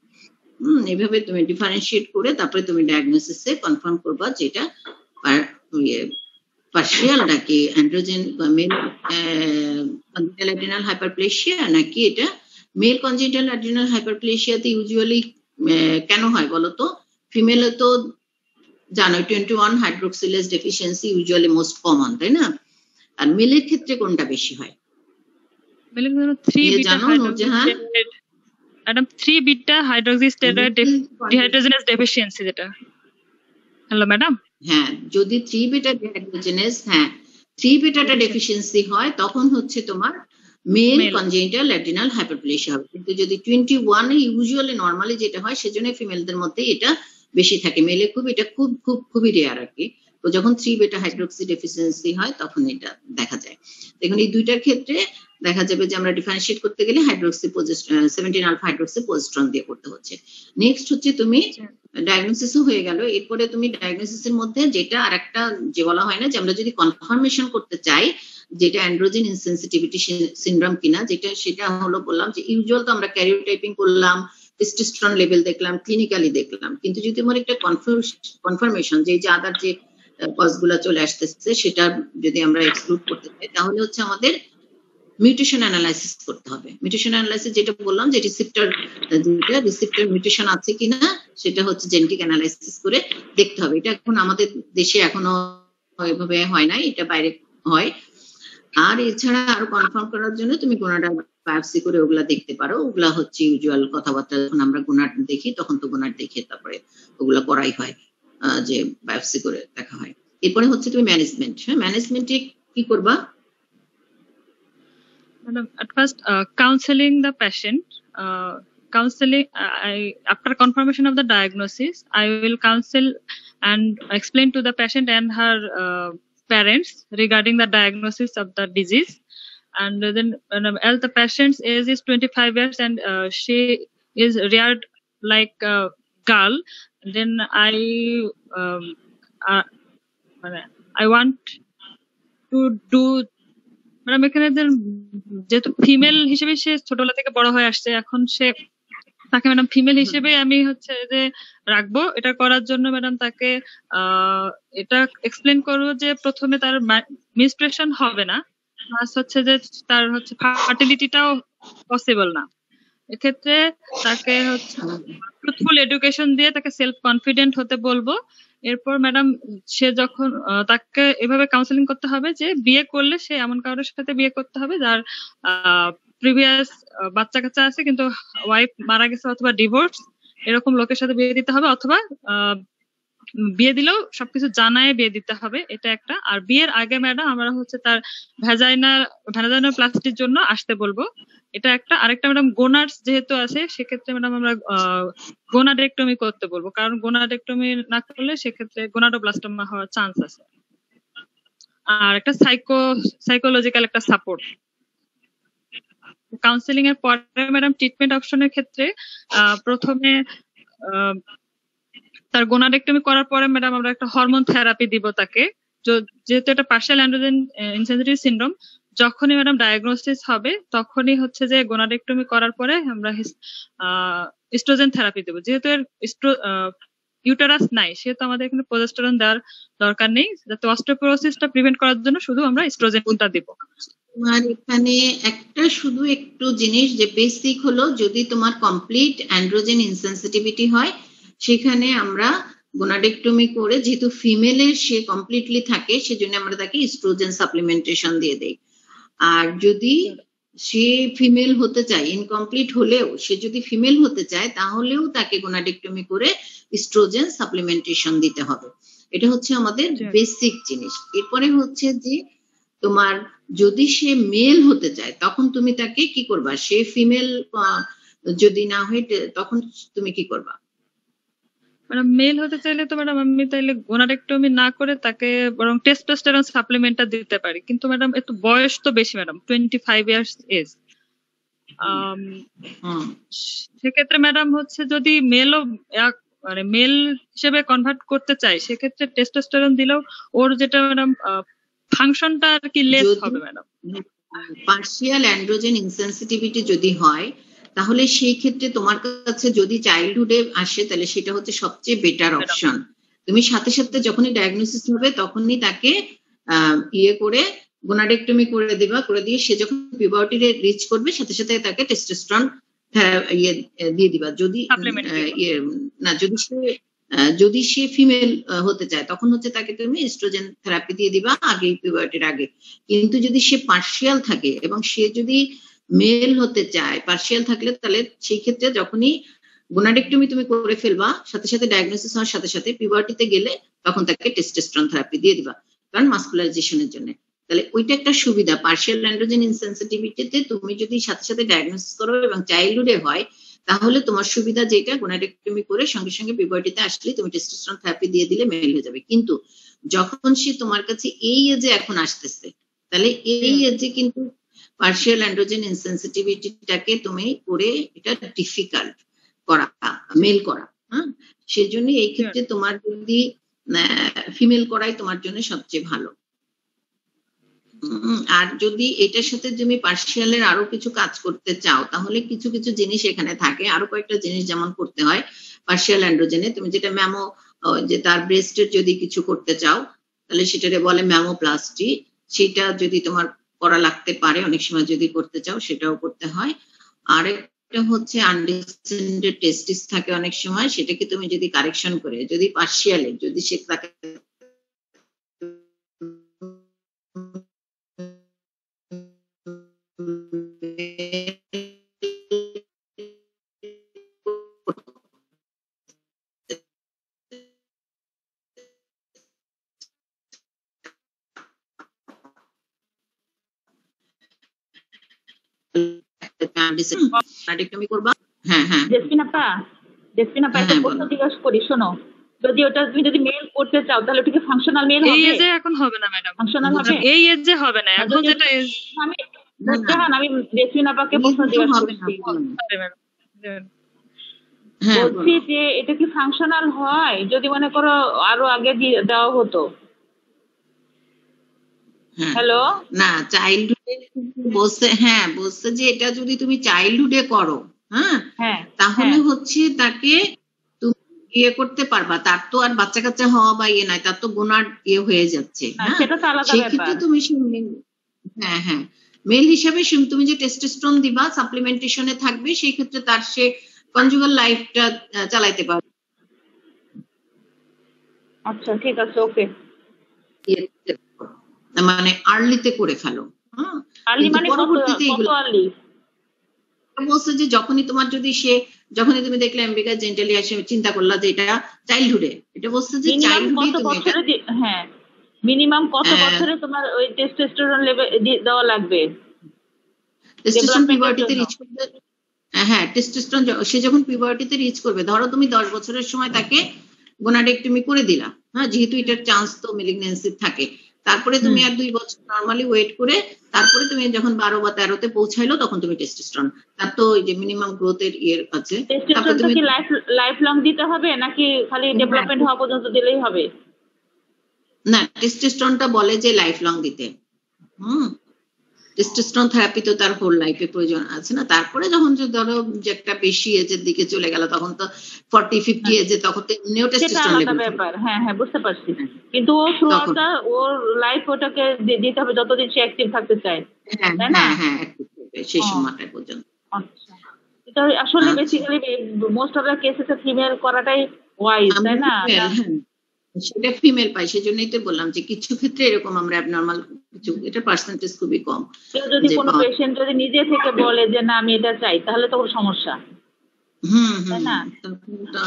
Speaker 7: এইভাবে তুমি ডিফারেন্সিয়েট করে তারপরে তুমি ডায়াগনোসিসে কনফার্ম করবা যেটা পার্শিয়াল নাকি androgen mail congenital adrenal hyperplasia, নাকি এটা মেল কনজেনিটাল অ্যাড্রিনাল হাইপারপ্লেসিয়াতে ইউজুয়ালি কেন হয় বলতো? ফিমেলে তো জানো 21 হাইড্রোক্সিলেজ ডেফিসিয়েন্সি ইউজুয়ালি মোস্ট কমন, তাই না? আর মেলের ক্ষেত্রে কোনটা বেশি হয়?
Speaker 1: মেলের জন্য 3 beta madam 3 beta hydroxysteroid dehydrogenase deficiency যেটা। হ্যালো ম্যাডাম,
Speaker 7: হ্যাঁ, যদি 3 বিটা ডিহাইড্রোজেনেস 3 বিটাটা ডেফিসিয়েন্সি হয় তখন হচ্ছে তোমার মেল কনজেনিটাল অ্যাড্রিনাল হাইপারপ্লেসিয়া হবে। কিন্তু যদি 21 এ ইউজুয়ালি নরমালি যেটা হয় সেজন্য ফিমেলদের মধ্যে এটা বেশি থাকে, মেলে এটা খুবই রেয়ার আর কি। তো যখন 3 বিটা হাইড্রোক্সি ডেফিসিয়েন্সি হয় তখন এটা দেখা যায়। দেখুন এই দুইটার ক্ষেত্রে দেখা যাবে যে আমরা ডিফারেন্সিয়েট করতে গেলে হাইড্রোক্সি 17 আলফা হাইড্রোক্সি প্রজেস্টেরন দিয়ে করতে হচ্ছে। নেক্সট হচ্ছে তুমি ডায়াগনোসিসও হয়ে গেল, এরপরে তুমি ডায়াগনোসিসের মধ্যে যেটা আরেকটা যে বলা হয় না যে আমরা যদি কনফার্মেশন করতে চাই যেটা অ্যান্ড্রোজেন ইনসেনসিটিভিটি সিনড্রোম কিনা, সেটা হলো বললাম যে ইউজুয়াল তো আমরা ক্যারিওটাইপিং করলাম, টেস্টোস্টেরন লেভেল দেখলাম, ক্লিনিক্যালি দেখলাম, কিন্তু যদি আমার একটা কনফার্মেশন যে আদার যে কজগুলো চলে আসতেছে সেটা যদি আমরা এক্সক্লুড করতে চাই তাহলে হচ্ছে আমাদের মিউটেশন অ্যানালাইসিস করতে হবে। মিউটেশন অ্যানালাইসিস যেটা বললাম যে রিসিপ্টর মিউটেশন আছে কিনা সেটা হচ্ছে জেনেটিক অ্যানালাইসিস করে দেখতে হবে। এটা এখন আমাদের দেশে এখনো এভাবে হয় নাই, এটা বাইরে হয়। আর এছাড়া আরো কনফার্ম করার জন্য তুমি গোনাডাল বায়োপসি করে ওগুলা দেখতে পারো। ওগুলা হচ্ছে ইউজুয়াল কথাবার্তা, যখন আমরা গোনাড দেখি তখন তো গোনাড দেখে তারপরে ওগুলা করাই হয়, যে বায়োপসি করে দেখা হয়। এরপরে হচ্ছে তুমি ম্যানেজমেন্ট। হ্যাঁ, ম্যানেজমেন্টে কি করবা?
Speaker 1: Madam, at first, counseling the patient. After confirmation of the diagnosis, I will counsel and explain to the patient and her parents regarding the diagnosis of the disease. And then, as the patient's age is 25 years and she is reared like a girl, then I want to do. Madam এখানে যেহেতু female হিসেবে সে ছোটবেলা থেকে বড় হয়ে আসছে, এখন সে তাকে ম্যাডাম ফিমেল হিসেবে আমি হচ্ছে যে রাখবো। এটা করার জন্য ম্যাডাম তাকে এটা এক্সপ্লেন করবো যে প্রথমে তার মেনস্ট্রুয়েশন হবে না, প্লাস হচ্ছে যে তার হচ্ছে ফার্টিলিটিটাও পসিবল না। এক্ষেত্রে তাকে হচ্ছে ট্রুথফুল এডুকেশন দিয়ে তাকে সেলফ কনফিডেন্ট হতে বলবো। এরপর ম্যাডাম সে যখন তাকে এভাবে কাউন্সেলিং করতে হবে যে বিয়ে করলে সে এমন কারোর সাথে বিয়ে করতে হবে যার প্রিভিয়াস বাচ্চা কাচ্চা আছে কিন্তু ওয়াইফ মারা গেছে অথবা ডিভোর্স, এরকম লোকের সাথে বিয়ে দিতে হবে, অথবা বিয়ে দিলেও সবকিছু জানায় বিয়ে দিতে হবে, এটা একটা। আর বিয়ের আগে ম্যাডাম আমরা হচ্ছে তার ভ্যাজাইনোপ্লাস্টির জন্য আসতে বলবো, এটা একটা। আরেকটা ম্যাডাম গোনাডস যেহেতু আছে সেক্ষেত্রে ম্যাডাম আমরা গোনাডেক্টমি করতে বলবো, কারণ গোনাডেক্টমি না করলে সেক্ষেত্রে গোনাডোব্লাস্টোমা হওয়ার চান্স আছে। আর একটা সাইকোলজিক্যাল একটা সাপোর্ট। কাউন্সেলিং এর পরে ম্যাডাম ট্রিটমেন্ট অপশনের ক্ষেত্রে প্রথমে তার গোনাডেক্টমি করার পরে ম্যাডাম আমরা একটা হরমোন থেরাপি দিব তাকে, যেহেতু এটা পার্শিয়াল অ্যান্ড্রোজেন ইনসেনসিটিভ সিনড্রোম। যখনই ম্যাডাম ডায়াগনোসিস হবে তখনই হচ্ছে যে গোনাডেক্টমি করার পরে আমরা ইস্ট্রোজেন থেরাপি দেবো। যেহেতু এর ইউটেরাস নাই সেহেতু আমাদের এখানে প্রোজেস্টেরন দেওয়ার দরকার নেই, যাতে অস্টিওপোরোসিসটা প্রিভেন্ট করার জন্য শুধু আমরা ইস্ট্রোজেনটা দেব।
Speaker 7: তোমার এখানে একটা শুধু একটু জিনিস যে বেসিক হলো, যদি তোমার কমপ্লিট অ্যান্ড্রোজেন ইনসেনসিটিভিটি হয় সেখানে আমরা গোনাডেক্টমি করে, যেহেতু ফিমেলের সে কমপ্লিটলি থাকে সেজন্য আমরা তাকে ইস্ট্রোজেন সাপ্লিমেন্টেশন দিয়ে দেই। আর যদি সে ফিমেল হতে চায়, ইনকমপ্লিট হলেও সে যদি ফিমেল হতে চায় তাহলেও তাকে গোনাডেক্টমি করে ইস্ট্রোজেন সাপ্লিমেন্টেশন দিতে হবে। এটা হচ্ছে আমাদের বেসিক জিনিস। এরপরে হচ্ছে যে তোমার যদি সে মেল হতে চায় তখন তুমি তাকে কি করবা? সে ফিমেল যদি না হয় তখন তুমি কি করবা?
Speaker 1: ম্যাডাম মেল হতে চাইলে তো ম্যাডাম আমি তাইলে গোনাডেক্টমি না করে তাকে বরং টেস্টোস্টেরন সাপ্লিমেন্টটা দিতে পারি, কিন্তু ম্যাডাম একটু বয়স তো বেশি ম্যাডাম, 25 ইয়ার্স এজ। সেক্ষেত্রে ম্যাডাম হচ্ছে যদি মেলও মানে মেল হিসেবে কনভার্ট করতে চাই সেক্ষেত্রে টেস্টোস্টেরন দিলেও ওর যেটা ম্যাডাম ফাংশনটা আর কি লেস হবে ম্যাডাম।
Speaker 7: পার্শিয়াল অ্যান্ড্রোজেন ইনসেনসিটিভিটি যদি হয় তাহলে সেই ক্ষেত্রে তোমার কাছে যদি চাইল্ডহুডে আসে তাহলে সেটা হচ্ছে সবচেয়ে বেটার অপশন। তুমি সাথে সাথে যখনই ডায়াগনোসিস হবে তখনই তাকে ইয়ে করে গোনাডেক্টমি করে দিবা, করে দিয়ে সে যখন পিউবার্টিতে রিচ করবে সাথে সাথে তাকে টেস্টোস্টেরন ইয়ে দিয়ে দিবা। যদি না যদি সে ফিমেল হতে চায় তখন হচ্ছে তাকে তুমি ইস্ট্রোজেন থেরাপি দিয়ে দিবা আগে, পিউবার্টির আগে। কিন্তু যদি সে পার্শিয়াল থাকে এবং সে যদি মেল হতে চায়, পার্শিয়াল থাকলে তাহলে সেই ক্ষেত্রে যখনই গোনাডেক্টমি তুমি করে ফেলবা সাথে সাথে ডায়াগনোসিস হওয়ার সাথে সাথে পিউবার্টিতে গেলে তখন তাকে টেস্টোস্টেরন থেরাপি দিয়ে দিবা, কারণ মাসকুলারাইজেশনের জন্য। তাহলে ওইটা একটা সুবিধা। পার্শিয়াল অ্যান্ড্রোজেন ইনসেনসিটিভিটিতে তুমি যদি সাথে সাথে ডায়াগনোসিস করো এবং চাইল্ডহুডে হয় তাহলে তোমার সুবিধা যেটা গোনাডেক্টমি করে সঙ্গে সঙ্গে পিউবার্টিতে আসলে তুমি টেস্টোস্টেরন থেরাপি দিয়ে দিলে মেল হয়ে যাবে। কিন্তু যখন সে তোমার কাছে এই এজে এখন আসতেছে তাহলে এই এজে কিন্তু পার্শিয়াল অ্যান্ড্রোজেন ইনসেনসিটিভিটিটাকে তুমি করে এটা ডিফিকাল্ট করা, মেল করা। হ্যাঁ, সেই জন্য এই ক্ষেত্রে তোমার যদি ফিমেল করাই তোমার জন্য সবচেয়ে ভালো। আর যদি এটার সাথে তুমি পার্শিয়ালের আরো কিছু কাজ করতে চাও তাহলে কিছু কিছু জিনিস এখানে থাকে, আরো কয়েকটা জিনিস যেমন করতে হয় পার্শিয়াল অ্যান্ড্রোজেনে। তুমি যেটা ম্যামো যে তার ব্রেস্টের যদি কিছু করতে চাও তাহলে সেটারে বলে ম্যামোপ্লাস্টি। সেটা যদি তোমার করা লাগতে পারে, অনেক সময় যদি করতে চাও সেটাও করতে হয়। আর একটা হচ্ছে আনডিসেন্ডেড টেস্টিস থাকে অনেক সময়, সেটাকে তুমি যদি কারেকশন করে, যদি পার্শিয়ালি যদি সে তাকে করবা। হ্যাঁ হ্যাঁ
Speaker 5: একটা প্রশ্ন জিজ্ঞাসা করি, শোনো, যদি ওটা তুমি যদি মেল করতে চাও তাহলে ওটা কি ফাংশনাল মেল হবে?
Speaker 1: এই এজে এখন হবে না ম্যাডাম,
Speaker 5: ফাংশনাল হবে
Speaker 1: এই এজে হবে না, এখন যেটা
Speaker 5: আমি জেসমিন আপাকে প্রশ্ন জিজ্ঞাসা করছি, বলছি যে এটা কি ফাংশনাল হয় যদি মনে করো আরো আগে দেওয়া হতো? হ্যালো,
Speaker 7: না চাইল্ডহুডে বলছে, হ্যাঁ বলছে যে এটা যদি তুমি চাইল্ডহুডে করো, হ্যাঁ তাহলে হচ্ছে তাকে তুমি ইয়ে করতে পারবা, তার তো আর বাচ্চা কাচ্চা হওয়া বা ইয়ে নাই, তার তো গোনার ইয়ে হয়ে যাচ্ছে, সেক্ষেত্রে তুমি হ্যাঁ হ্যাঁ মেল হিসাবে তুমি যে টেস্টোস্টেরন দিবা সাপ্লিমেন্টেশনে থাকবে, সেই ক্ষেত্রে তার সে কনজুগাল লাইফটা চালাইতে পারবে।
Speaker 5: আচ্ছা ঠিক আছে, ওকে।
Speaker 7: মানে আর্লিতে করে ফেলো,
Speaker 5: পরবর্তীতে
Speaker 7: বলছে যে যখনই তোমার যদি যখনই তুমি দেখলে এমবিকা জেন্টালি আসে চিন্তা করলা যে এটা চাইল্ডহুডে, এটা বলছে যে চাইল্ডহুডে তুমি এটা
Speaker 5: মিনিমাম কত বছরে তোমার ওই টেস্টোস্টেরন লেভেল দেওয়া লাগবে?
Speaker 7: টেস্টোস্টেরন পিউবার্টিতে রিচ করবে, হ্যাঁ টেস্টোস্টেরন সে যখন পিউবার্টিতে রিচ করবে, ধরো তুমি 10 বছরের সময় তাকে গোনাডেক্টমি করে দিলা, হ্যাঁ যেহেতু এটার চান্স তো মেলিগন্যান্সি থাকে, তারপরে তুমি আর 2 বছর নরমালি ওয়েট করে তারপরে তুমি যখন 12 বা 13তে পৌঁছাইলো তখন তুমি টেস্টোস্টেরন, তার তো ওই যে মিনিমাম গ্রোথের ইয়ের আছে।
Speaker 5: তারপরে তুমি কি লাইফ লং দিতে হবে নাকি খালি ডেভেলপমেন্ট হওয়া পর্যন্ত দিলেই হবে?
Speaker 7: না টেস্টোস্টেরনটা বলে যে লাইফ লং দিতে, টেস্টোস্টেরন থেরাপি তো তার হোল লাইফে প্রয়োজন আছে না। তারপরে যখন ধরো যে একটা বেশি এজের দিকে চলে গেল, তখন তো 40-50 এজে তখন তো এমনিও টেস্টোস্টেরন লেভেল
Speaker 5: ব্যাপার, হ্যাঁ হ্যাঁ বুঝতে পারছি, কিন্তু ও থ্রুআউটটা ওর লাইফ ওটাকে দিতে হবে যতদিন সে অ্যাক্টিভ থাকতে চায়, তাই না?
Speaker 7: হ্যাঁ সেই সময়টা পর্যন্ত।
Speaker 5: আচ্ছা, এটা আসলে বেসিক্যালি মোস্ট অফ দ্য কেসেসে ফিমেল করাটাই ওয়াইজ, তাই না?
Speaker 7: সেটা ফিমেল পাই, সেজন্যই তো বললাম যে কিছু ক্ষেত্রে এরকম আমরা অ্যাবনরমাল কিছু, এটা পার্সেন্টেজ খুবই কম।
Speaker 5: যদি কোনো পেশেন্ট যদি নিজে থেকে বলে যে না আমি এটা চাই, তাহলে তো সমস্যা, তাই না?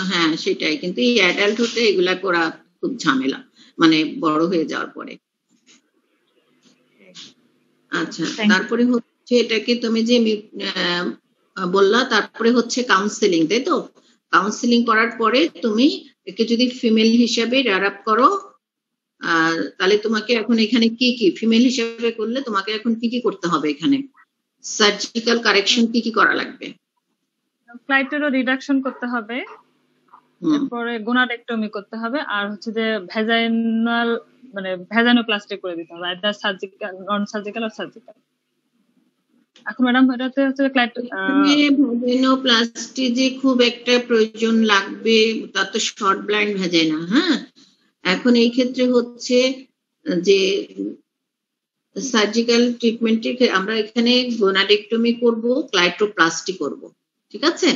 Speaker 7: হ্যাঁ সেটাই, কিন্তু এই অ্যাডাল্টহুডে এগুলা করা খুব ঝামেলা, মানে বড় হয়ে যাওয়ার পরে। আচ্ছা, তারপরে হচ্ছে এটাকে তুমি যে বললা, তারপরে হচ্ছে কাউন্সেলিং, তাই তো? কাউন্সেলিং করার পরে তুমি একে যদি ফিমেল হিসাবে রেয়ার করো, তাহলে তোমাকে এখন এখানে কি ফিমেল হিসাবে করলে তোমাকে এখন কি করতে হবে? এখানে সার্জিক্যাল কারেকশন কি করা লাগবে?
Speaker 1: ক্লাইটোরো রিডাকশন করতে হবে, তারপরে গোনাডেক্টমি করতে হবে, আর হচ্ছে যে ভ্যাজাইনাল মানে ভ্যাজানোপ্লাস্টি করে দিতে হবে, আইদার সার্জিক্যাল, নন সার্জিক্যাল আর সার্জিক্যাল। এখন ম্যাডাম এটাতে হচ্ছে
Speaker 7: ভ্যাজানোপ্লাস্টি যে খুব একটা প্রয়োজন লাগবে তার তো শর্ট ব্লাইন্ড ভ্যাজাইনা, হ্যাঁ এখন এই ক্ষেত্রে হচ্ছে যে সার্জিক্যাল ট্রিটমেন্টে আমরা এখানে গোনাডেক্টমি করব, ক্লাইটোপ্লাস্টি করব, ঠিক আছে,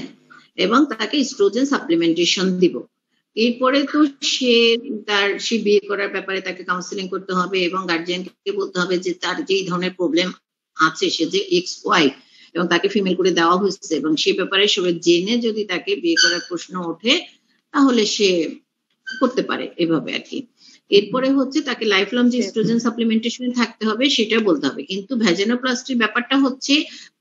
Speaker 7: এবং তাকে ইস্ট্রোজেন সাপ্লিমেন্টেশন দিব। এরপরে তো সে বিয়ে করার ব্যাপারে তাকে কাউন্সিলিং করতে হবে এবং গার্জিয়ানকে বলতে হবে যে তার যেই ধরনের প্রবলেম আছে, সে যে এক্স ওয়াই এবং তাকে ফিমেল করে দেওয়া হচ্ছে, এবং সে ব্যাপারে সবাই জেনে যদি তাকে বিয়ে করার প্রশ্ন ওঠে তাহলে সে করতে পারে, এভাবে আর কি। এরপরে হচ্ছে তাকে লাইফ লং যে ইস্ট্রোজেন সাপ্লিমেন্টেশনে থাকতে হবে সেটা বলতে হবে। কিন্তু ভ্যাজানোপ্লাস্টির ব্যাপারটা হচ্ছে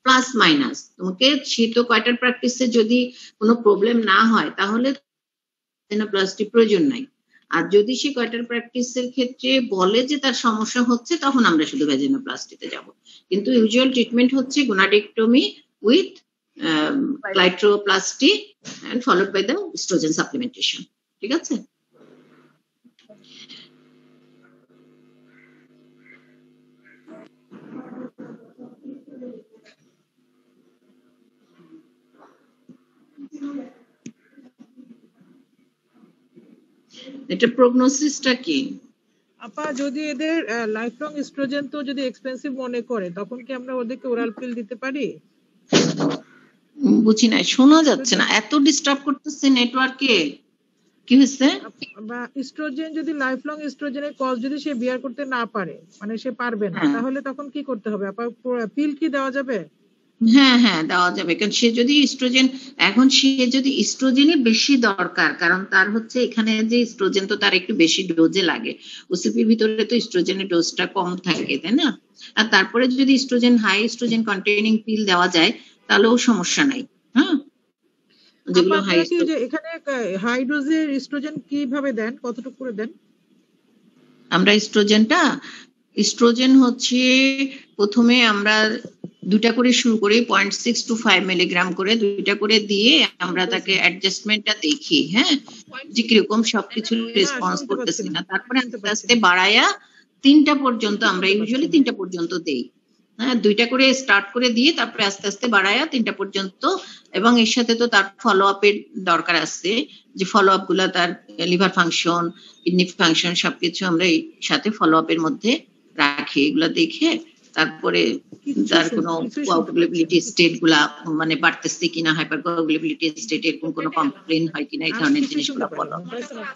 Speaker 7: প্লাস মাইনাস, তোমাকে শীত কোয়ার্টার প্র্যাকটিসে যদি কোনো প্রবলেম না হয় তাহলে ভ্যাজানোপ্লাস্টি প্রয়োজন নাই, আর যদি সে কোয়ার্টার প্র্যাকটিসের ক্ষেত্রে বলে যে তার সমস্যা হচ্ছে তখন আমরা শুধু ভ্যাজানোপ্লাস্টিতে যাব। কিন্তু ইউজুয়াল ট্রিটমেন্ট হচ্ছে gonadectomy with clitoroplasty and followed by the oestrogen supplementation, ঠিক আছে? এটা প্রগনোসিসটা কি?
Speaker 6: আপা যদি এদের লাইফ লং ইস্ট্রোজেন তো যদি এক্সপেন্সিভ মনে করে তখন কি আমরা ওদেরকে ওরাল পিল দিতে পারি?
Speaker 7: বুঝি না, শোনা যাচ্ছে না, এত ডিস্টার্ব করতেছে নেটওয়ার্কে, কি হয়েছে?
Speaker 6: বা ইস্ট্রোজেন যদি লাইফ লং ইস্ট্রোজেনের কজ যদি সে বিয়ার করতে না পারে, মানে সে পারবে না, তাহলে তখন কি করতে হবে আপা? পিল কি দেওয়া যাবে?
Speaker 7: হ্যাঁ হ্যাঁ দেওয়া যাবে, কারণ সে যদি ইস্ট্রোজেন, এখন সে যদি ইস্ট্রোজেনই বেশি দরকার, কারণ তার হচ্ছে এখানে যে ইস্ট্রোজেন তো তার একটু বেশি ডোজে লাগে, ওসিপির ভিতরে তো ইস্ট্রোজেনের ডোজটা কম থাকে, তাই না? আর তারপরে যদি ইস্ট্রোজেন হাই ইস্ট্রোজেন কন্টেইনিং পিল দেওয়া যায় তাহলেও সমস্যা নাই। হ্যাঁ, যেগুলো হাই
Speaker 6: এখানে হাই ডোজের ইস্ট্রোজেন কিভাবে দেন, কতটুকু করে দেন?
Speaker 7: আমরা ইস্ট্রোজেন হচ্ছে প্রথমে আমরা 2টা করে শুরু করি, 0.6 to 5 মিলিগ্রাম করে 2টা করে দিয়ে আমরা তাকে অ্যাডজাস্টমেন্টটা দেখি, হ্যাঁ, যে কিরকম সবকিছু রেসপন্স করতেছি না, তারপরে আস্তে আস্তে বাড়ায়া 3টা পর্যন্ত, আমরা ইউজুয়ালি 3টা পর্যন্ত দেই। হ্যাঁ, 2টা করে স্টার্ট করে দিয়ে তারপরে আস্তে আস্তে বাড়ায়া 3টা পর্যন্ত, এবং এর সাথে তো তার ফলো আপের দরকার আছে, যে ফলো আপ গুলা তার লিভার ফাংশন, কিডনি ফাংশন সবকিছু আমরা এই সাথে ফলো আপের মধ্যে রাখি, এগুলা দেখে তারপরে তার কোনো কোয়াগুলেবিলিটি স্টেট গুলা মানে বাড়তেছে কিনা, হাইপার কোয়াগুলেবিলিটি স্টেট এরকম কোনো কমপ্লেন হয় কিনা, এই ধরনের জিনিসগুলো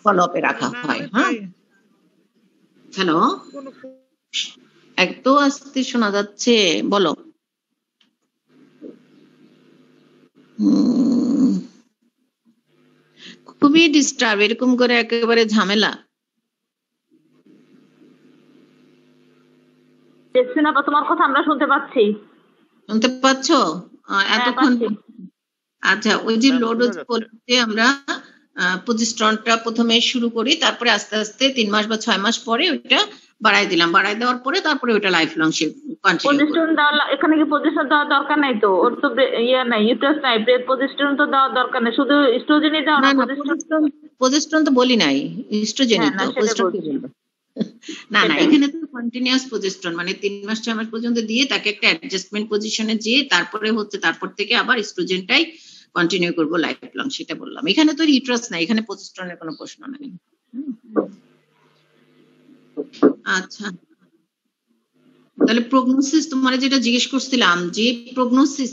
Speaker 7: ফলো আপে রাখা হয়। হ্যাঁ, হ্যালো, এত আস্তে শোনা যাচ্ছে, বলো। খুবই ডিস্টার্ব, এরকম করে একেবারে ঝামেলা।
Speaker 5: দেখছেন আপা, তোমার কথা আমরা শুনতে পাচ্ছি।
Speaker 7: শুনতে পাচ্ছ এতক্ষণ? আচ্ছা, ওই যে লো ডোজ বলতে আমরা প্রজেস্টেরনটা প্রথমে শুরু করি, তারপরে আস্তে আস্তে 3 মাস বা 6 মাস পরে ওইটা বাড়াই দিলাম, বাড়াই দেওয়ার পরে তারপরে ওইটা লাইফ লং সে কন্টিনিউ করবে।
Speaker 5: প্রজেস্টেরন দেওয়া, এখানে কি প্রজেস্টেরন দেওয়ার দরকার নাই তো? ওর তো ইয়া নাই, ইউটারাস নাই, প্রজেস্টেরন তো দেওয়ার দরকার নাই, শুধু ইস্ট্রোজেনই দেওয়া।
Speaker 7: না, প্রজেস্টেরন তো বলি নাই, ইস্ট্রোজেনই তো। প্রজেস্টেরন কি বলবো? না না, এখানে তো কন্টিনিউয়াস প্রজেস্টেরন, মানে 3 মাস 6 মাস পর্যন্ত দিয়ে তাকে একটা অ্যাডজাস্টমেন্ট পজিশনে যেয়ে তারপরে হচ্ছে তারপর থেকে আবার ইস্ট্রোজেনটাই কন্টিনিউ করবো লাইফ লং, সেটা বললাম। এখানে তো ইউটারাস নাই, এখানে প্রজেস্টেরনের কোনো প্রশ্ন নাই। আচ্ছা, তাহলে প্রগনোসিস তোমার যেটা জিজ্ঞেস করছিলাম, যে প্রগনোসিস,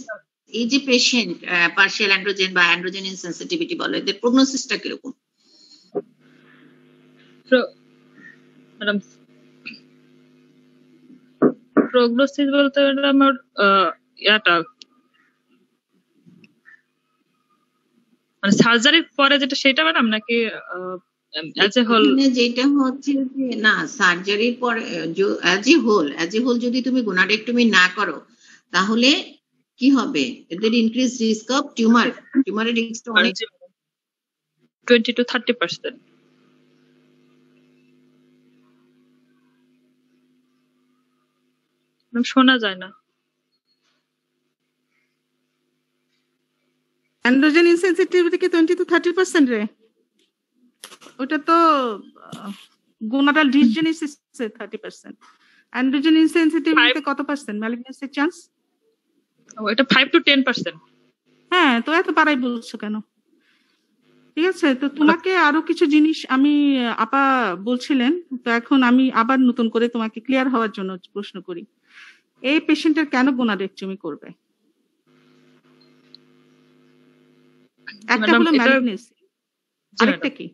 Speaker 7: এই যে পেশেন্ট পার্শিয়াল অ্যান্ড্রোজেন বা অ্যান্ড্রোজেন ইনসেনসিটিভিটি বলে, এদের প্রগনোসিসটা কিরকম?
Speaker 1: ম্যাডাম, প্রগনোসিস বলতে আমার ইয়াটা মানে সার্জারির পরে যেটা, সেটা ম্যাডাম, নাকি অ্যাজ এ হোল?
Speaker 7: যেটা হচ্ছে যে না, সার্জারির পরে অ্যাজ এ হোল যদি তুমি গোনাডেক্টমি না করো তাহলে কি হবে? এদের ইনক্রিজ রিস্ক অফ টিউমারের রিস্কটা অনেক,
Speaker 1: 20 to 30%। শোনা যায় না।
Speaker 2: অ্যান্ড্রোজেন ইনসেনসিটিভিটি কি 20 to 30% রে? ওটা তো গোনাডাল ডিসজেনেসিস 30%। অ্যান্ড্রোজেন ইনসেনসিটিভিটিতে কত পার্সেন্ট ম্যালিগন্যান্সির চান্স?
Speaker 1: এটা 5 to 10%।
Speaker 2: হ্যাঁ, তো এত বাড়াই বলছো কেন? ঠিক আছে, তো তোমাকে আরো কিছু জিনিস আমি আপা বলছিলেন, তো এখন আমি আবার নতুন করে তোমাকে ক্লিয়ার হওয়ার জন্য প্রশ্ন করি, এই পেশেন্টের কেন গোনাডেক্টমি করবে? একটা হলো ম্যালিগন্যান্সি, আরেকটা কি?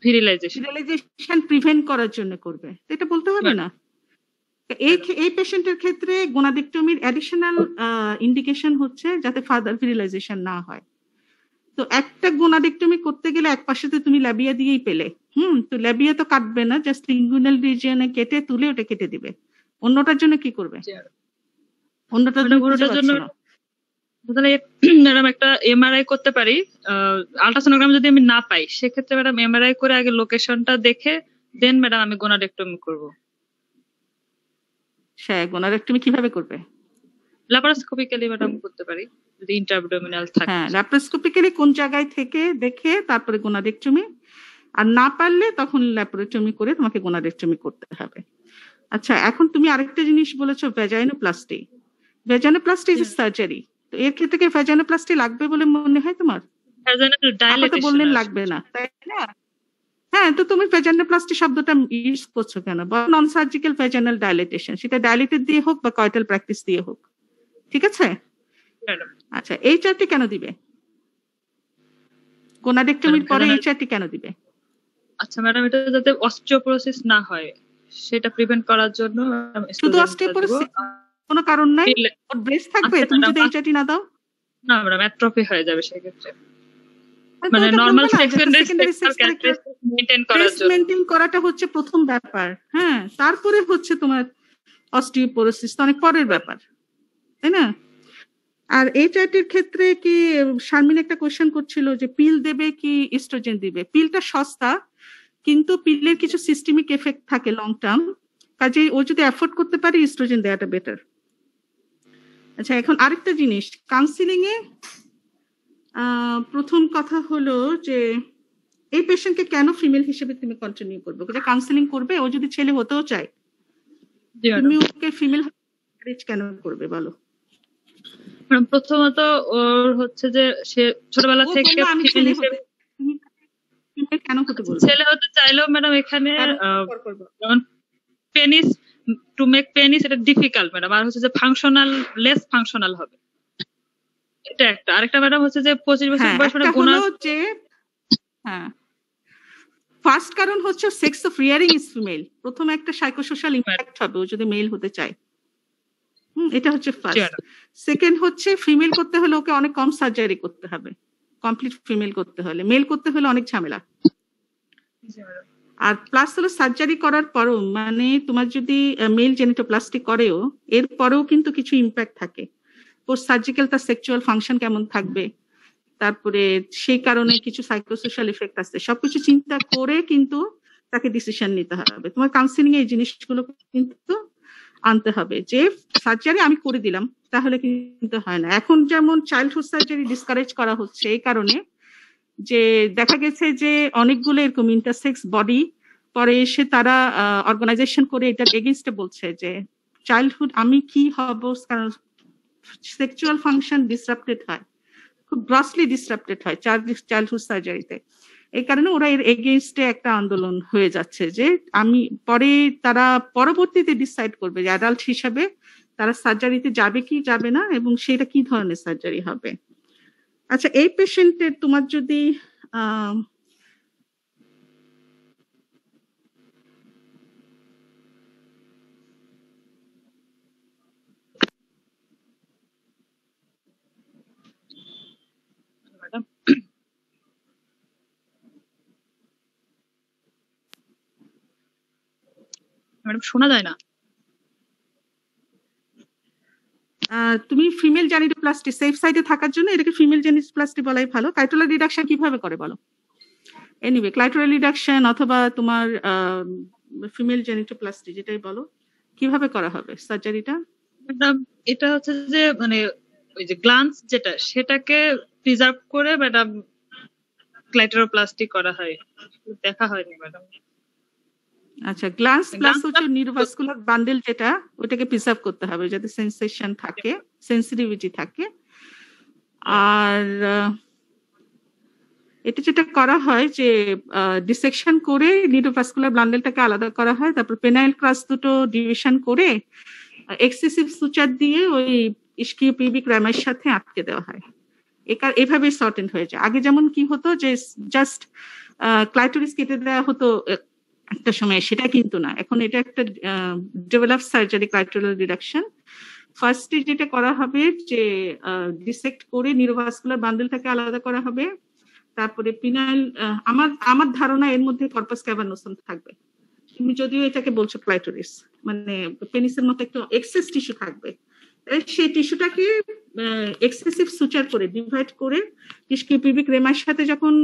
Speaker 2: ভিরিলাইজেশন প্রিভেন্ট করার জন্য করবে, এটা বলতে হবে না? এই পেশেন্টের ক্ষেত্রে গোনাডেক্টমির অ্যাডিশনাল ইন্ডিকেশন হচ্ছে যাতে ফার্দার ভিরিলাইজেশন না হয়। তো একটা গোনাডেক্টমি করতে গেলে এক পাশে তো তুমি ল্যাবিয়া দিয়েই পেলে, তো ল্যাবিয়া তো কাটবে না, জাস্ট লিঙ্গুইনাল রিজিয়নে কেটে তুলে ওটা কেটে দিবে। অন্যটার জন্য কি করবে? অন্যটার জন্য
Speaker 1: ম্যাডাম একটা এমআরআই করতে পারি। আল্ট্রাসোনোগ্রাম যদি আমি না পাই, সেক্ষেত্রে ম্যাডাম এমআরআই করে আগে লোকেশনটা দেখে দেন ম্যাডাম আমি গোনাডেক্টমি করব।
Speaker 2: গোনাডেক্টমি কিভাবে করবে?
Speaker 1: ল্যাপারোস্কোপিক্যালি ম্যাডাম করতে পারি যদি ইন্ট্রাঅ্যাবডোমিনাল থাকে।
Speaker 2: হ্যাঁ, ল্যাপারোস্কোপিক্যালি কোন জায়গায় থেকে দেখে তারপরে গোনাডেক্টমি, আর না পারলে তখন ল্যাপারোটমি করে তোমাকে গোনাডেক্টমি করতে হবে। আচ্ছা, এখন তুমি আরেকটা জিনিস বলেছো, ভ্যাজাইনোপ্লাস্টি। ভ্যাজাইনোপ্লাস্টি ইজ সার্জারি, তো এর ক্ষেত্রে কি ভ্যাজাইনোপ্লাস্টি লাগবে বলে মনে হয় তোমার?
Speaker 1: ভ্যাজাইনাল ডাইলেটেশন
Speaker 2: বললেন লাগবে না, তাই না? হ্যাঁ, তো তুমি ভ্যাজাইনোপ্লাস্টি শব্দটা ইউজ করছো কেন? নন সার্জিক্যাল ভ্যাজাইনাল ডাইলেটেশন, সেটা ডাইলেটেড দিয়ে হোক বা কয়টাল প্র্যাকটিস দিয়ে হোক, ঠিক আছে? আচ্ছা, এই চারটি কেন দিবে? গোনাডেক্টমির পরে এই চারটি কেন দিবে?
Speaker 1: আচ্ছা ম্যাডাম, এটা যাতে অস্টিওপোরোসিস না হয় সেটা প্রিভেন্ট করার জন্য।
Speaker 2: শুধু অস্টিওপোরোসিস কোনো কারণ নাই? ওর ব্রেস্ট থাকবে তুমি যদি এই চারটি না দাও?
Speaker 1: না ম্যাডাম, অ্যাট্রফি হয়ে যাবে সেক্ষেত্রে। মানে নরমাল সেকেন্ডারি ক্যারেক্টারিস্টিক্স মেইনটেইন করার জন্য
Speaker 2: মেইনটেইন করাটা হচ্ছে প্রথম ব্যাপার। হ্যাঁ, তারপরে হচ্ছে তোমার অস্টিওপোরোসিস তো অনেক পরের ব্যাপার, তাই না? আর এই চারটির ক্ষেত্রে কি শারমিন একটা কোশ্চেন করছিল যে পিল দেবে কি ইস্ট্রোজেন দিবে? পিলটা সস্তা, কিন্তু পিলের কিছু সিস্টেমিক এফেক্ট থাকে লং টার্ম, কাজেই ও যদি অ্যাফোর্ড করতে পারে ইস্ট্রোজেন দেওয়াটা বেটার। আচ্ছা, এখন আরেকটা জিনিস, কাউন্সিলিং এ প্রথম কথা হলো যে এই পেশেন্টকে কেন ফিমেল হিসেবে তুমি কন্টিনিউ করবে? যে কাউন্সিলিং করবে, ও যদি ছেলে হতেও চায়, তুমি ওকে ফিমেল কেন করবে বলো?
Speaker 1: প্রথমত ওর হচ্ছে যে সে ছোটবেলা থেকে
Speaker 2: কেন হতে বলবো?
Speaker 1: ছেলে হতে চাইলেও ম্যাডাম এখানে পেনিস টু মেক পেনিস এটা ডিফিকাল্ট ম্যাডাম, আর হচ্ছে যে ফাংশনাল লেস ফাংশনাল হবে, এটা একটা। আরেকটা ম্যাডাম হচ্ছে যে 25 বছর বয়স মানে গোনা
Speaker 2: হচ্ছে। হ্যাঁ, ফার্স্ট কারণ হচ্ছে sex of rearing is female. প্রথম একটা সাইকোসোশ্যাল ইমপ্যাক্ট হবে ও যদি মেল হতে চায়, এটা হচ্ছে ফার্স্ট। সেকেন্ড হচ্ছে ফিমেল করতে হলে ওকে অনেক কম সার্জারি করতে হবে, কমপ্লিট ফিমেল করতে হলে। মেল করতে হলে অনেক ঝামেলা। আর প্লাস হলো সার্জারি করার পরও, মানে তোমার যদি মেল জেনিটোপ্লাস্টি করেও এর পরেও কিন্তু কিছু ইম্প্যাক্ট থাকে। পোস্ট সার্জিক্যাল তার সেক্সুয়াল ফাংশন কেমন থাকবে, তারপরে সেই কারণে কিছু সাইকোসোশ্যাল ইফেক্ট আছে। সবকিছু চিন্তা করে কিন্তু তাকে ডিসিশন নিতে হবে। তোমার কাউন্সিলিং এই জিনিসগুলো কিন্তু আনতে হবে যে সার্জারি আমি করে দিলাম তাহলে কিন্তু হয় না। এখন যেমন চাইল্ডহুড সার্জারি ডিসকারেজ করা হচ্ছে এই কারণে যে দেখা গেছে যে অনেকগুলো এরকম ইন্টারসেক্স বডি পরে এসে তারা অর্গানাইজেশন করে এটার এগেইনস্টে বলছে যে চাইল্ডহুড আমি কি হব, কারণ সেক্সুয়াল ফাংশন ডিসরাপ্টেড হয়, খুব গ্রসলি ডিসরাপ্টেড হয় চাইল্ডহুড সার্জারিতে। এই কারণে ওরা এর এগেইনস্টে একটা আন্দোলন হয়ে যাচ্ছে যে আমি পরে তারা পরবর্তীতে ডিসাইড করবে যে অ্যাডাল্ট হিসেবে তারা সার্জারিতে যাবে কি যাবে না এবং সেটা কি ধরনের সার্জারি হবে। আচ্ছা, এই পেশেন্টের তোমার যদি
Speaker 1: ম্যাডাম শোনা যায় না।
Speaker 2: তুমি ফিমেল জেনিটোপ্লাস্টি সেফ সাইডে থাকার জন্য এটাকে ফিমেল জেনিটোপ্লাস্টি বলাই ভালো। ক্লাইটোরাল রিডাকশন কিভাবে করে বলো? এনিওয়ে, ক্লাইটোরাল রিডাকশন অথবা তোমার ফিমেল জেনিটোপ্লাস্টি যেটাই বলো, কিভাবে করা হবে সার্জারিটা?
Speaker 1: ম্যাডাম এটা হচ্ছে যে মানে ওই যে গ্ল্যান্স যেটা সেটাকে প্রিজার্ভ করে ম্যাডাম ক্লাইটোরোপ্লাস্টি করা হয়, দেখা হয়নি ম্যাডাম।
Speaker 2: আচ্ছা, গ্ল্যান্স প্লাস হচ্ছে নিউরোভাস্কুলার বান্ডেল যেটা, ওটাকে প্রিজার্ভ করতে হবে যাতে সেন্সেশন থাকে, সেন্সিটিভিটি থাকে। আর এটা যেটা করা হয় যে ডিসেকশন করে নিউরোভাস্কুলার বান্ডেলটাকে আলাদা করা হয়, তারপর পেনাইল ক্রাস দুটো ডিভিশন করে এক্সেসিভ সুচার দিয়ে ওই ইস্কিও পিউবিক র্যামের সাথে আটকে দেওয়া হয়। এভাবে শর্টেন হয়ে যায়। আগে যেমন কি হতো যে জাস্ট ক্লাইটোরিস কেটে দেওয়া হতো একটা সময়, সেটা কিন্তু না। এখন এটা একটা ডেভেলপ সার্জারি ক্লাইটোরাল রিডাকশন। ফার্স্টে যেটা করা হবে যে ডিসেক্ট করে নিউরোভাস্কুলার বান্ডেলটাকে আলাদা করা হবে, তারপরে পিনাইল, আমার ধারণা এর মধ্যে কর্পাস ক্যাভার্নোসাম থাকবে। তুমি যদিও এটাকে বলছো ক্লাইটোরিস, মানে পেনিসের মতো একটা এক্সেস টিস্যু থাকবে, সেই টিস্যুটাকে এক্সেসিভ সুচার করে ডিভাইড করে ইস্কিও পিউবিক রেমার সাথে যখন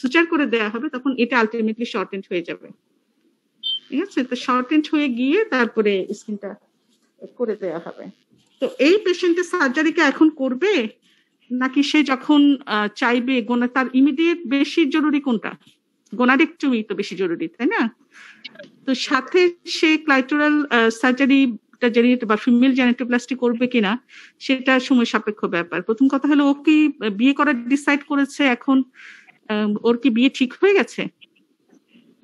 Speaker 2: সুচার করে দেওয়া হবে তখন এটা আলটিমেটলি শর্টেন্ড হয়ে যাবে। ঠিক আছে, তো শর্টেন্ড হয়ে গিয়ে তারপরে স্কিনটা করে দেওয়া হবে। তো এই পেশেন্টের সার্জারিকে এখন করবে নাকি সে যখন চাইবে, তার ইমিডিয়েট বেশি জরুরি কোনটা? গোনাডেক্টমি তো বেশি জরুরি, তাই না? তো সাথে সে ক্লাইটোরাল সার্জারি বা ফিমেল জেনিটোপ্লাস্টি করবে কিনা সেটা সময় সাপেক্ষ ব্যাপার। প্রথম কথা হলো ও কি বিয়ে করার ডিসাইড করেছে, এখন ওর কি বিয়ে ঠিক হয়ে গেছে?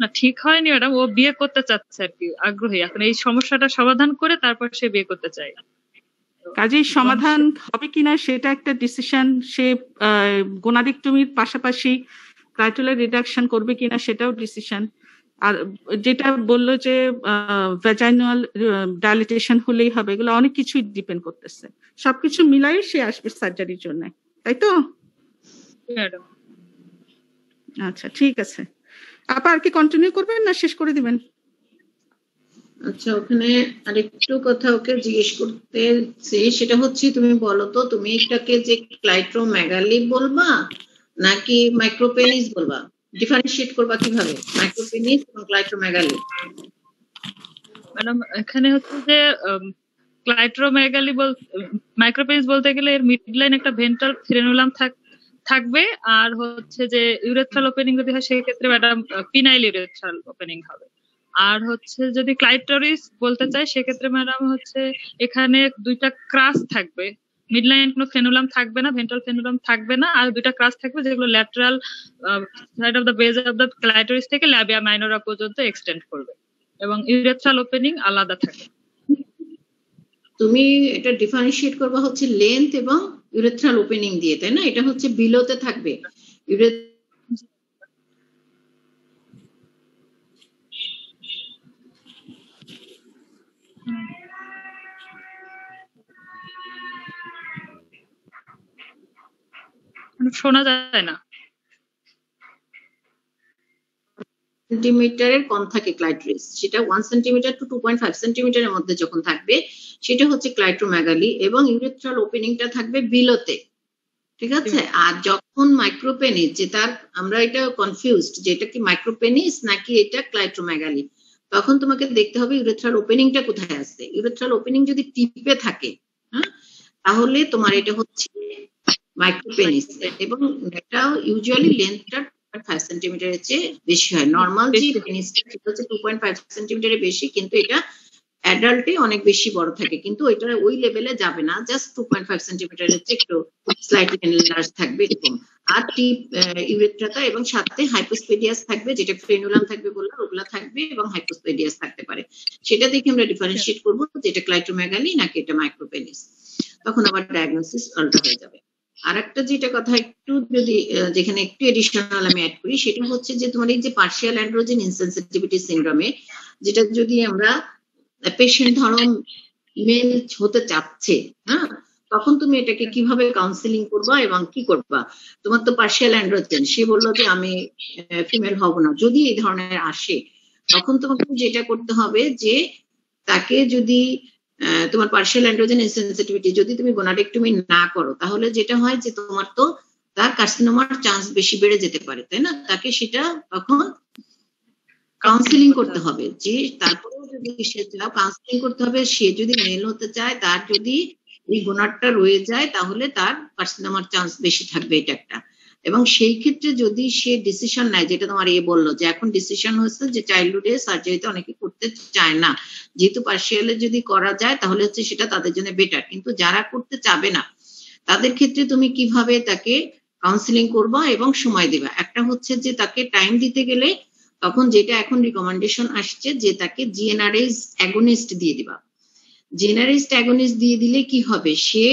Speaker 1: না ঠিক হয়নি ম্যাডাম, ও বিয়ে করতে চাচ্ছে আর কি, আগ্রহী। এখন এই সমস্যাটা সমাধান করে তারপর সে বিয়ে করতে চায়।
Speaker 2: কাজেই সমাধান হবে কিনা সেটা একটা ডিসিশন, সে গোনাডিক্টমির পাশাপাশি ক্রাইটোলার রিডাকশন করবে কিনা সেটাও ডিসিশন। আর যেটা বললো যে ভ্যাজাইনাল ডাইলেটেশন হলেই হবে, এগুলো অনেক কিছুই ডিপেন্ড করতেছে। সবকিছু মিলাই সে আসবে সার্জারির জন্য, তাই তো? আচ্ছা ঠিক আছে, আপা আর কি কন্টিনিউ করবেন না শেষ করে দিবেন?
Speaker 7: আচ্ছা, ওখানে আরেকটু কথা ওকে জিজ্ঞেস করতেছি, সেটা হচ্ছে তুমি বলো তো, তুমি এটাকে যে ক্লাইট্রোমেগালি বলবা নাকি মাইক্রোপেনিস বলবা? ডিফারেন্সিয়েট করবা কিভাবে মাইক্রোপেনিস এবং ক্লাইট্রোমেগালি?
Speaker 1: ম্যাডাম এখানে হচ্ছে যে ক্লাইট্রোমেগালি মাইক্রোপেনিস বলতে গেলে এর মিডলাইন একটা ভেন্ট্রাল ফ্রেনুলাম থাকবে, আর হচ্ছে যে ইউরেথ্রাল ওপেনিং যদি হয় সেক্ষেত্রে ম্যাডাম পিনাইল ইউরেথ্রাল ওপেনিং হবে। আর হচ্ছে যদি ক্লাইটোরিস বলতে চাই সেক্ষেত্রে ম্যাডাম হচ্ছে এখানে দুইটা ক্রাস থাকবে, মিডলাইন কোনো ফ্রেনুলাম থাকবে না, ভেন্ট্রাল ফ্রেনুলাম থাকবে না, আর দুইটা ক্রাস থাকবে যেগুলো lateral side of the base of the clitoris থেকে ল্যাবিয়া মাইনরা পর্যন্ত এক্সটেন্ড করবে, এবং ইউরেথ্রাল ওপেনিং আলাদা থাকে।
Speaker 7: তুমি এটা ডিফারেন্সিয়েট করবা হচ্ছে লেন্থ এবং ইউরেথ্রাল ওপেনিং দিয়ে, তাই না? এটা হচ্ছে বিলোতে থাকবে
Speaker 1: শোনা যায় না।
Speaker 7: সেন্টিমিটারের কম থাকে ক্লাইটোরিস, সেটা 1 সেন্টিমিটার টু 2.5 সেন্টিমিটারের মধ্যে যখন থাকবে সেটা হচ্ছে ক্লাইট্রোমেগালি, এবং ইউরেথ্রাল ওপেনিংটা থাকবে বিলোতে, ঠিক আছে? আর যখন মাইক্রোপেনিস, যে তার আমরা এটা কনফিউজড যে এটা কি মাইক্রোপেনিস নাকি এটা ক্লাইট্রোমেগালি, তখন তোমাকে দেখতে হবে ইউরেথ্রাল ওপেনিংটা কোথায় আছে। ইউরেথ্রাল ওপেনিং যদি টিপে থাকে, হ্যাঁ, তাহলে তোমার এটা হচ্ছে মাইক্রোপেনিস, এবং এটা ইউজুয়ালি লেন্থটা 5 সেন্টিমিটারের চেয়ে বেশি হয়। নর্মাল যে পেনিসটা সেটা হচ্ছে 2.5 সেন্টিমিটারের বেশি, কিন্তু এটা অ্যাডাল্টে অনেক বেশি বড় থাকে, কিন্তু এটা ওই লেভেলে যাবে না, জাস্ট 2.5 সেন্টিমিটারের চেয়ে একটু স্লাইটলি এনলার্জ থাকবে এরকম। আর টিপ ইউরেথ্রাটা এবং সাথে হাইপোস্পেডিয়াস থাকবে, যেটা ফ্রেনুলাম থাকবে বললাম ওগুলা থাকবে, এবং হাইপোস্পেডিয়াস থাকতে পারে। সেটা দেখে আমরা ডিফারেন্সিয়েট করবো যে এটা ক্লাইট্রোমেগালি নাকি এটা মাইক্রোপেনিস, তখন আবার ডায়াগনোসিস পাল্টা হয়ে যাবে। আর একটা যেটা কথা একটু যদি যেখানে একটু এডিশনাল আমি অ্যাড করি, সেটা হচ্ছে যে তোমার এই যে পার্শিয়াল অ্যান্ড্রোজেন ইনসেনসিটিভিটি সিনড্রোমে, যেটা যদি আমরা পেশেন্ট ধরো মেল হতে চাচ্ছে, হ্যাঁ, তখন তুমি এটাকে কিভাবে কাউন্সিলিং করবা এবং কি করবা? তোমার তো পার্শিয়াল অ্যান্ড্রোজেন, সে বললো যে আমি ফিমেল হব না, যদি এই ধরনের আসে তখন তোমাকে যেটা করতে হবে যে তাকে যদি তোমার পার্শিয়াল অ্যান্ড্রোজেন ইনসেনসিটিভিটি যদি তুমি গোনাডেক্টমি না করো, তাহলে যেটা হয় যে তোমার তো তার কার্সিনোমার চান্স বেশি বেড়ে যেতে পারে, তাই না? তাকে সেটা তখন কাউন্সিলিং করতে হবে, যে তারপরেও যদি সে চাও কাউন্সিলিং করতে হবে। সে যদি মেল হতে চায়, তার যদি এই গোনাডটা রয়ে যায়, তাহলে তার কার্সিনোমার চান্স বেশি থাকবে, এটা একটা। এবং সেই ক্ষেত্রে যদি সে ডিসিশন নেয়, যেটা তোমার বললো যে এখন ডিসিশন হচ্ছে যে চাইল্ডহুডে সার্জারিতে অনেকে করতে চায় না, যেহেতু পার্শিয়ালে যদি করা যায় তাহলে হচ্ছে সেটা তাদের জন্য বেটার, কিন্তু যারা করতে চাবে না তাদের ক্ষেত্রে তুমি কিভাবে তাকে কাউন্সিলিং করবা এবং সময় দিবা? একটা হচ্ছে যে তাকে টাইম দিতে গেলে তখন যেটা এখন রিকমেন্ডেশন আসছে যে তাকে জিএনআরএস অ্যাগনিস্ট দিয়ে দিবা। জিএনআরএস অ্যাগনিস্ট দিয়ে দিলে কি হবে, সে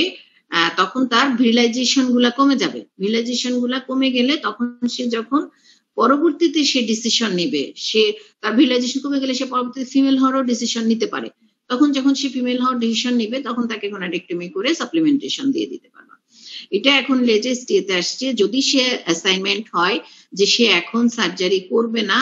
Speaker 7: তখন তার ভিরিলাইজেশন গুলা কমে যাবে। ভিরিলাইজেশন গুলা কমে গেলে তখন সে যখন পরবর্তীতে সে ডিসিশন নেবে, সে তার ভিরিলাইজেশন কমে গেলে সে পরবর্তীতে ফিমেল হওয়ারও ডিসিশন নিতে পারে। তখন যখন সে ফিমেল হওয়ার ডিসিশন নেবে তখন তাকে গোনাডেক্টমি করে সাপ্লিমেন্টেশন দিয়ে দিতে পারবে। এটা এখন লেটেস্ট ইয়েতে আসছে। যদি সে অ্যাসাইনমেন্ট হয় যে সে এখন সার্জারি করবে না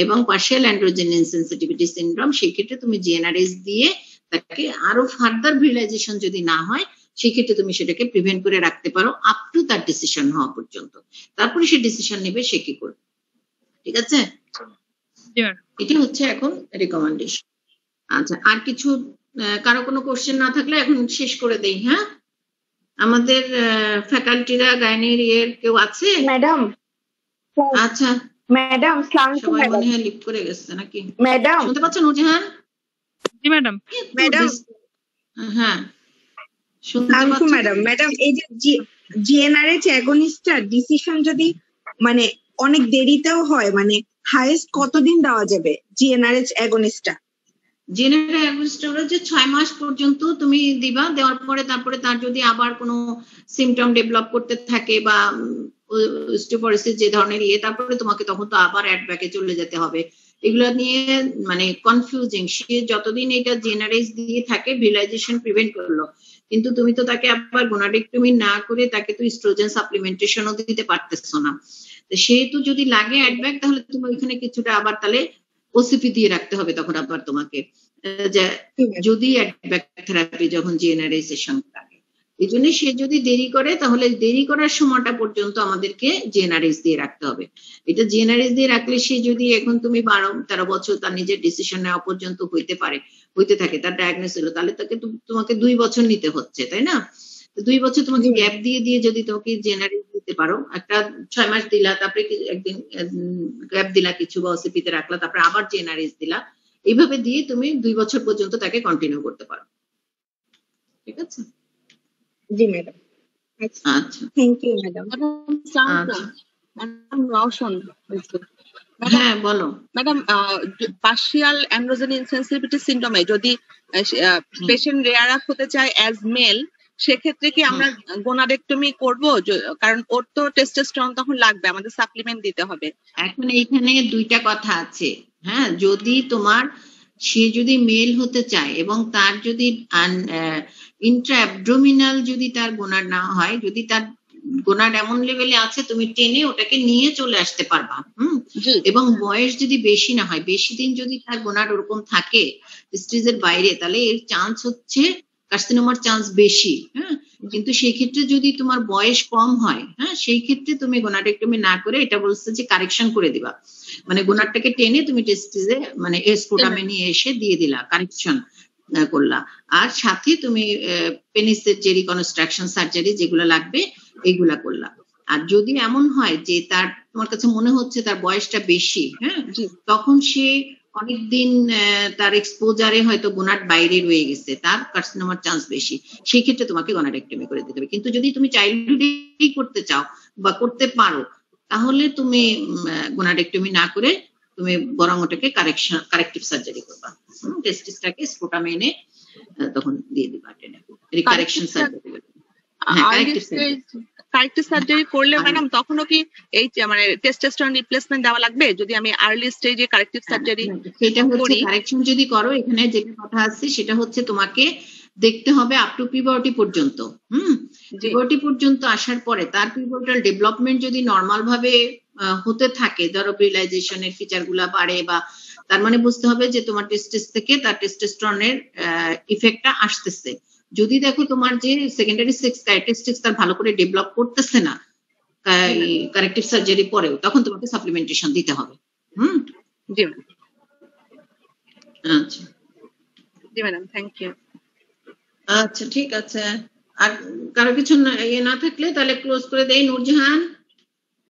Speaker 7: এবং পার্শিয়াল অ্যান্ড্রোজেন ইনসেনসিটিভিটি সিনড্রোম, সেক্ষেত্রে তুমি জিএনআরএস দিয়ে তাকে আরো ফার্দার ভিরিলাইজেশন যদি না হয় সেক্ষেত্রে তুমি সেটাকে প্রিভেন্ট করে রাখতে পারো আপ টু তার ডিসিশন হওয়া পর্যন্ত। তারপরে সে ডিসিশন নেবে সে কি করবে, ঠিক আছে? এটা হচ্ছে এখন রিকমেন্ডেশন। আচ্ছা, আর কিছু কারো কোনো কোশ্চেন না থাকলে এখন শেষ করে দেই। হ্যাঁ, আমাদের ফ্যাকাল্টিরা গাইনির কেউ আছে?
Speaker 8: ম্যাডাম।
Speaker 7: আচ্ছা
Speaker 8: ম্যাডাম,
Speaker 7: সবাই মনে হয় লিফট করে গেছে নাকি?
Speaker 8: ম্যাডাম
Speaker 7: শুনতে পাচ্ছেন নুরজাহান?
Speaker 1: জি ম্যাডাম।
Speaker 8: ম্যাডাম,
Speaker 7: হ্যাঁ শুনতে পাচ্ছি
Speaker 8: ম্যাডাম। ম্যাডাম, এই যে জিএনআরএইচ অ্যাগনিস্টটার ডিসিশন যদি মানে অনেক দেরিতেও হয়, মানে হাইয়েস্ট কতদিন দেওয়া যাবে জিএনআরএইচ অ্যাগনিস্টটা?
Speaker 7: জেনারেল অ্যাগনিস্ট যে 6 মাস পর্যন্ত তুমি দিবা, দেওয়ার পরে তারপরে তার যদি আবার কোনো সিমটম ডেভেলপ করতে থাকে বা অস্টিওপরোসিস যে ধরনের তারপরে তোমাকে তখন তো আবার অ্যাডব্যাকে চলে যেতে হবে। এগুলো নিয়ে মানে কনফিউজিং। সে যতদিন এটা জেনারেল দিয়ে থাকে ভিলাইজেশন প্রিভেন্ট করলো, কিন্তু তুমি তো তাকে আবার গোনাডেক্টমি না করে তাকে তো ইস্ট্রোজেন সাপ্লিমেন্টেশনও দিতে পারতেছো না। সেহেতু যদি লাগে অ্যাডব্যাক তাহলে তুমি ওইখানে কিছুটা আবার তাহলে ওসিপি দিয়ে রাখতে হবে তখন আবার তোমাকে, যদি অ্যাডব্যাক থেরাপি যখন জিএনআরএস এর সঙ্গে থাকে। এই জন্য সে যদি দেরি করে তাহলে দেরি করার সময়টা পর্যন্ত আমাদেরকে জিএনআরএস দিয়ে রাখতে হবে। এটা জিএনআরএস দিয়ে রাখলে সে যদি এখন তুমি 12-13 বছর তার নিজের ডিসিশন নেওয়া পর্যন্ত হইতে থাকে, তার ডায়াগনোস হলো, তাহলে তাকে তোমাকে 2 বছর নিতে হচ্ছে, তাই না? 2 বছর তোমাকে গ্যাপ দিয়ে যদি তোমাকে জেনারেল দিতে পারো, একটা 6 মাস দিলা, তারপরে একদিন গ্যাপ দিলা কিছু বা ওসিপিতে রাখলা, তারপরে আবার জেনারেল দিলা, এইভাবে দিয়ে তুমি 2 বছর পর্যন্ত তাকে কন্টিনিউ করতে পারো। ঠিক আছে?
Speaker 8: জি ম্যাডাম।
Speaker 7: আচ্ছা,
Speaker 8: thank you madam.
Speaker 9: Madam Roshan,
Speaker 7: হ্যাঁ বলো
Speaker 9: ম্যাডাম। পার্শিয়াল অ্যান্ড্রোজেন ইনসেনসিটিভিটি সিনড্রোমে যদি পেশেন্ট রেয়ার আপ হতে চায় অ্যাজ মেল, সেক্ষেত্রে কি আমরা গোনাডেক্টমি করব? কারণ ওর তো টেস্টোস্টেরন তখন লাগবে, আমাদের সাপ্লিমেন্ট দিতে হবে।
Speaker 7: এখন এইখানে 2টা কথা আছে। হ্যাঁ, যদি সে যদি মেল হতে চায় এবং তার যদি ইন্ট্রা অ্যাবডোমিনাল যদি তার গোনাড না হয়, যদি তার গোনাড এমন লেভেলে আছে তুমি টেনে ওটাকে নিয়ে চলে আসতে পারবা। এবং বয়স যদি বেশি না হয়, বেশি দিন যদি তার গোনাড ওরকম থাকে স্টেজের বাইরে, তাহলে এর চান্স হচ্ছে কার্সিনোমার চান্স বেশি। হ্যাঁ, কিন্তু সেই ক্ষেত্রে যদি তোমার বয়স কম হয়, হ্যাঁ, সেই ক্ষেত্রে তুমি গোনাডেক্টমি না করে এটা বলছে যে কারেকশন করে দিবা, মানে গোনাডটাকে টেনে তুমি টেস্টিসে মানে স্পুটামে নিয়ে এসে দিয়ে দিলা, কারেকশন করলা। আর সাথে তুমি পেনিসের যে রিকনস্ট্রাকশন সার্জারি যেগুলো লাগবে এইগুলা করলা। আর যদি এমন হয় যে তোমার কাছে মনে হচ্ছে তার বয়সটা বেশি, হ্যাঁ, তখন সে অনেকদিন তার এক্সপোজারে হয়তো গোনাড বাইরে রয়ে গেছে, তার কার্সিনোমার চান্স বেশি, সেই ক্ষেত্রে তোমাকে গোনাডেক্টমি করে দিতে হবে। কিন্তু যদি তুমি চাইল্ডহুডেই করতে চাও বা করতে পারো, তাহলে তুমি গোনাডেক্টমি না করে তুমি বরং ওটাকে কারেক্টিভ সার্জারি করবা, টেস্টিসটাকে স্পুটামে এনে তখন দিয়ে দিবা টেনে কারেকশন সার্জারি।
Speaker 9: কারেক্টিভ সার্জারি করলে ম্যাডাম তখনও কি এই মানে টেস্টোস্টেরন রিপ্লেসমেন্ট দেওয়া লাগবে যদি আমি আর্লি স্টেজে কারেক্টিভ সার্জারি?
Speaker 7: সেটা হচ্ছে কারেকশন যদি করো, এখানে যেটা কথা আছে সেটা হচ্ছে তোমাকে দেখতে হবে আপ টু পিউবার্টি পর্যন্ত। পিউবার্টি পর্যন্ত আসার পরে তার পিউবার্টাল ডেভেলপমেন্ট যদি নরমাল ভাবে হতে থাকে, ধরো রিয়েলাইজেশনের ফিচার গুলা বাড়ে, বা তার মানে বুঝতে হবে যে তোমার টেস্টিস থেকে তার টেস্টোস্টেরনের ইফেক্টটা আসতেছে। যদি দেখো তোমার যে সেকেন্ডারি সেক্স ক্যারেক্টারিস্টিক্স তার ভালো করে ডেভেলপ করতেছে না কারেক্টিভ সার্জারি পরেও, তখন তোমাকে সাপ্লিমেন্টেশন দিতে হবে।
Speaker 9: জি
Speaker 7: আচ্ছা,
Speaker 9: জি ম্যাডাম, থ্যাংক ইউ।
Speaker 7: আচ্ছা ঠিক আছে, আর কারো কিছু না থাকলে তাহলে ক্লোজ করে দেই। নূরজাহান।